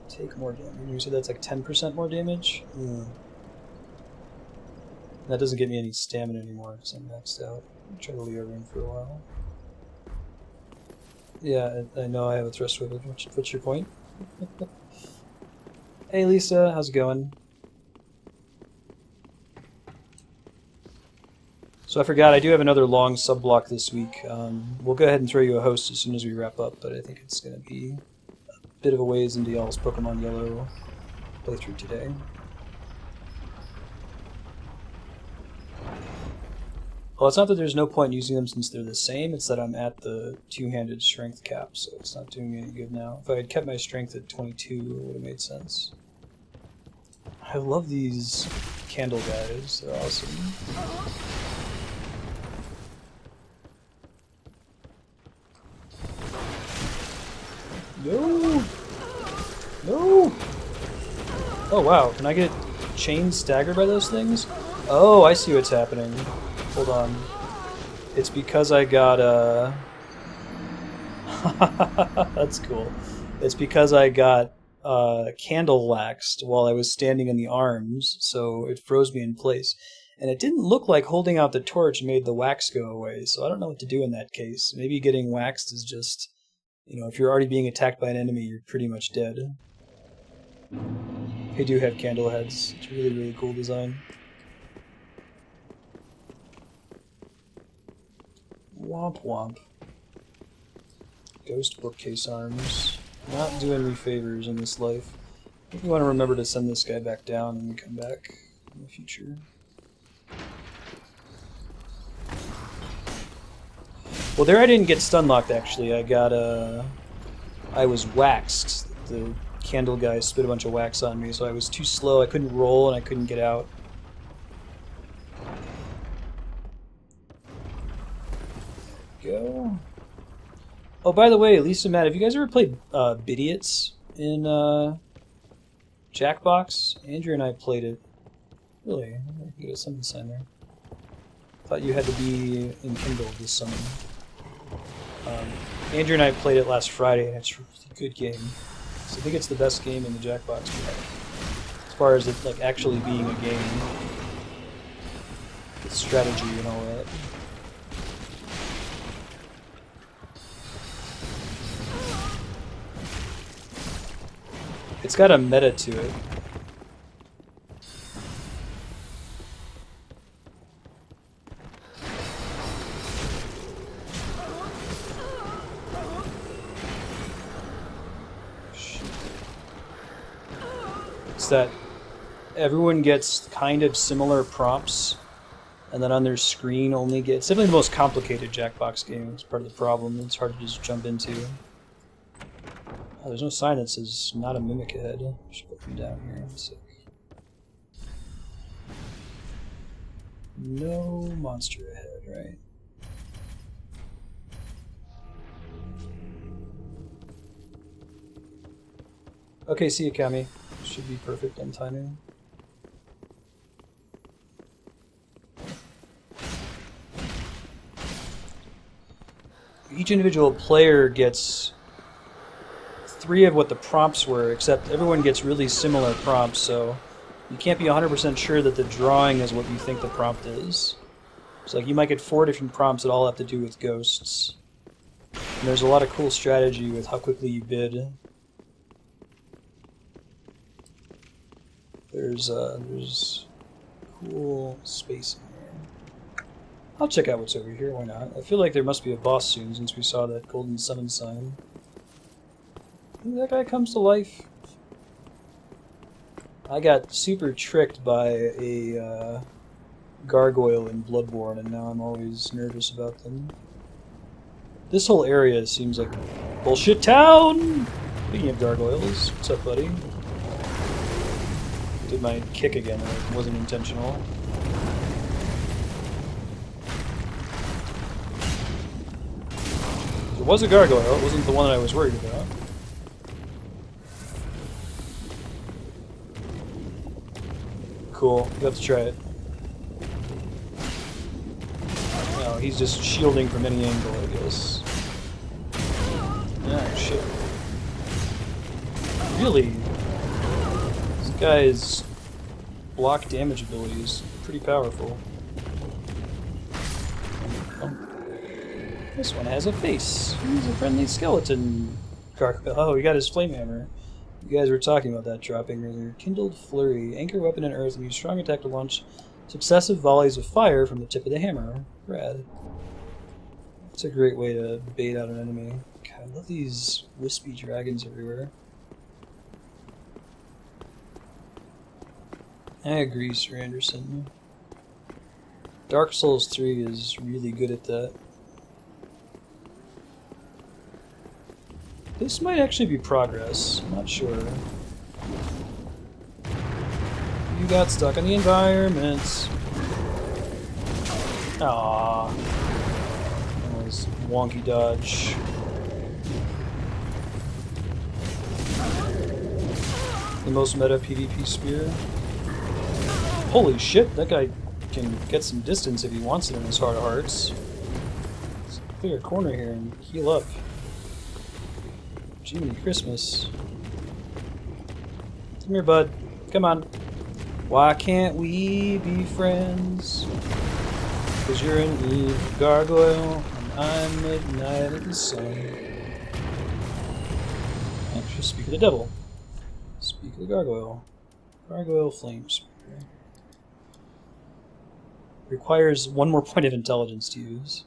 Take more damage. You said that's like 10% more damage? That doesn't get me any stamina anymore because I'm maxed out. I'll try the Leo Ring for a while. Yeah, I know I have a thrust weapon. What's your point? Hey Lisa, how's it going? So I forgot, I do have another long sub-block this week. We'll go ahead and throw you a host as soon as we wrap up, but I think it's going to be bit of a ways into y'all's Pokemon Yellow playthrough today. Well, it's not that there's no point in using them since they're the same, it's that I'm at the two-handed strength cap, so it's not doing me any good now. If I had kept my strength at 22, it would have made sense. I love these candle guys, they're awesome. No! No! Oh wow, can I get chain staggered by those things? Oh, I see what's happening. Hold on. It's because I got That's cool. It's because I got candle waxed while I was standing in the arms, so it froze me in place. And it didn't look like holding out the torch made the wax go away, so I don't know what to do in that case. Maybe getting waxed is just... You know, if you're already being attacked by an enemy, you're pretty much dead. They do have candle heads. It's a really, really cool design. Womp womp. Ghost bookcase arms. Not doing me favors in this life. I think we want to remember to send this guy back down when we come back in the future. Well, there I didn't get stun locked actually. I was waxed. The candle guy spit a bunch of wax on me, so I was too slow. I couldn't roll and I couldn't get out. Go. Oh, by the way, Lisa, Matt, have you guys ever played Bidiots in Jackbox? Andrew and I played it. Really? I can get a summon sign there. Thought you had to be enkindled this summer. Andrew and I played it last Friday, and it's a really good game. So I think it's the best game in the Jackbox as far as it like actually being a game with strategy and all that. It's got a meta to it. It's that everyone gets kind of similar prompts, and then on their screen only gets... It's definitely the most complicated Jackbox game. It's part of the problem. It's hard to just jump into. Oh, there's no sign that says not a mimic ahead. I should put them down here. No monster ahead, right? Okay, see you, Kami. Should be perfect on timing. Each individual player gets 3 of what the prompts were, except everyone gets really similar prompts, so you can't be 100% sure that the drawing is what you think the prompt is. So like you might get 4 different prompts that all have to do with ghosts. And there's a lot of cool strategy with how quickly you bid. There's cool space in there. I'll check out what's over here, why not? I feel like there must be a boss soon since we saw that golden summon sign. Maybe that guy comes to life. I got super tricked by a gargoyle in Bloodborne, and now I'm always nervous about them. This whole area seems like bullshit town! Speaking of gargoyles, what's up, buddy? Did my kick again, it wasn't intentional. There was a gargoyle, it wasn't the one that I was worried about. Cool, you have to try it. No, he's just shielding from any angle, I guess. Ah, shit. Really? This guy's block damage ability is pretty powerful. Oh. This one has a face. He's a friendly skeleton. Oh, he got his flame hammer. You guys were talking about that dropping earlier. Kindled Flurry. Anchor weapon in earth and use strong attack to launch successive volleys of fire from the tip of the hammer. Rad. That's a great way to bait out an enemy. God, I love these wispy dragons everywhere. I agree, Sir Anderson. Dark Souls 3 is really good at that. This might actually be progress. I'm not sure. You got stuck in the environment. Aww. That was wonky dodge. The most meta PvP spear. Holy shit, that guy can get some distance if he wants it in his heart of hearts. Let's clear a corner here and heal up. Jiminy Christmas. Come here, bud. Come on. Why can't we be friends? Cause you're an evil gargoyle, and I'm midnight of the sun. Actually, speak of the devil. Speak of the gargoyle. Gargoyle Flame Spear. Requires 1 more point of intelligence to use.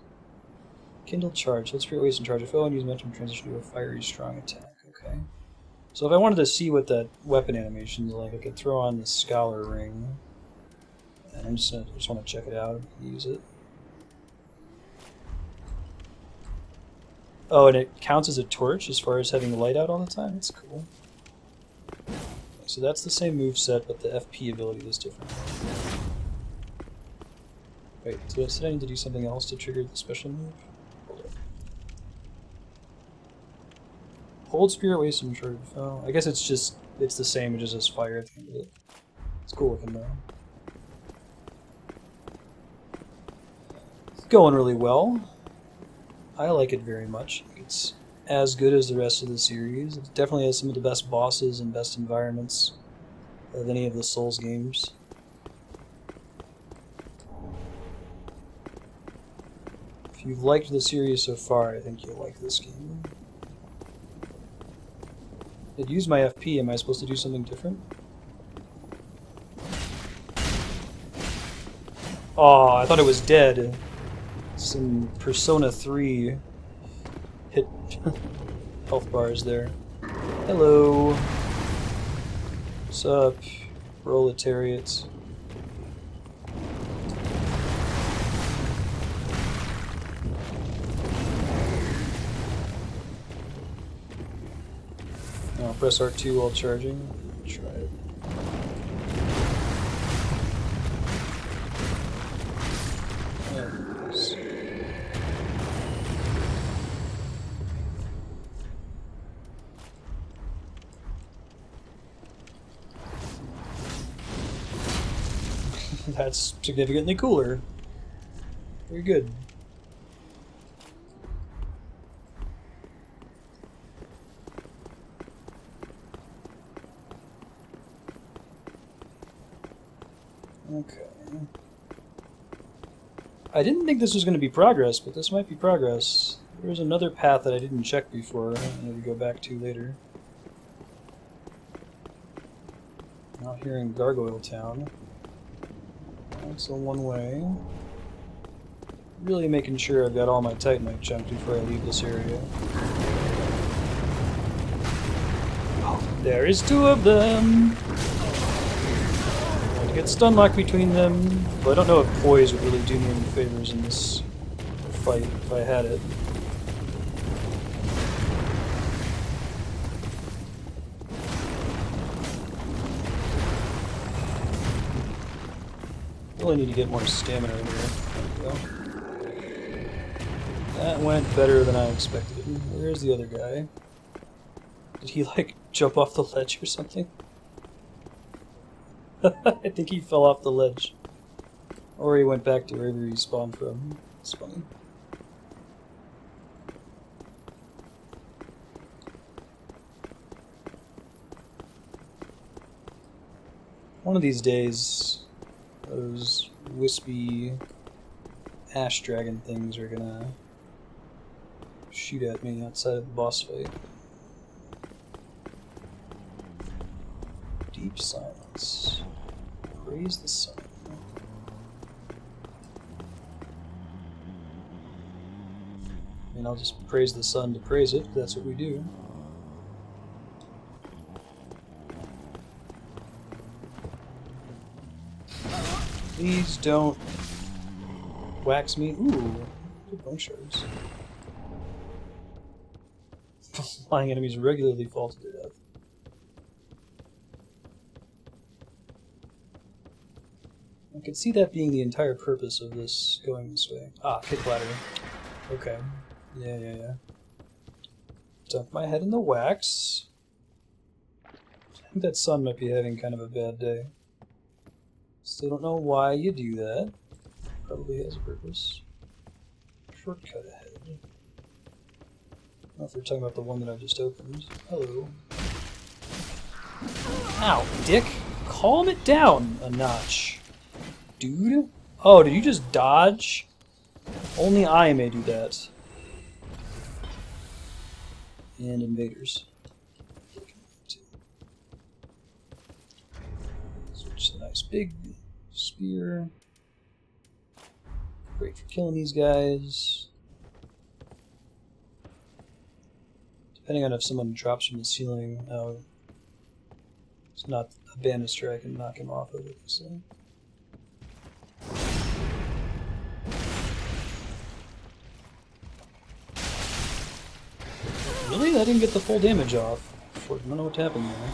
Kindle Charge. Let's create waste and charge a foe and use momentum transition to a fiery strong attack. Okay. So if I wanted to see what that weapon animation is like, I could throw on the Scholar Ring. And I just want to check it out and use it. Oh, and it counts as a torch as far as having light out all the time? That's cool. So that's the same moveset, but the FP ability is different. Wait, so did I need to do something else to trigger the special move? Hold up. Hold Spirit Waste and Charge. Oh, I guess it's the same, it just has fire at the end of it. It's cool looking though. It's going really well. I like it very much. It's as good as the rest of the series. It definitely has some of the best bosses and best environments of any of the Souls games. If you've liked the series so far, I think you'll like this game. It used my FP. Am I supposed to do something different? Oh, I thought it was dead. Some Persona 3 hit health bars there. Hello. What's up, proletariats? I'll press R2 while charging. Try it. There it is. That's significantly cooler. Very good. Okay. I didn't think this was going to be progress, but this might be progress. There's another path that I didn't check before. I'm going to go back to later. Out here in Gargoyle Town. That's the one way. Really making sure I've got all my Titanite chunked before I leave this area. Oh, there is 2 of them! I get stun locked between them, but I don't know if poise would really do me any favors in this fight if I had it. Really need to get more stamina in here. There we go. That went better than I expected. Where's the other guy? Did he, like, jump off the ledge or something? I think he fell off the ledge. Or he went back to wherever he spawned from. It's funny. One of these days, those wispy ash dragon things are gonna shoot at me outside of the boss fight. Deep silence. Praise the sun. I mean, I'll just praise the sun to praise it, that's what we do. Please don't wax me. Ooh, good bone shards. Flying enemies regularly fall to their death. I could see that being the entire purpose of this going this way. Ah, kick ladder. Okay. Yeah. Dunk my head in the wax. I think that sun might be having kind of a bad day. Still don't know why you do that. Probably has a purpose. Shortcut ahead. I don't know if they're talking about the one that I just opened. Hello. Ow, dick! Calm it down a notch. Dude? Oh, did you just dodge? Only I may do that. And invaders. Nice big spear. Great for killing these guys. Depending on if someone drops from the ceiling, it's not a banister, I can knock him off of it. So. Really? I didn't get the full damage off. I don't know what happened there.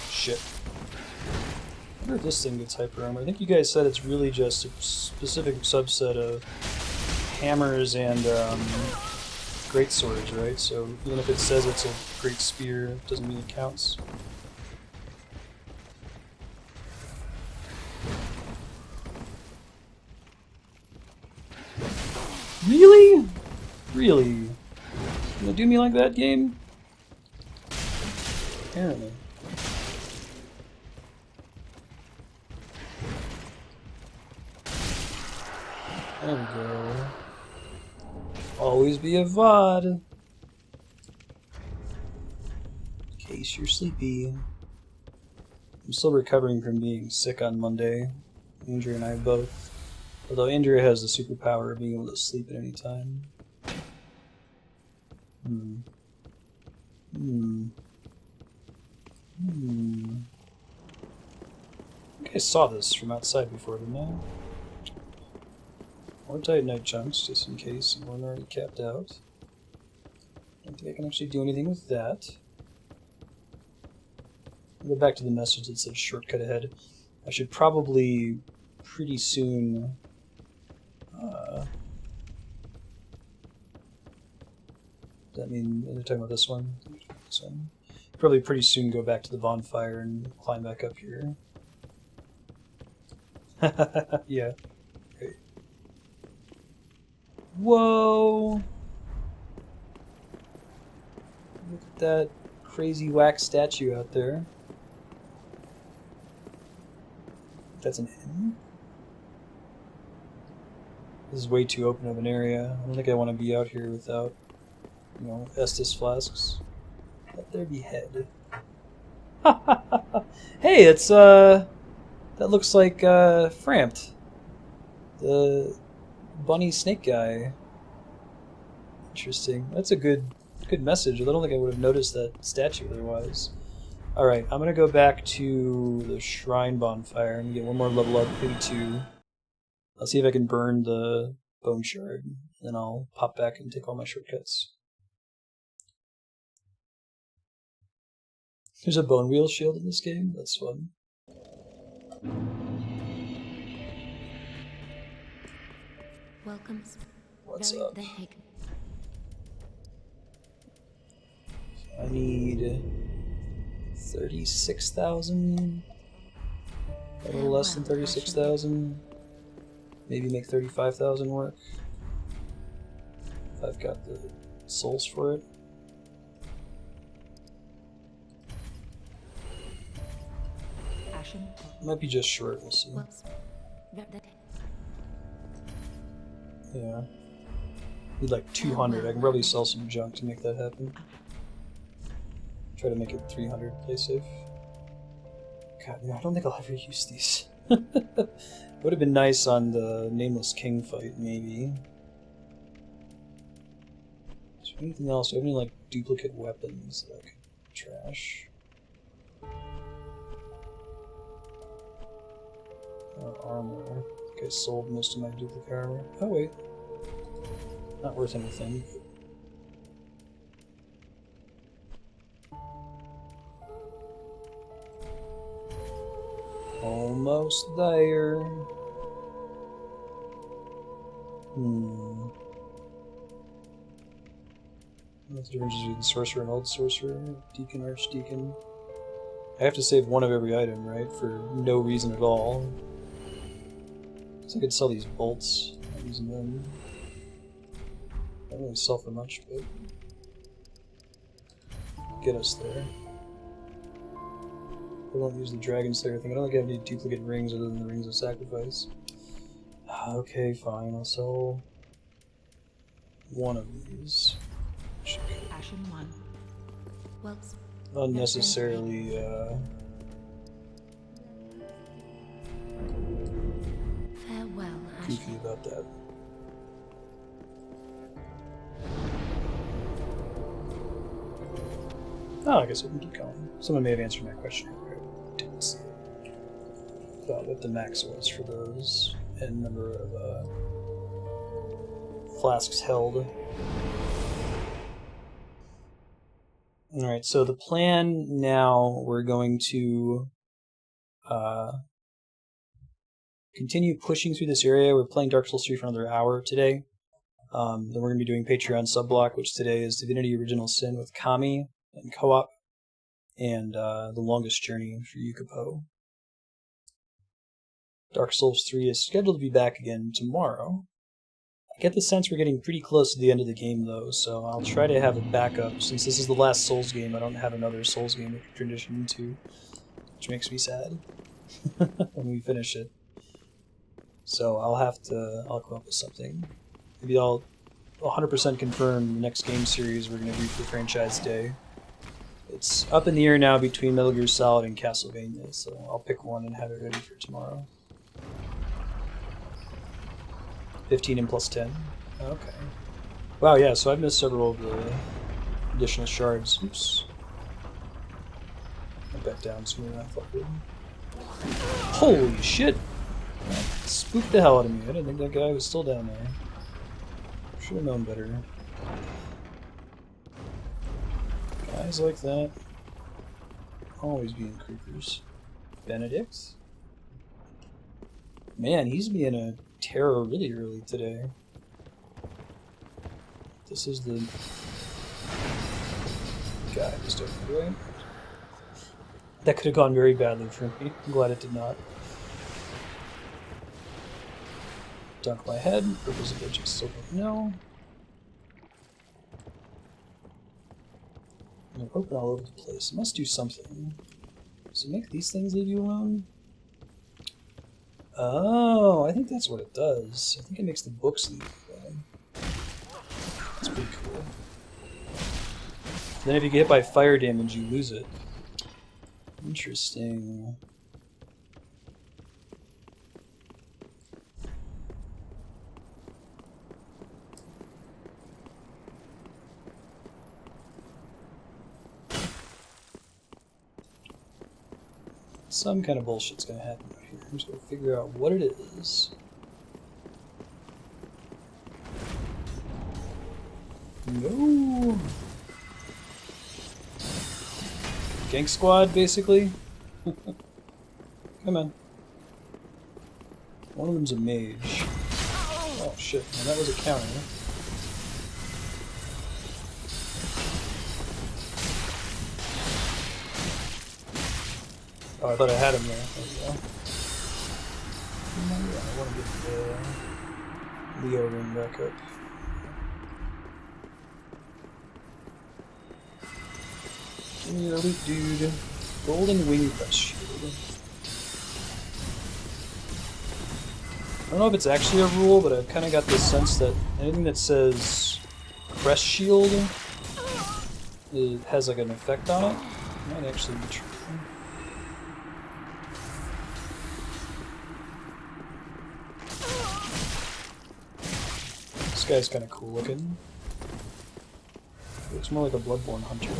Shit. I wonder if this thing gets hyper armor. I think you guys said it's really just a specific subset of hammers and great swords, right? So even if it says it's a great spear, it doesn't mean it counts. Really? Really? You gonna do me like that, game? Apparently. There we go. Always be a VOD. In case you're sleepy. I'm still recovering from being sick on Monday. Andrea and I both. Although Andrea has the superpower of being able to sleep at any time. I think I saw this from outside before, didn't I? More Titanite chunks, just in case you weren't already capped out. Don't think I can actually do anything with that. I'll go back to the message that said shortcut ahead. I should probably pretty soon does that mean they're talking about this one? This one? Probably pretty soon go back to the bonfire and climb back up here. Yeah. Great. Whoa! Look at that crazy wax statue out there. That's an inn? This is way too open of an area. I don't think I want to be out here without, you know, Estus flasks. Let there be head. Hey, it's, that looks like, Frampt. The bunny snake guy. Interesting. That's a good message. I don't think I would have noticed that statue otherwise. Alright, I'm gonna go back to the shrine bonfire and get one more level up, maybe 2. I'll see if I can burn the bone shard, and then I'll pop back and take all my shortcuts. There's a bone wheel shield in this game? That's fun. Welcome. What's Very up? taken. I need 36,000. A little less than 36,000. Maybe make 35,000 work. If I've got the souls for it. Ashen. Might be just short, we'll see. Yeah. Need like 200. I can probably sell some junk to make that happen. Try to make it 300, play safe. God, yeah, I don't think I'll ever use these. Would have been nice on the Nameless King fight, maybe. Is there anything else? Do I have any, like, duplicate weapons that I could trash? Armour. I think I sold most of my duplicate armor. Oh, wait. Not worth anything. Almost there. What's the difference between sorcerer and old sorcerer? Deacon, archdeacon. I have to save one of every item, right? For no reason at all. So I could sell these bolts. I'm using them. I don't really sell for much, but get us there. I won't use the Dragonslayer thing. I don't think I have any duplicate rings other than the Rings of Sacrifice. Okay, fine. I'll sell one of these. Ashen 1. Well, Unnecessarily goofy about that. Oh, I guess we can keep going. Someone may have answered my question earlier. I didn't see it. About what the max was for those and number of flasks held. Alright, so the plan now, we're going to continue pushing through this area. We're playing Dark Souls 3 for another hour today. Then we're going to be doing Patreon subblock, which today is Divinity Original Sin with Kami and co-op, and The Longest Journey for Yukapo. Dark Souls 3 is scheduled to be back again tomorrow. I get the sense we're getting pretty close to the end of the game, though, so I'll try to have a backup. Since this is the last Souls game, I don't have another Souls game to transition into, which makes me sad when we finish it. So I'll come up with something. Maybe I'll 100% confirm the next game series we're going to do for Franchise Day. It's up in the air now between Metal Gear Solid and Castlevania, so I'll pick one and have it ready for tomorrow. 15 and plus 10. Okay. Wow, yeah, so I've missed several of the additional shards. Oops. I bet down sooner than I thought I would. Holy shit! That spooked the hell out of me. I didn't think that guy was still down there. Should have known better. Guys like that. Always being creepers. Benedict? Man, he's being a terror really early today. This is the guy just over the way. That could have gone very badly for me. I'm glad it did not. Dunk my head. Purpose of which I still don't know. I'm open all over the place. It must do something. Does it make these things leave you alone? Oh, I think that's what it does. I think it makes the books leave you alone. That's pretty cool. Then if you get hit by fire damage, you lose it. Interesting. Some kind of bullshit's gonna happen right here. I'm just gonna figure out what it is. No. Gank squad, basically. Come on. One of them's a mage. Oh shit! Well, that was a counter. Oh, I thought I had him there. There we go. Yeah, I want to get the Leo ring back up. Give me your loot, dude. Golden wing press shield. I don't know if it's actually a rule, but I've kind of got this sense that anything that says crest shield has like an effect on it. It might actually be true. This guy's kind of cool looking. Looks more like a Bloodborne hunter.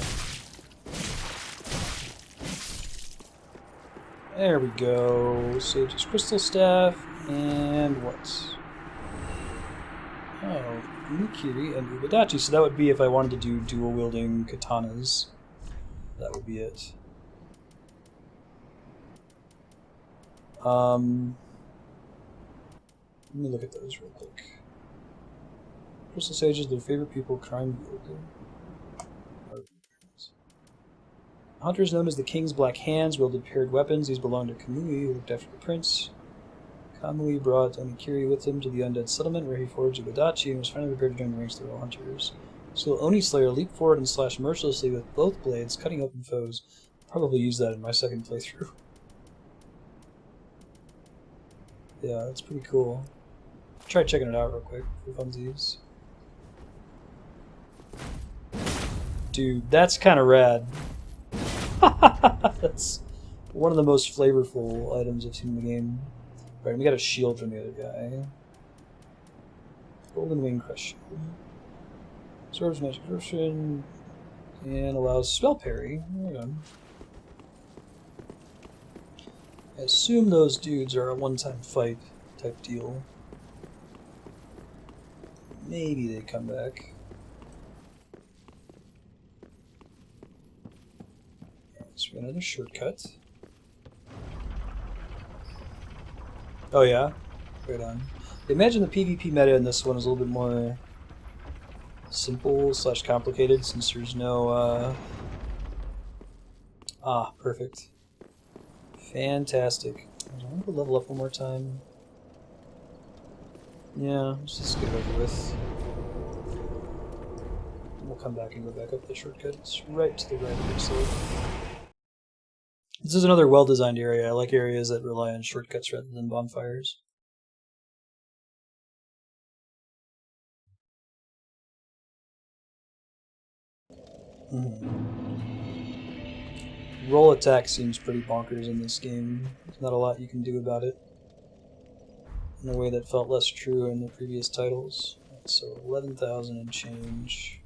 There we go. Sage's crystal staff and what? Oh, Mikiri and Ubadachi. So that would be if I wanted to do dual wielding katanas. That would be it. Let me look at those real quick. Crystal sages, their favorite people, crime wielding. Hunters known as the King's Black Hands wielded paired weapons. These belonged to Kamui, who looked after the prince. Kamui brought Onikiri with him to the undead settlement, where he forged Ubadachi and was finally prepared to join the ranks of the royal hunters. So Oni Slayer leaped forward and slashed mercilessly with both blades, cutting open foes. I'll probably use that in my second playthrough. Yeah, that's pretty cool. Try checking it out real quick for funsies. Dude, that's kind of rad. That's one of the most flavorful items I've seen in the game. Right, we got a shield from the other guy. Golden Wing Crush. Absorbs magic absorption and allows spell parry. Hold on. I assume those dudes are a one-time fight type deal. Maybe they come back. So we got another shortcut. Oh yeah? Right on. Imagine the PvP meta in this one is a little bit more simple / complicated since there's no perfect. Fantastic. I want to level up one more time. Yeah, let's just get it over with. We'll come back and go back up the shortcut. It's right to the right of it, so. This is another well-designed area. I like areas that rely on shortcuts rather than bonfires. Roll attack seems pretty bonkers in this game. There's not a lot you can do about it in a way that felt less true in the previous titles. So 11,000 and change.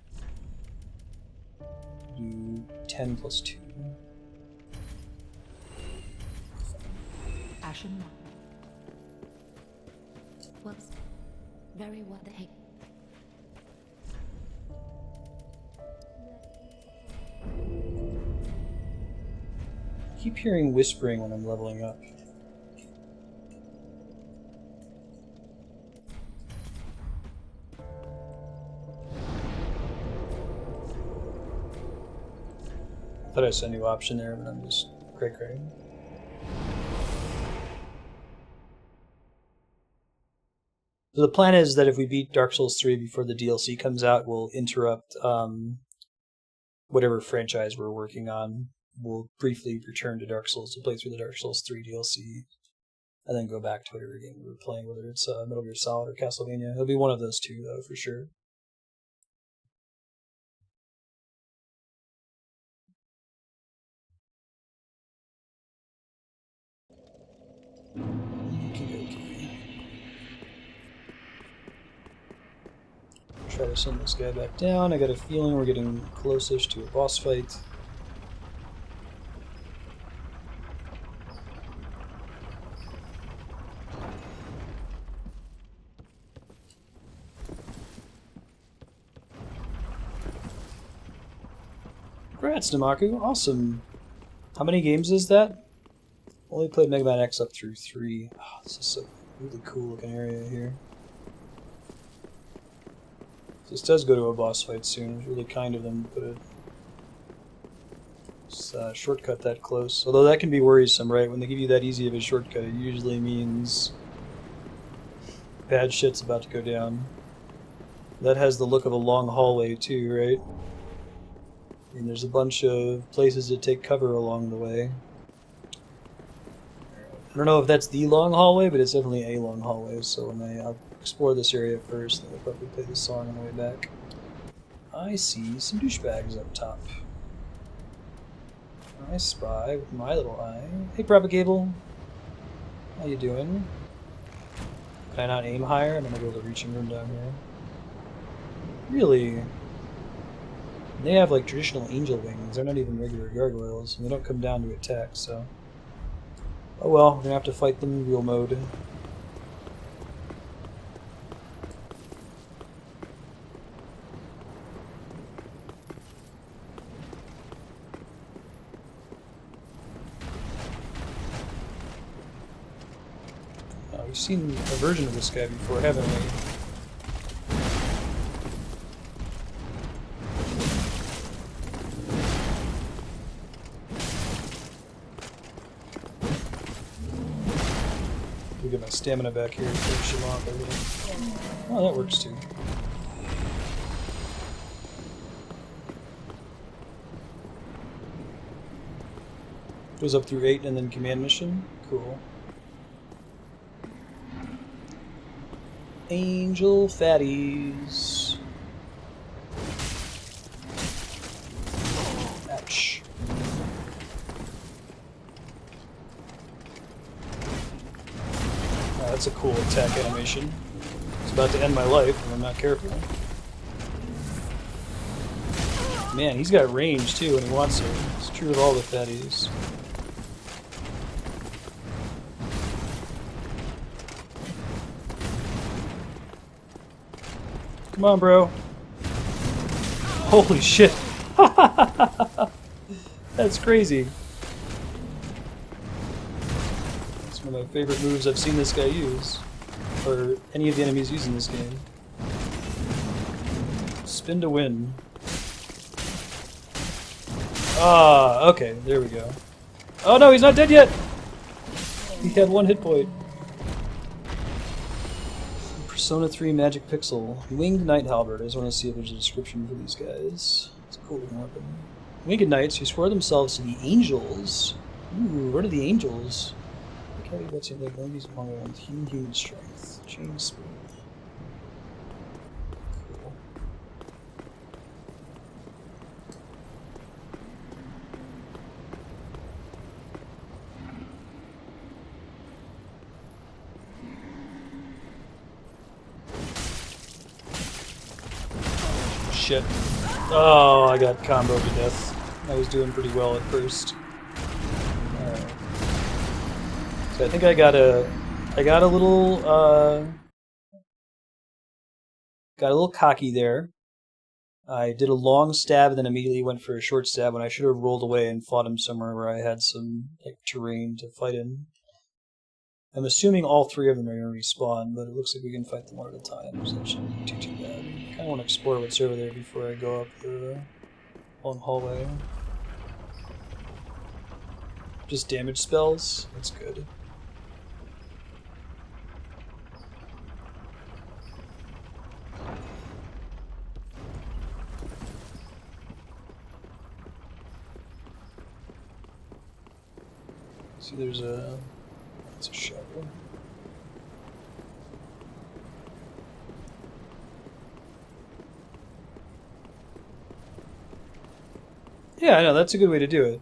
Do 10 plus 2. Ashen. Whoops. Very well. Hey. I keep hearing whispering when I'm leveling up. I thought I saw a new option there, but I'm just cray-cray. So the plan is that if we beat Dark Souls 3 before the DLC comes out, we'll interrupt whatever franchise we're working on. We'll briefly return to Dark Souls to play through the Dark Souls 3 DLC, and then go back to whatever game we were playing, whether it's Metal Gear Solid or Castlevania. It'll be one of those two, though, for sure. Try to send this guy back down. I got a feeling we're getting close-ish to a boss fight. Congrats, Namaku. Awesome. How many games is that? Only played Mega Man X up through 3. Oh, this is a really cool looking area here. This does go to a boss fight soon. It's really kind of them to put a shortcut that close. Although that can be worrisome, right? When they give you that easy of a shortcut, it usually means bad shit's about to go down. That has the look of a long hallway too, right? And there's a bunch of places to take cover along the way. I don't know if that's the long hallway, but it's definitely a long hallway, so when I'll explore this area first, then I'll probably play this song on the way back. I see some douchebags up top. I spy with my little eye. Hey, Propagable. How you doing? Can I not aim higher? I'm gonna go to the reaching room down here. Really? They have like traditional angel wings. They're not even regular gargoyles, and they don't come down to attack, so... Oh well, we're gonna have to fight them in real mode. We've seen a version of this guy before, haven't we? We'll get my stamina back here to finish him off a little. Oh, that works too. Goes up through 8 and then command mission. Cool. Angel fatties. Ouch. Oh, that's a cool attack animation. It's about to end my life if I'm not careful. Man, he's got range too when he wants it. It's true of all the fatties. Come on, bro. Holy shit. That's crazy. It's one of my favorite moves I've seen this guy use. Or any of the enemies using this game. Spin to win. Ah, okay, there we go. Oh no, he's not dead yet! He had 1 hit point. Persona 3 Magic Pixel. Winged Knight Halberd. I just want to see if there's a description for these guys. It's a cool looking weapon. Winged Knights who swear themselves to the Angels. Ooh, what are the Angels? Look how he gets in like one of these longer ones. Huge strength. Chain speed. Cool. Shit. Oh, I got comboed to death. I was doing pretty well at first. Alright. So I think I got a little, got a little cocky there. I did a long stab and then immediately went for a short stab when I should have rolled away and fought him somewhere where I had some like terrain to fight in. I'm assuming all 3 of them are going to respawn, but it looks like we can fight them one at a time, so that shouldn't be too bad. I kind of want to explore what's over there before I go up the long hallway. Just damage spells? That's good. See, there's a... It's a shovel. Yeah, I know, that's a good way to do it.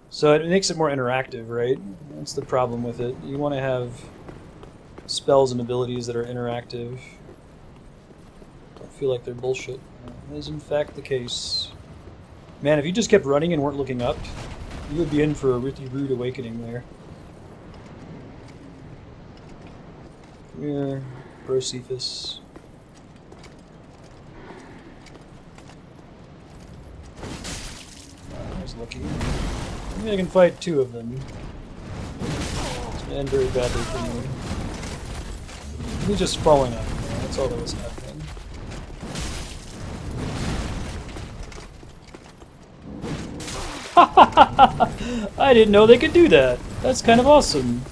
So it makes it more interactive, right? That's the problem with it. You want to have spells and abilities that are interactive. Don't feel like they're bullshit. That is in fact the case. Man, if you just kept running and weren't looking up, you would be in for a really rude awakening there. Come here, Brocephus. I was lucky. Maybe I can fight 2 of them. It's gonna end very badly for me. He's just falling up. That's all that was happening. I didn't know they could do that. That's kind of awesome.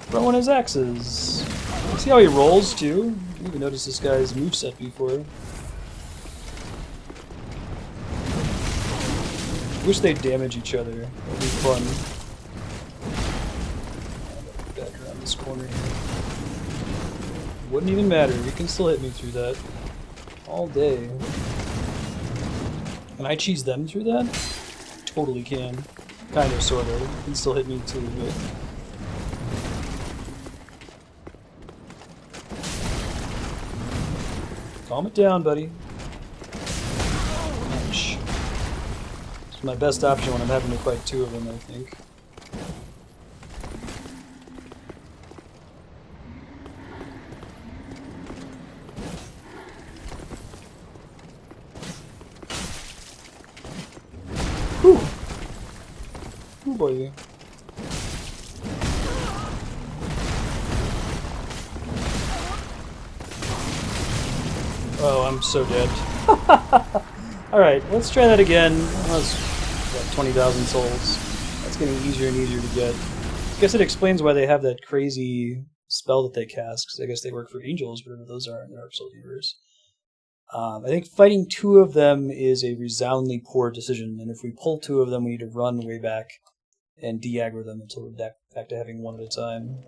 Throwing his axes. See how he rolls too? I didn't even notice this guy's moveset before. Wish they'd damage each other. That'd be fun. Back around this corner here. Wouldn't even matter. You can still hit me through that. All day. Can I cheese them through that? Totally can. Kind of, sort of. You can still hit me too, but... Calm it down, buddy. Ouch. It's my best option when I'm having to fight 2 of them, I think. Whew! Oh boy. Oh, I'm so dead. Alright, let's try that again. That's what, 20,000 souls. That's getting easier and easier to get. I guess it explains why they have that crazy spell that they cast, because I guess they work for angels, whatever those are in the Dark Souls universe. I think fighting 2 of them is a resoundingly poor decision, and if we pull 2 of them, we need to run way back and de-aggro them until we're back to having 1 at a time.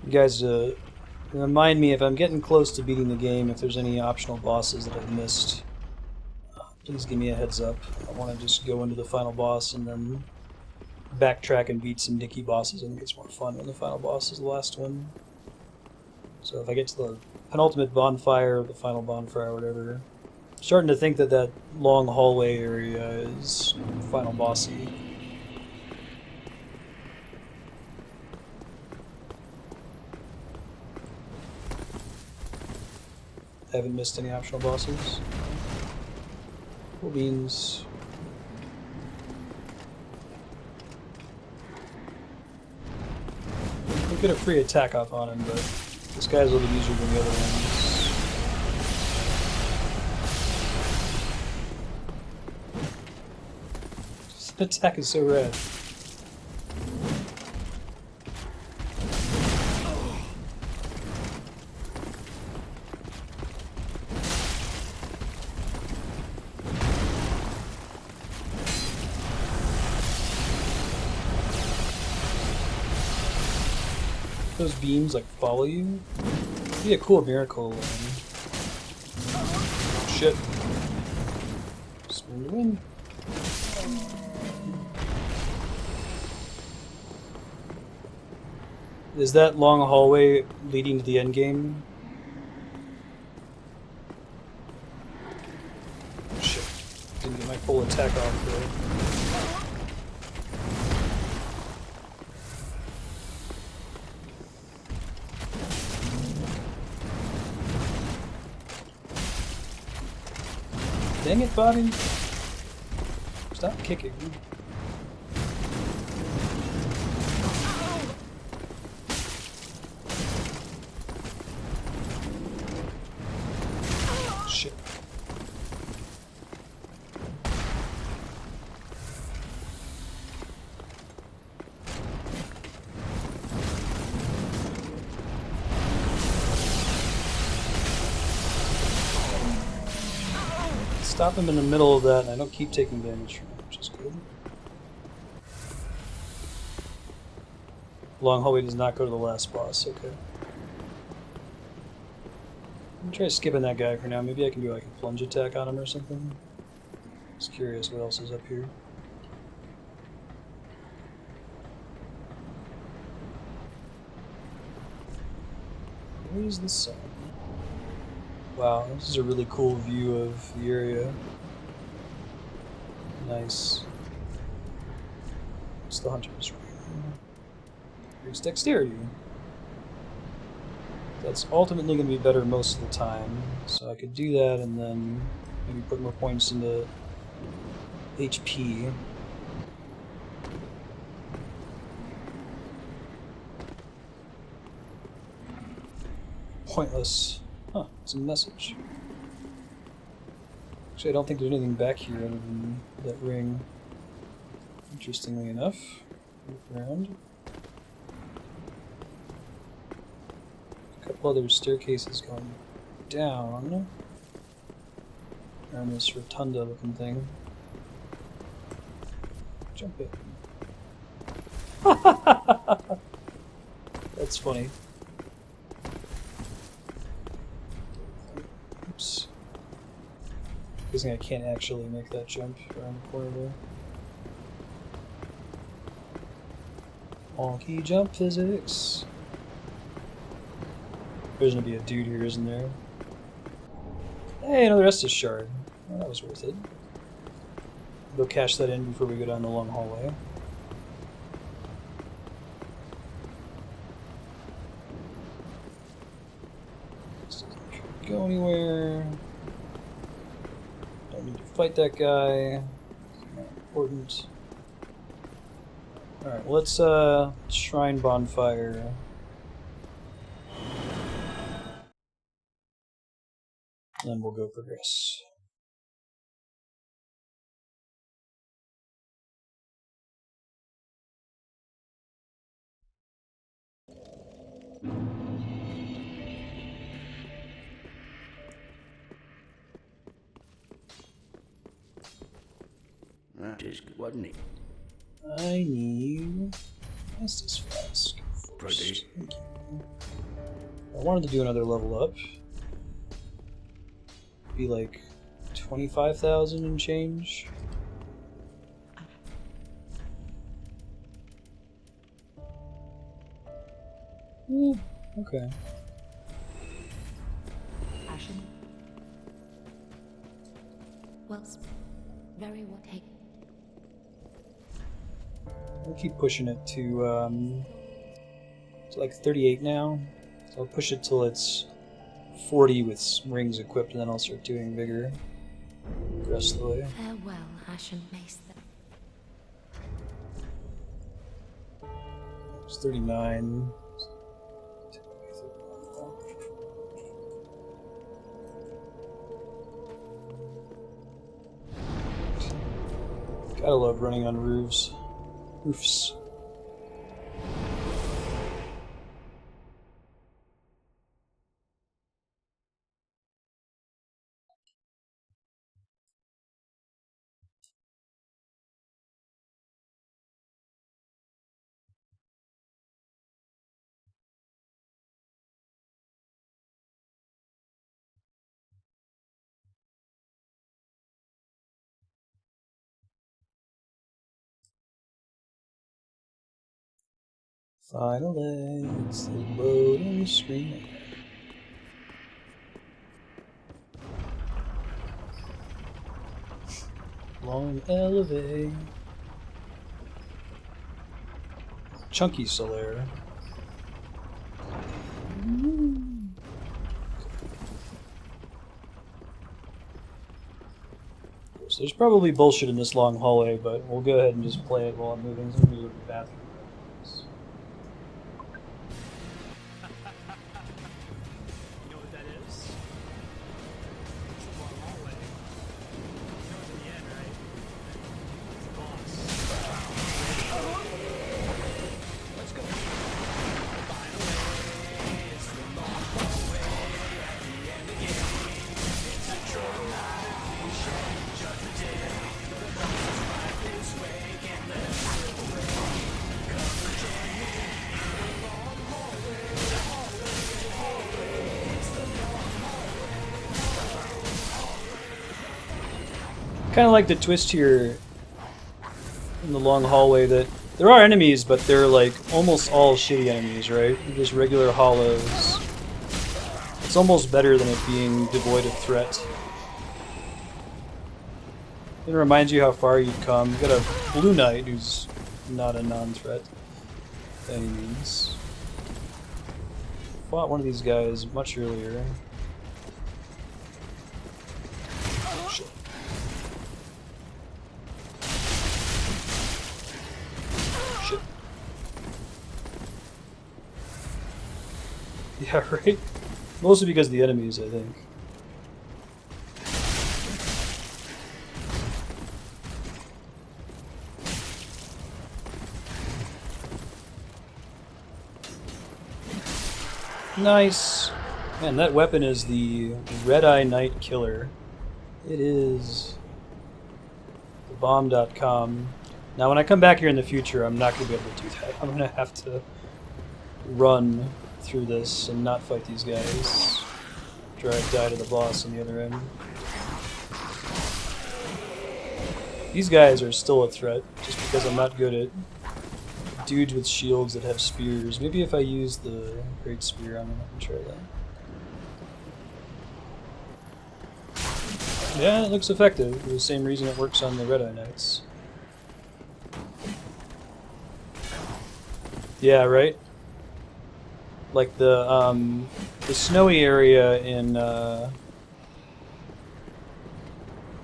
You guys remind me if I'm getting close to beating the game, if there's any optional bosses that I've missed. Please give me a heads up. I want to just go into the final boss and then backtrack and beat some dicky bosses. I think it's more fun when the final boss is the last one. So if I get to the penultimate bonfire, or the final bonfire, or whatever, I'm starting to think that that long hallway area is final bossy. I haven't missed any optional bosses. Cool beans. We'll get a free attack off on him, but this guy's a little easier than the other ones. This attack is so rad. Those beams like follow you? It'd be a cool miracle. Shit. Spin to win. Is that long hallway leading to the end game? Shit. Didn't get my full attack off there. Dang it, Bobby! Stop kicking. Shit. Stop him in the middle of that, and I don't keep taking damage from him, which is good. Long hallway does not go to the last boss, okay. I'm try skipping that guy for now. Maybe I can do like a plunge attack on him or something. Just curious what else is up here. Where's the sun? Wow, this is a really cool view of the area. Nice. It's the hunter's ring. Here's dexterity. That's ultimately going to be better most of the time, so I could do that and then maybe put more points into HP. Pointless. Huh, it's a message. Actually, I don't think there's anything back here other than that ring. Interestingly enough. Look around. A couple other staircases going down. Around this rotunda looking thing. Jump it. That's funny. Oops. Guessing I can't actually make that jump around the corner there. Wonky jump physics. There's gonna be a dude here, isn't there? Hey, another Estus shard. Well, that was worth it. Go cash that in before we go down the long hallway. This doesn't go anywhere. Don't need to fight that guy. It's not important. Alright, let's shrine bonfire. Then we'll go progress. That is good, wasn't it? I need Estus flask first. Pretty. Thank you. I wanted to do another level up. Be like 25,000 and change. Okay. Ashen. Well, very well taken. I'll keep pushing it to like 38 now. So I'll push it till it's 40 with rings equipped, and then I'll start doing bigger the rest of the way. Farewell, Ashen Mace. It's 39. Gotta love running on roofs. Roofs. Finally, it's the loading screen. Long elevate. Chunky Solaire. So there's probably bullshit in this long hallway, but we'll go ahead and just play it while I'm moving. So I'm gonna go to the bathroom. You know what that is? It's a long hallway. You know it's in the end, right? It's the boss. Let's go. Finally, it's the long hallway at the end again. It's a true night. We shall judge the day. The process right this way. Can't let it slip away. Come for Jenny. The long hallway. The hallway. It's the long hallway. Kind of like the twist here in the long hallway that there are enemies, but they're like almost all shitty enemies, right? They're just regular hollows. It's almost better than it being devoid of threat. It reminds you how far you've come. You've got a Blue Knight who's not a non-threat by any means. Fought one of these guys much earlier. Oh, shit. Shit. Yeah, right? Mostly because of the enemies, I think. Nice! Man, that weapon is the Red Eye Knight Killer. It is the bomb.com. Now, when I come back here in the future, I'm not going to be able to do that. I'm going to have to run through this and not fight these guys. After I die to the boss on the other end. These guys are still a threat, just because I'm not good at dudes with shields that have spears. Maybe if I use the Great Spear, I'm going to try that. Yeah, it looks effective, for the same reason it works on the Red Eye Knights. Yeah, right? Like the snowy area in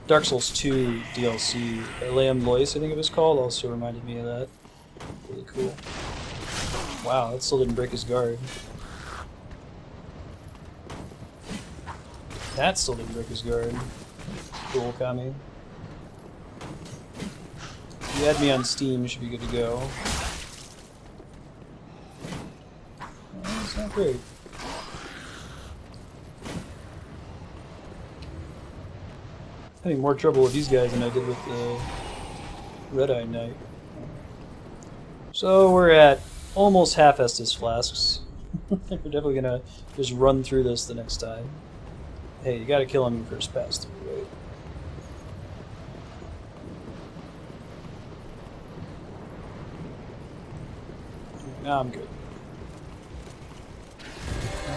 Dark Souls 2 DLC, Elaim Lois, I think it was called, also reminded me of that. Really cool. Wow, that still didn't break his guard. That still didn't break his guard. Cool, Kami. If you add me on Steam, you should be good to go. Oh, that's not great. Having more trouble with these guys than I did with the Red Eye Knight. So we're at almost half Estus flasks. We're definitely gonna just run through this the next time. Hey, you gotta kill him first pass through, right? Nah, I'm good.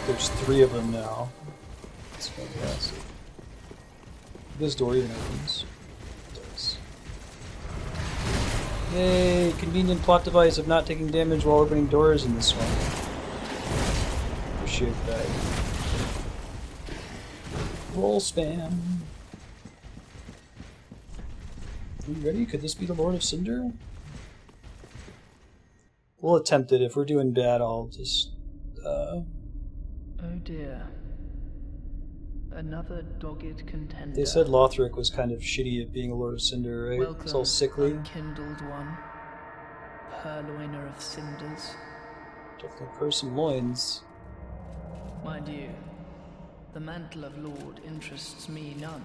There's 3 of them now. That's fantastic. This door even opens. It does. Yay! Convenient plot device of not taking damage while opening doors in this one. Appreciate that. Roll spam. Are you ready? Could this be the Lord of Cinder? We'll attempt it. If we're doing bad, I'll just... Oh dear. Another dogged contender. They said Lothric was kind of shitty at being a Lord of Cinder, right? Welcome, It's all sickly. unkindled one. Purloiner of cinders. Definitely person loins. Mind you, the mantle of Lord interests me none.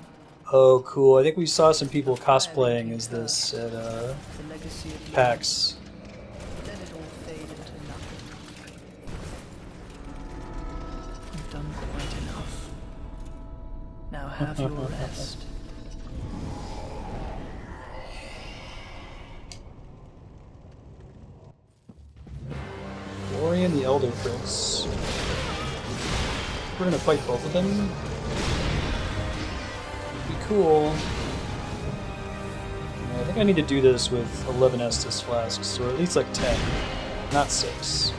Oh, cool. I think we saw some people cosplaying as this at The legacy of PAX. Let it all fade into nothing. You've done quite enough. Now have your rest. Glory and the Elder Prince. We're gonna fight both of them? Be cool. I think I need to do this with 11 Estus flasks, or at least like 10, not 6.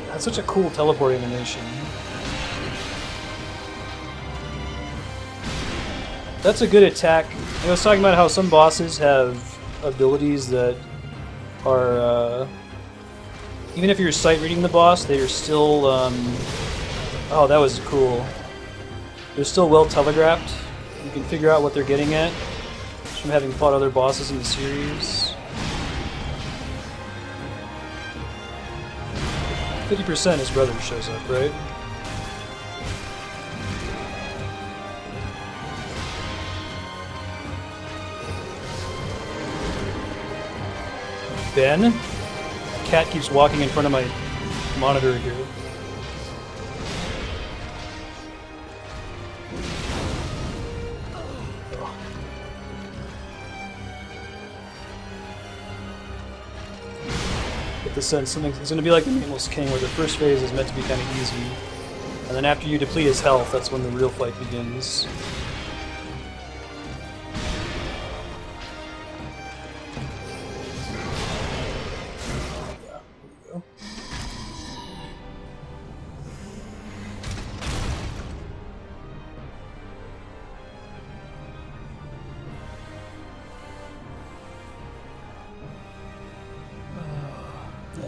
That's such a cool teleport animation. That's a good attack. I was talking about how some bosses have abilities that are, even if you're sight reading the boss, they are still, oh, that was cool. They're still well telegraphed. You can figure out what they're getting at just from having fought other bosses in the series. 50% his brother shows up, right? Ben? Cat keeps walking in front of my monitor here. Get the sense something's going to be like the Nameless King, where the first phase is meant to be kind of easy, and then after you deplete his health, that's when the real fight begins.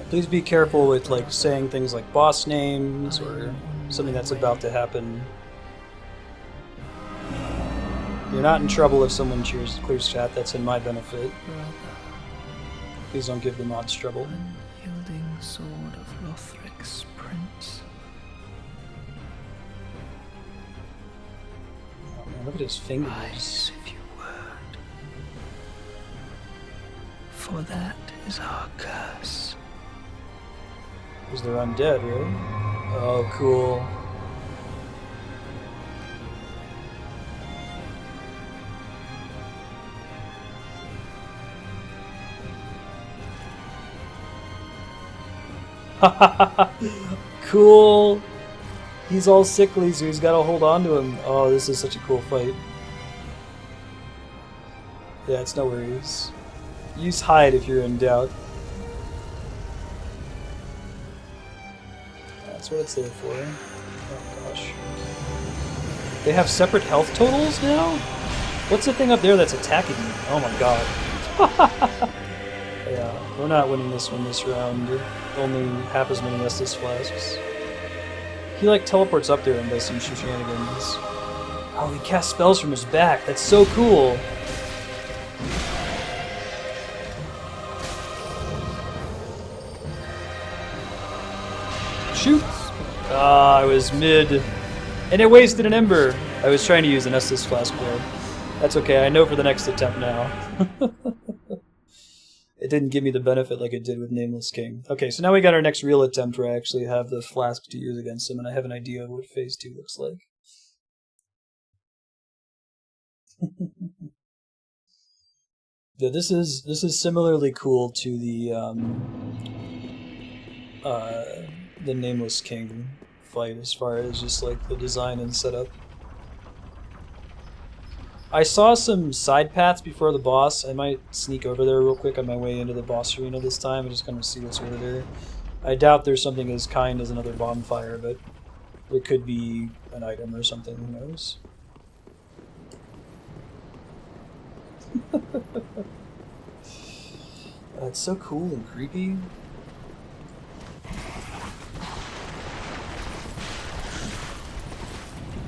Please be careful with like saying things like boss names or something that's about to happen. You're not in trouble if someone clears chat. That's in my benefit. Please don't give the mods trouble. Unyielding sword of Lothric's prince. Oh man, look at his fingers. Rise if you would. For that is our curse. Because they're undead, right? Oh, cool. Cool! He's all sickly, so he's got to hold on to him. Oh, this is such a cool fight. Yeah, it's no worries. Use hide if you're in doubt. That's what it's there for. Oh gosh. They have separate health totals now? What's the thing up there that's attacking me? Oh my god. Yeah, we're not winning this one this round. Only half as many Estus flasks. He like teleports up there and does some shenanigans. Oh, he casts spells from his back. That's so cool. Shoot! Ah, I was mid. And it wasted an ember! I was trying to use an Estus flask there. That's okay, I know for the next attempt now. It didn't give me the benefit like it did with Nameless King. Okay, so now we got our next real attempt where I actually have the flask to use against him, and I have an idea of what phase 2 looks like. Yeah, this is similarly cool to the Nameless King fight as far as just like the design and setup. I saw some side paths before the boss. I might sneak over there real quick on my way into the boss arena this time and just kind of see what's over there. I doubt there's something as kind as another bonfire, but it could be an item or something, who knows? It's so cool and creepy.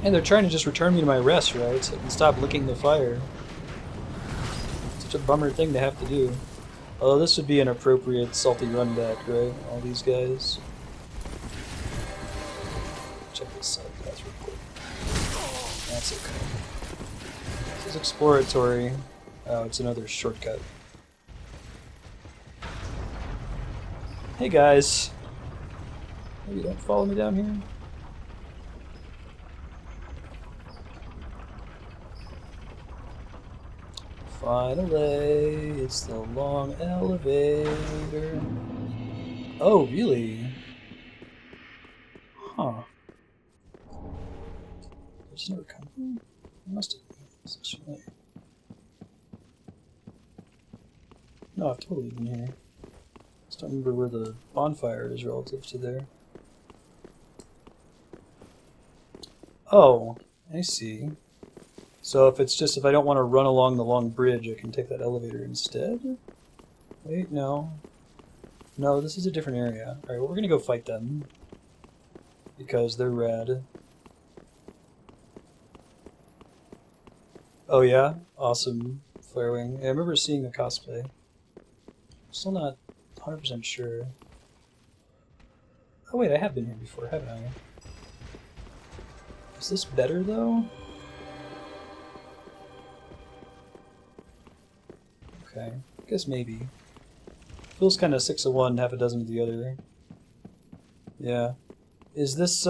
And they're trying to just return me to my rest, right? So I can stop licking the fire. Such a bummer thing to have to do. Although this would be an appropriate salty run back, right? All these guys. Check this side path real quick. That's okay. This is exploratory. Oh, it's another shortcut. Hey guys! Maybe don't follow me down here. Finally, it's the long elevator. Oh, really? Huh. There's no company? It must have been. This looks familiar. No, I've totally been here. Just don't remember where the bonfire is relative to there. Oh, I see. So if I don't want to run along the long bridge, I can take that elevator instead? Wait, no. No, this is a different area. Alright, well, we're gonna go fight them. Because they're rad. Oh yeah? Awesome. Flarewing. Yeah, I remember seeing the cosplay. Still not 100% sure. Oh wait, I have been here before, haven't I? Is this better, though? Okay, I guess maybe. Feels kind of 6 of one, half a dozen of the other. Yeah. Is this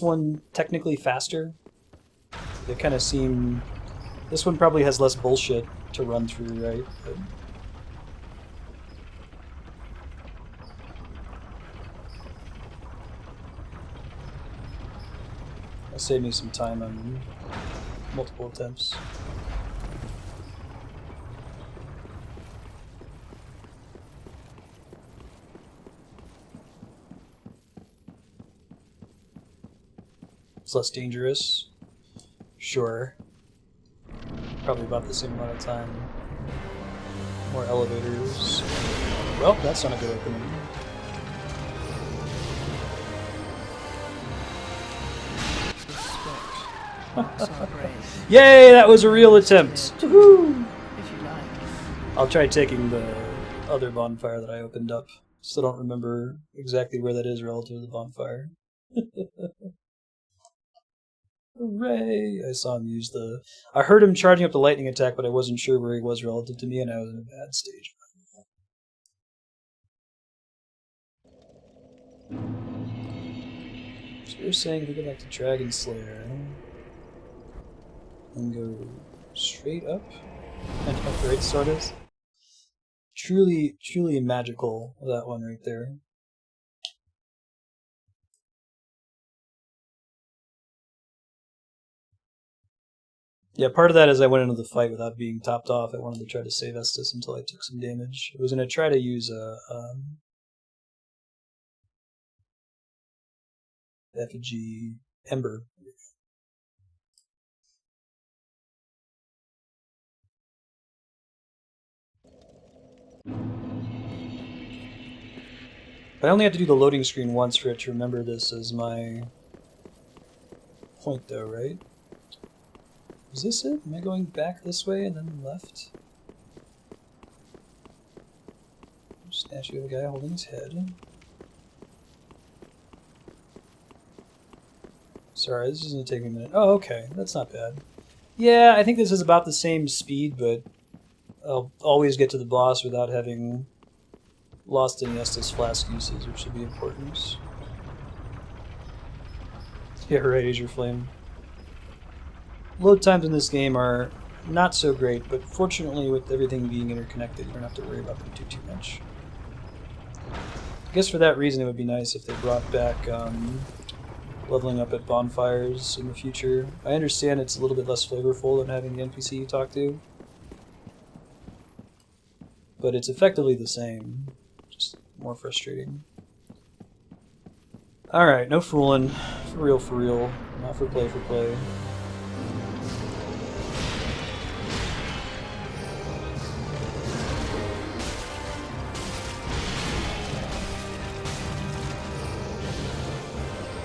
one technically faster? They kind of seem... This one probably has less bullshit to run through, right? But... That'll save me some time on multiple attempts. It's less dangerous. Sure. Probably about the same amount of time. More elevators. Well, that's not a good opening. Yay, that was a real attempt! Woohoo! If you like. I'll try taking the other bonfire that I opened up. Still don't remember exactly where that is relative to the bonfire. Hooray! I saw him use the... I heard him charging up the lightning attack, but I wasn't sure where he was relative to me, and I was in a bad stage. So you're saying if we go back to Dragonslayer and go straight up and upgrade sort of. Truly magical, that one right there. Yeah, part of that is I went into the fight without being topped off. I wanted to try to save Estus until I took some damage. I was going to try to use a effigy ember. But I only had to do the loading screen once for it to remember this as my point, though, right? Is this it? Am I going back this way and then left? Statue of a guy holding his head. Sorry, this is going to take me a minute. Oh, okay. That's not bad. Yeah, I think this is about the same speed, but I'll always get to the boss without having lost any Estus Flask uses, which should be important. Yeah, right, Azure Flame. load times in this game are not so great, but fortunately with everything being interconnected, you don't have to worry about them too much. I guess for that reason it would be nice if they brought back leveling up at bonfires in the future. I understand it's a little bit less flavorful than having the NPC you talk to, but it's effectively the same, just more frustrating. Alright, no fooling. For real. Not for play.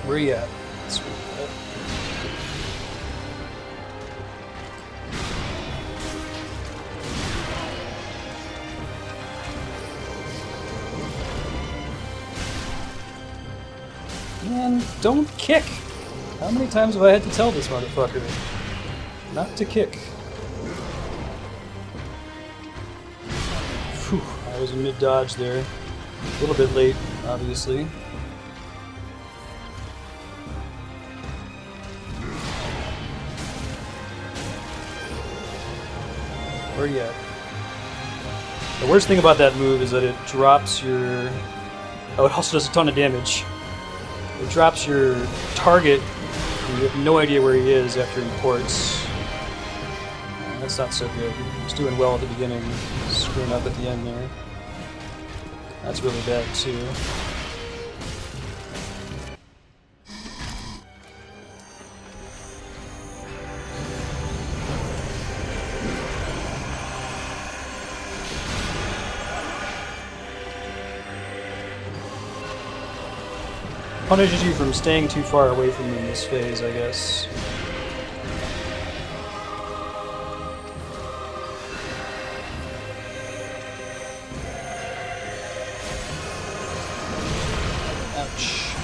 Where you at? Sweet. Man, don't kick! How many times have I had to tell this motherfucker not to kick? Phew, I was in mid-dodge there. A little bit late, obviously. Where are you at? The worst thing about that move is that it drops your... Oh, it also does a ton of damage. It drops your target, and you have no idea where he is after he ports. That's not so good. He was doing well at the beginning, screwing up at the end there. That's really bad too. Punishes you from staying too far away from me in this phase, I guess. Ouch.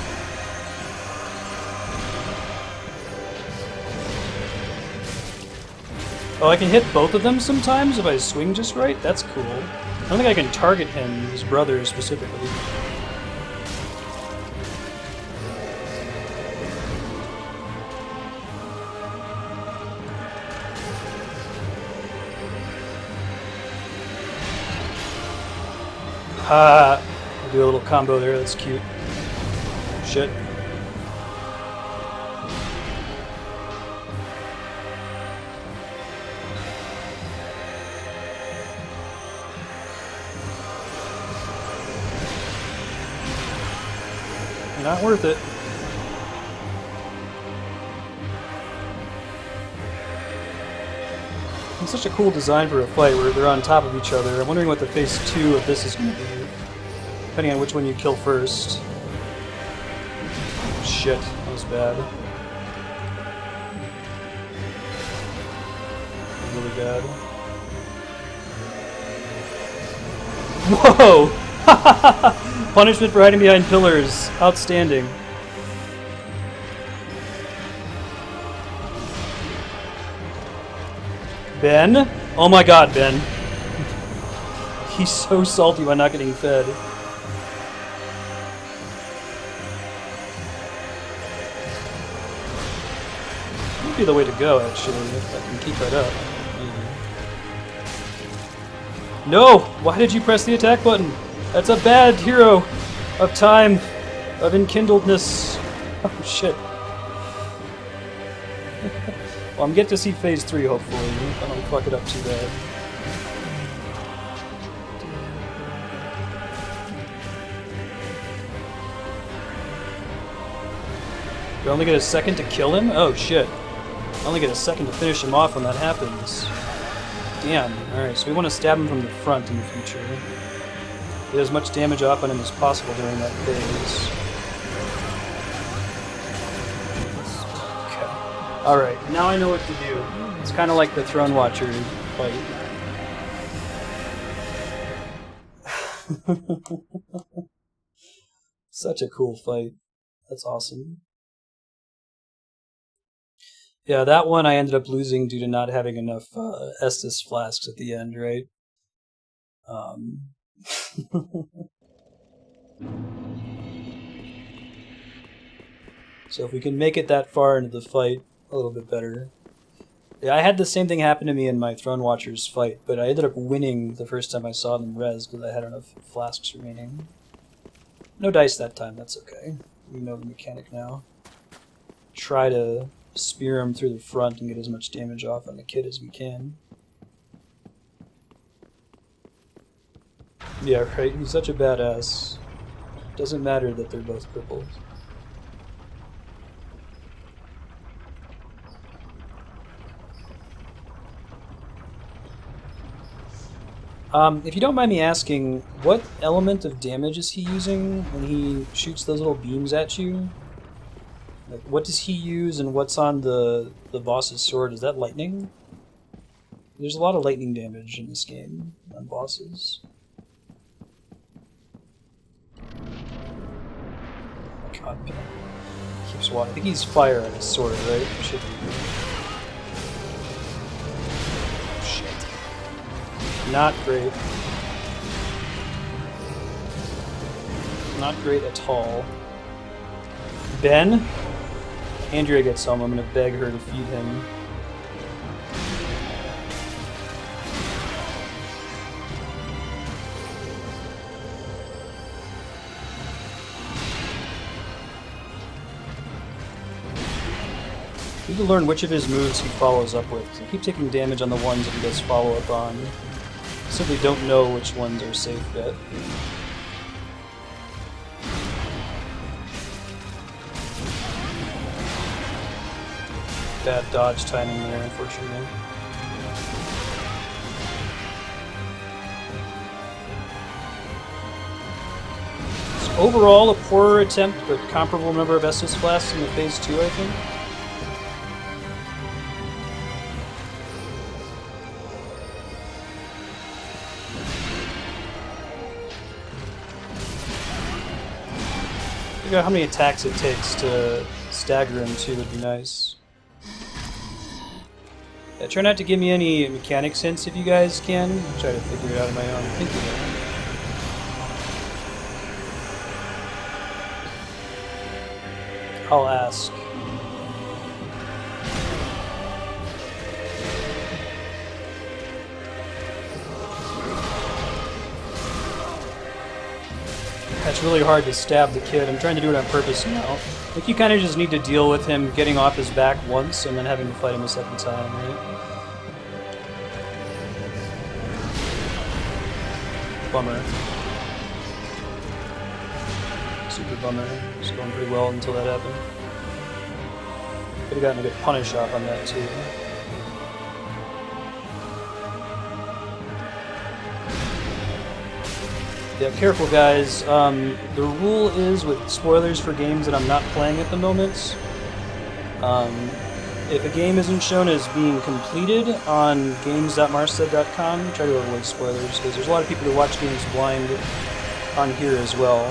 Oh, I can hit both of them sometimes if I swing just right? That's cool. I don't think I can target him, his brother specifically. I'll do a little combo there, that's cute. Shit. Not worth it. It's such a cool design for a fight where they're on top of each other. I'm wondering what the phase 2 of this is going to be, depending on which one you kill first. Shit, that was bad. Really bad. Whoa! Punishment for hiding behind pillars. Outstanding. Ben? Oh my god, Ben. He's so salty by not getting fed. Might be the way to go, actually, if I can keep that up. Maybe. No! Why did you press the attack button? That's a bad hero of time, of enkindledness. Oh shit. Well, I'm getting to see phase 3, hopefully. I don't fuck it up too bad. Do I only get a second to kill him? Oh shit. I only get a second to finish him off when that happens. Damn. Alright, so we want to stab him from the front in the future. Get as much damage off on him as possible during that phase. Alright, now I know what to do. It's kind of like the Throne Watcher fight. Such a cool fight. That's awesome. Yeah, that one I ended up losing due to not having enough Estus flasks at the end, right? So if we can make it that far into the fight, a little bit better. Yeah, I had the same thing happen to me in my Throne Watchers fight, but I ended up winning the first time I saw them res because I had enough flasks remaining. No dice that time, that's okay. We know the mechanic now. Try to spear him through the front and get as much damage off on the kid as we can. Yeah, right, he's such a badass. Doesn't matter that they're both crippled. If you don't mind me asking, what element of damage is he using when he shoots those little beams at you? Like, what does he use and what's on the boss's sword? Is that lightning? There's a lot of lightning damage in this game on bosses. God, keeps walking. I think he's fire on his sword, right? Should be. Shit. Not great. Not great at all. Ben? Andrea gets home. I'm gonna beg her to feed him. I need to learn which of his moves he follows up with. I keep taking damage on the ones that he does follow up on. I simply don't know which ones are safe bet. Bad dodge timing there, unfortunately. So overall, a poorer attempt, but comparable number of Estus Flasks in the Phase 2, I think. Figure out how many attacks it takes to stagger him too would be nice. Yeah, try not to give me any mechanics hints if you guys can. I'll try to figure it out on my own. Thank you. I'll ask. It's really hard to stab the kid. I'm trying to do it on purpose now. I think you kind of just need to deal with him getting off his back once and then having to fight him a second time, right? Bummer. Super bummer. It's going pretty well until that happened. Could have gotten a good punish off on that too. Yeah, careful guys. The rule is with spoilers for games that I'm not playing at the moment. If a game isn't shown as being completed on games.marstead.com, try to avoid spoilers, because there's a lot of people who watch games blind on here as well.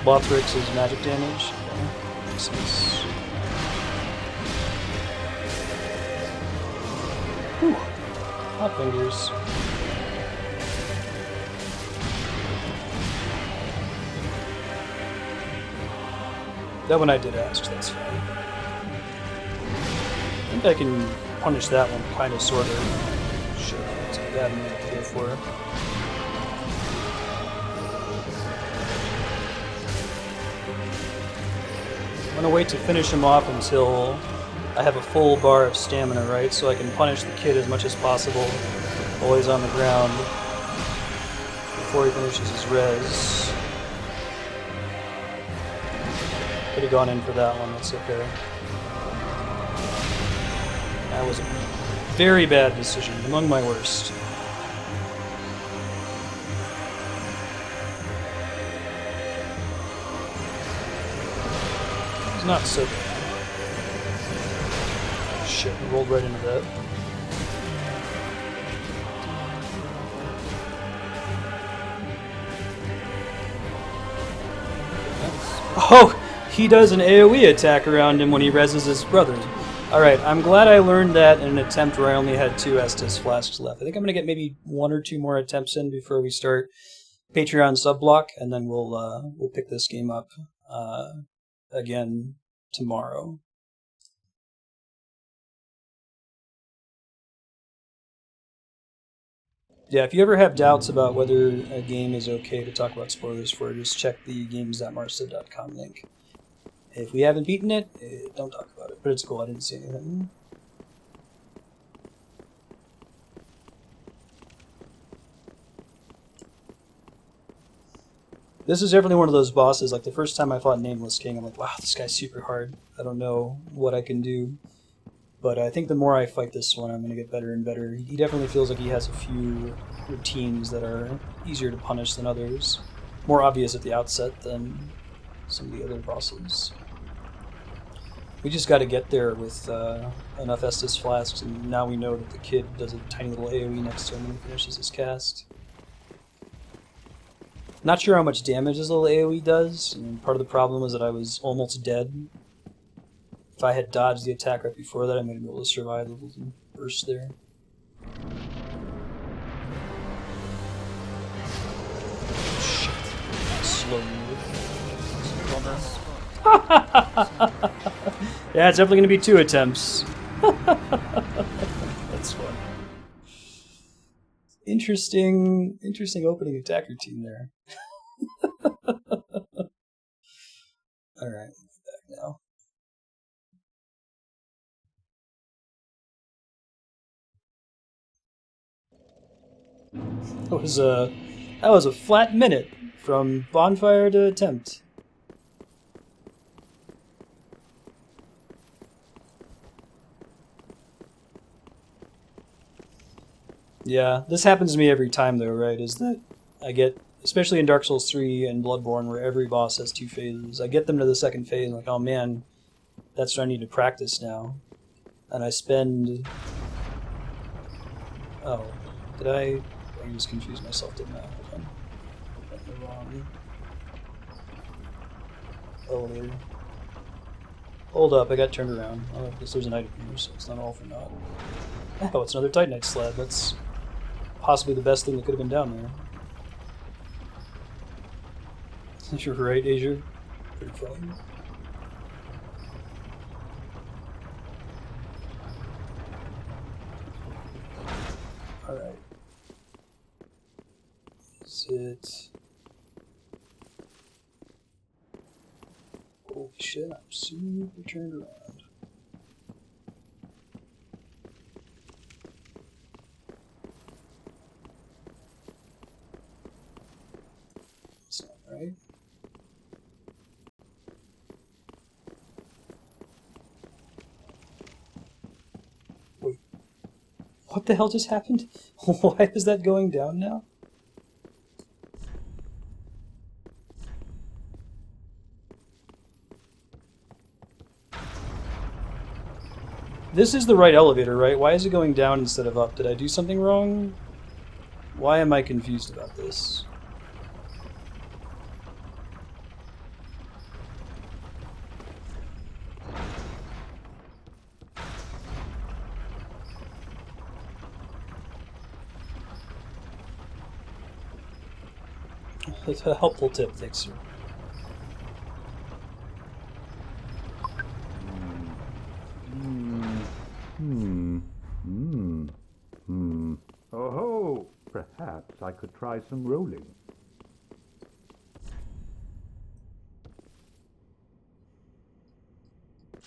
Lothric's is magic damage. Okay. Makes sense. Whew. Hot fingers. That one I did ask, that's fine. I think I can punish that one, kind of, sort of. Sure, it's a bad move to go for. I'm gonna wait to finish him off until I have a full bar of stamina, right? So I can punish the kid as much as possible while he's on the ground before he finishes his res. Could have gone in for that one, that's okay. That was a very bad decision, among my worst. It's not so bad. Shit, we rolled right into that. Oh! He does an AoE attack around him when he reses his brothers. Alright, I'm glad I learned that in an attempt where I only had 2 Estus Flasks left. I think I'm going to get maybe 1 or 2 more attempts in before we start Patreon sub-block, and then we'll pick this game up again tomorrow. Yeah, if you ever have doubts about whether a game is okay to talk about spoilers for, just check the games.marstead.com link. If we haven't beaten it, don't talk about it. But it's cool, I didn't see anything. This is definitely one of those bosses, like the first time I fought Nameless King, I'm like, wow, this guy's super hard. I don't know what I can do. But I think the more I fight this one, I'm going to get better and better. He definitely feels like he has a few routines that are easier to punish than others. More obvious at the outset than some of the other bosses. We just got to get there with enough Estus flasks, and now we know that the kid does a tiny little AoE next to him when he finishes his cast. Not sure how much damage this little AoE does, and part of the problem was that I was almost dead. If I had dodged the attack right before that, I might have been able to survive the little burst there. Shit. Slow move. Yeah, it's definitely going to be 2 attempts. That's fun. Interesting opening attack routine there. Alright, back now. That was a flat minute from bonfire to attempt. Yeah, this happens to me every time though, right? Is that I get, especially in Dark Souls 3 and Bloodborne, where every boss has 2 phases, I get them to the second phase and like, oh man, that's what I need to practice now. And I spend... Oh, did I just confuse myself, didn't I? Hold on. Went the wrong elevator. Hold up, I got turned around. Oh, I guess there's an item here, so it's not all for naught. Oh, it's another Titanite slab. That's possibly the best thing that could have been down there. You're right, Asia. Pretty funny. Alright. Is it... Holy shit, I'm super turned around. That's not right. Wait. What the hell just happened? Why is that going down now? This is the right elevator, right? Why is it going down instead of up? Did I do something wrong? Why am I confused about this? It's a helpful tip, thanks, sir. Oh, perhaps I could try some rolling.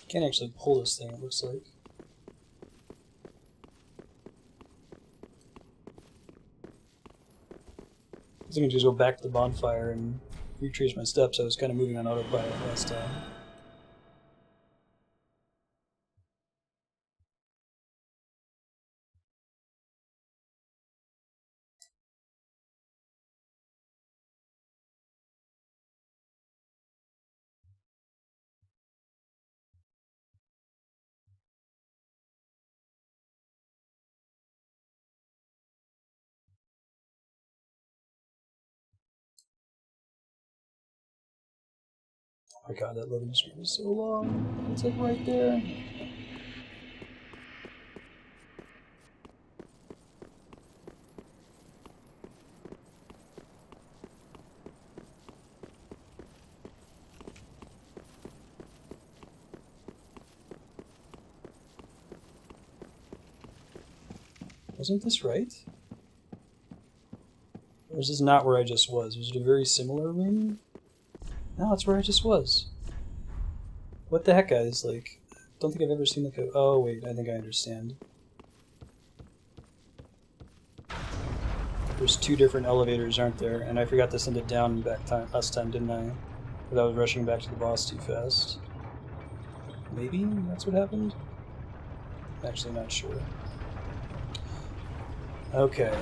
Can't actually pull this thing, it looks like. I was gonna just go back to the bonfire and retrace my steps. I was kind of moving on autopilot last time. Oh my god, that loading screen is so long. It's like right there. Wasn't this right? Or is this not where I just was? Was it a very similar room? No, that's where I just was. What the heck, guys? Like, I don't think I've ever seen like a... Oh, wait, I think I understand. There's 2 different elevators, aren't there? And I forgot to send it down last time, didn't I? But I was rushing back to the boss too fast. Maybe that's what happened? Actually, not sure. Okay.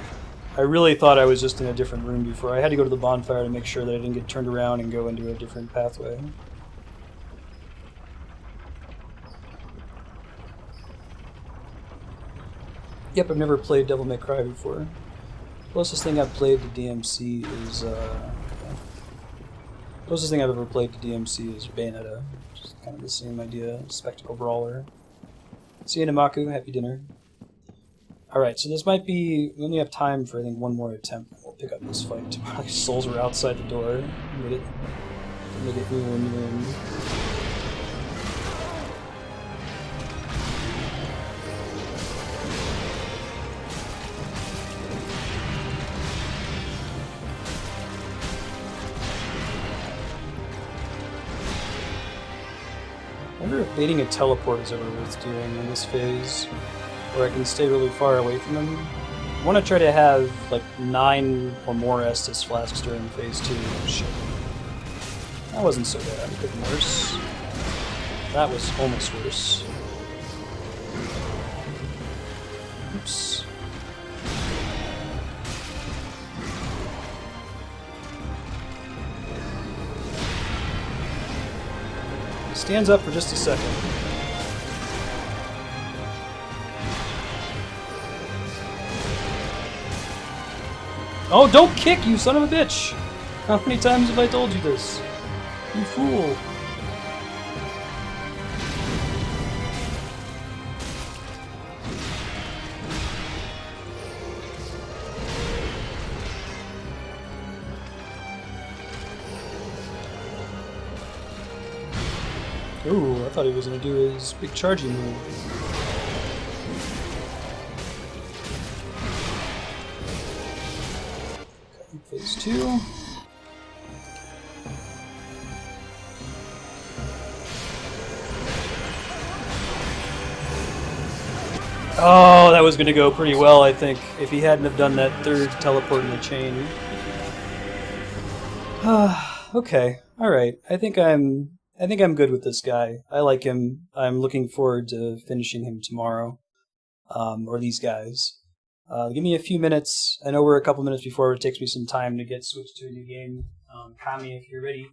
I really thought I was just in a different room before. I had to go to the bonfire to make sure that I didn't get turned around and go into a different pathway. Yep, I've never played Devil May Cry before. Closest thing I've played to DMC is, closest thing I've ever played to DMC is Bayonetta, which is kind of the same idea, spectacle brawler. See you, Namaku. Happy dinner. Alright, so this might be... We only have time for, I think, one more attempt. We'll pick up this fight. My souls were outside the door. Made it in. I wonder if baiting a teleport is ever worth doing in this phase, where I can stay really far away from them. I want to try to have like 9 or more Estus flasks during phase 2. Shit. That wasn't so bad. It could have been worse. That was almost worse. Oops. Stands up for just a second. Oh, don't kick, you son of a bitch! How many times have I told you this? You fool. Ooh, I thought he was going to do his big charging move. Okay, phase 2. Oh, that was going to go pretty well, I think, if he hadn't have done that 3rd teleport in the chain. Okay, alright. I think I'm good with this guy. I like him. I'm looking forward to finishing him tomorrow. Or these guys. Give me a few minutes. I know we're a couple minutes before. It takes me some time to get switched to a new game. Kami, if you're ready,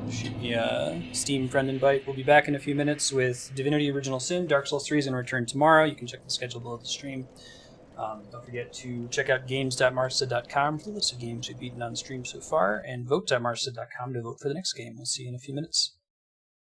shoot me a Steam friend invite. We'll be back in a few minutes with Divinity Original Sin. Dark Souls 3 is in return tomorrow. You can check the schedule below the stream. Don't forget to check out games.marstead.com for the list of games we've beaten on stream so far, and vote.marstead.com to vote for the next game. We'll see you in a few minutes.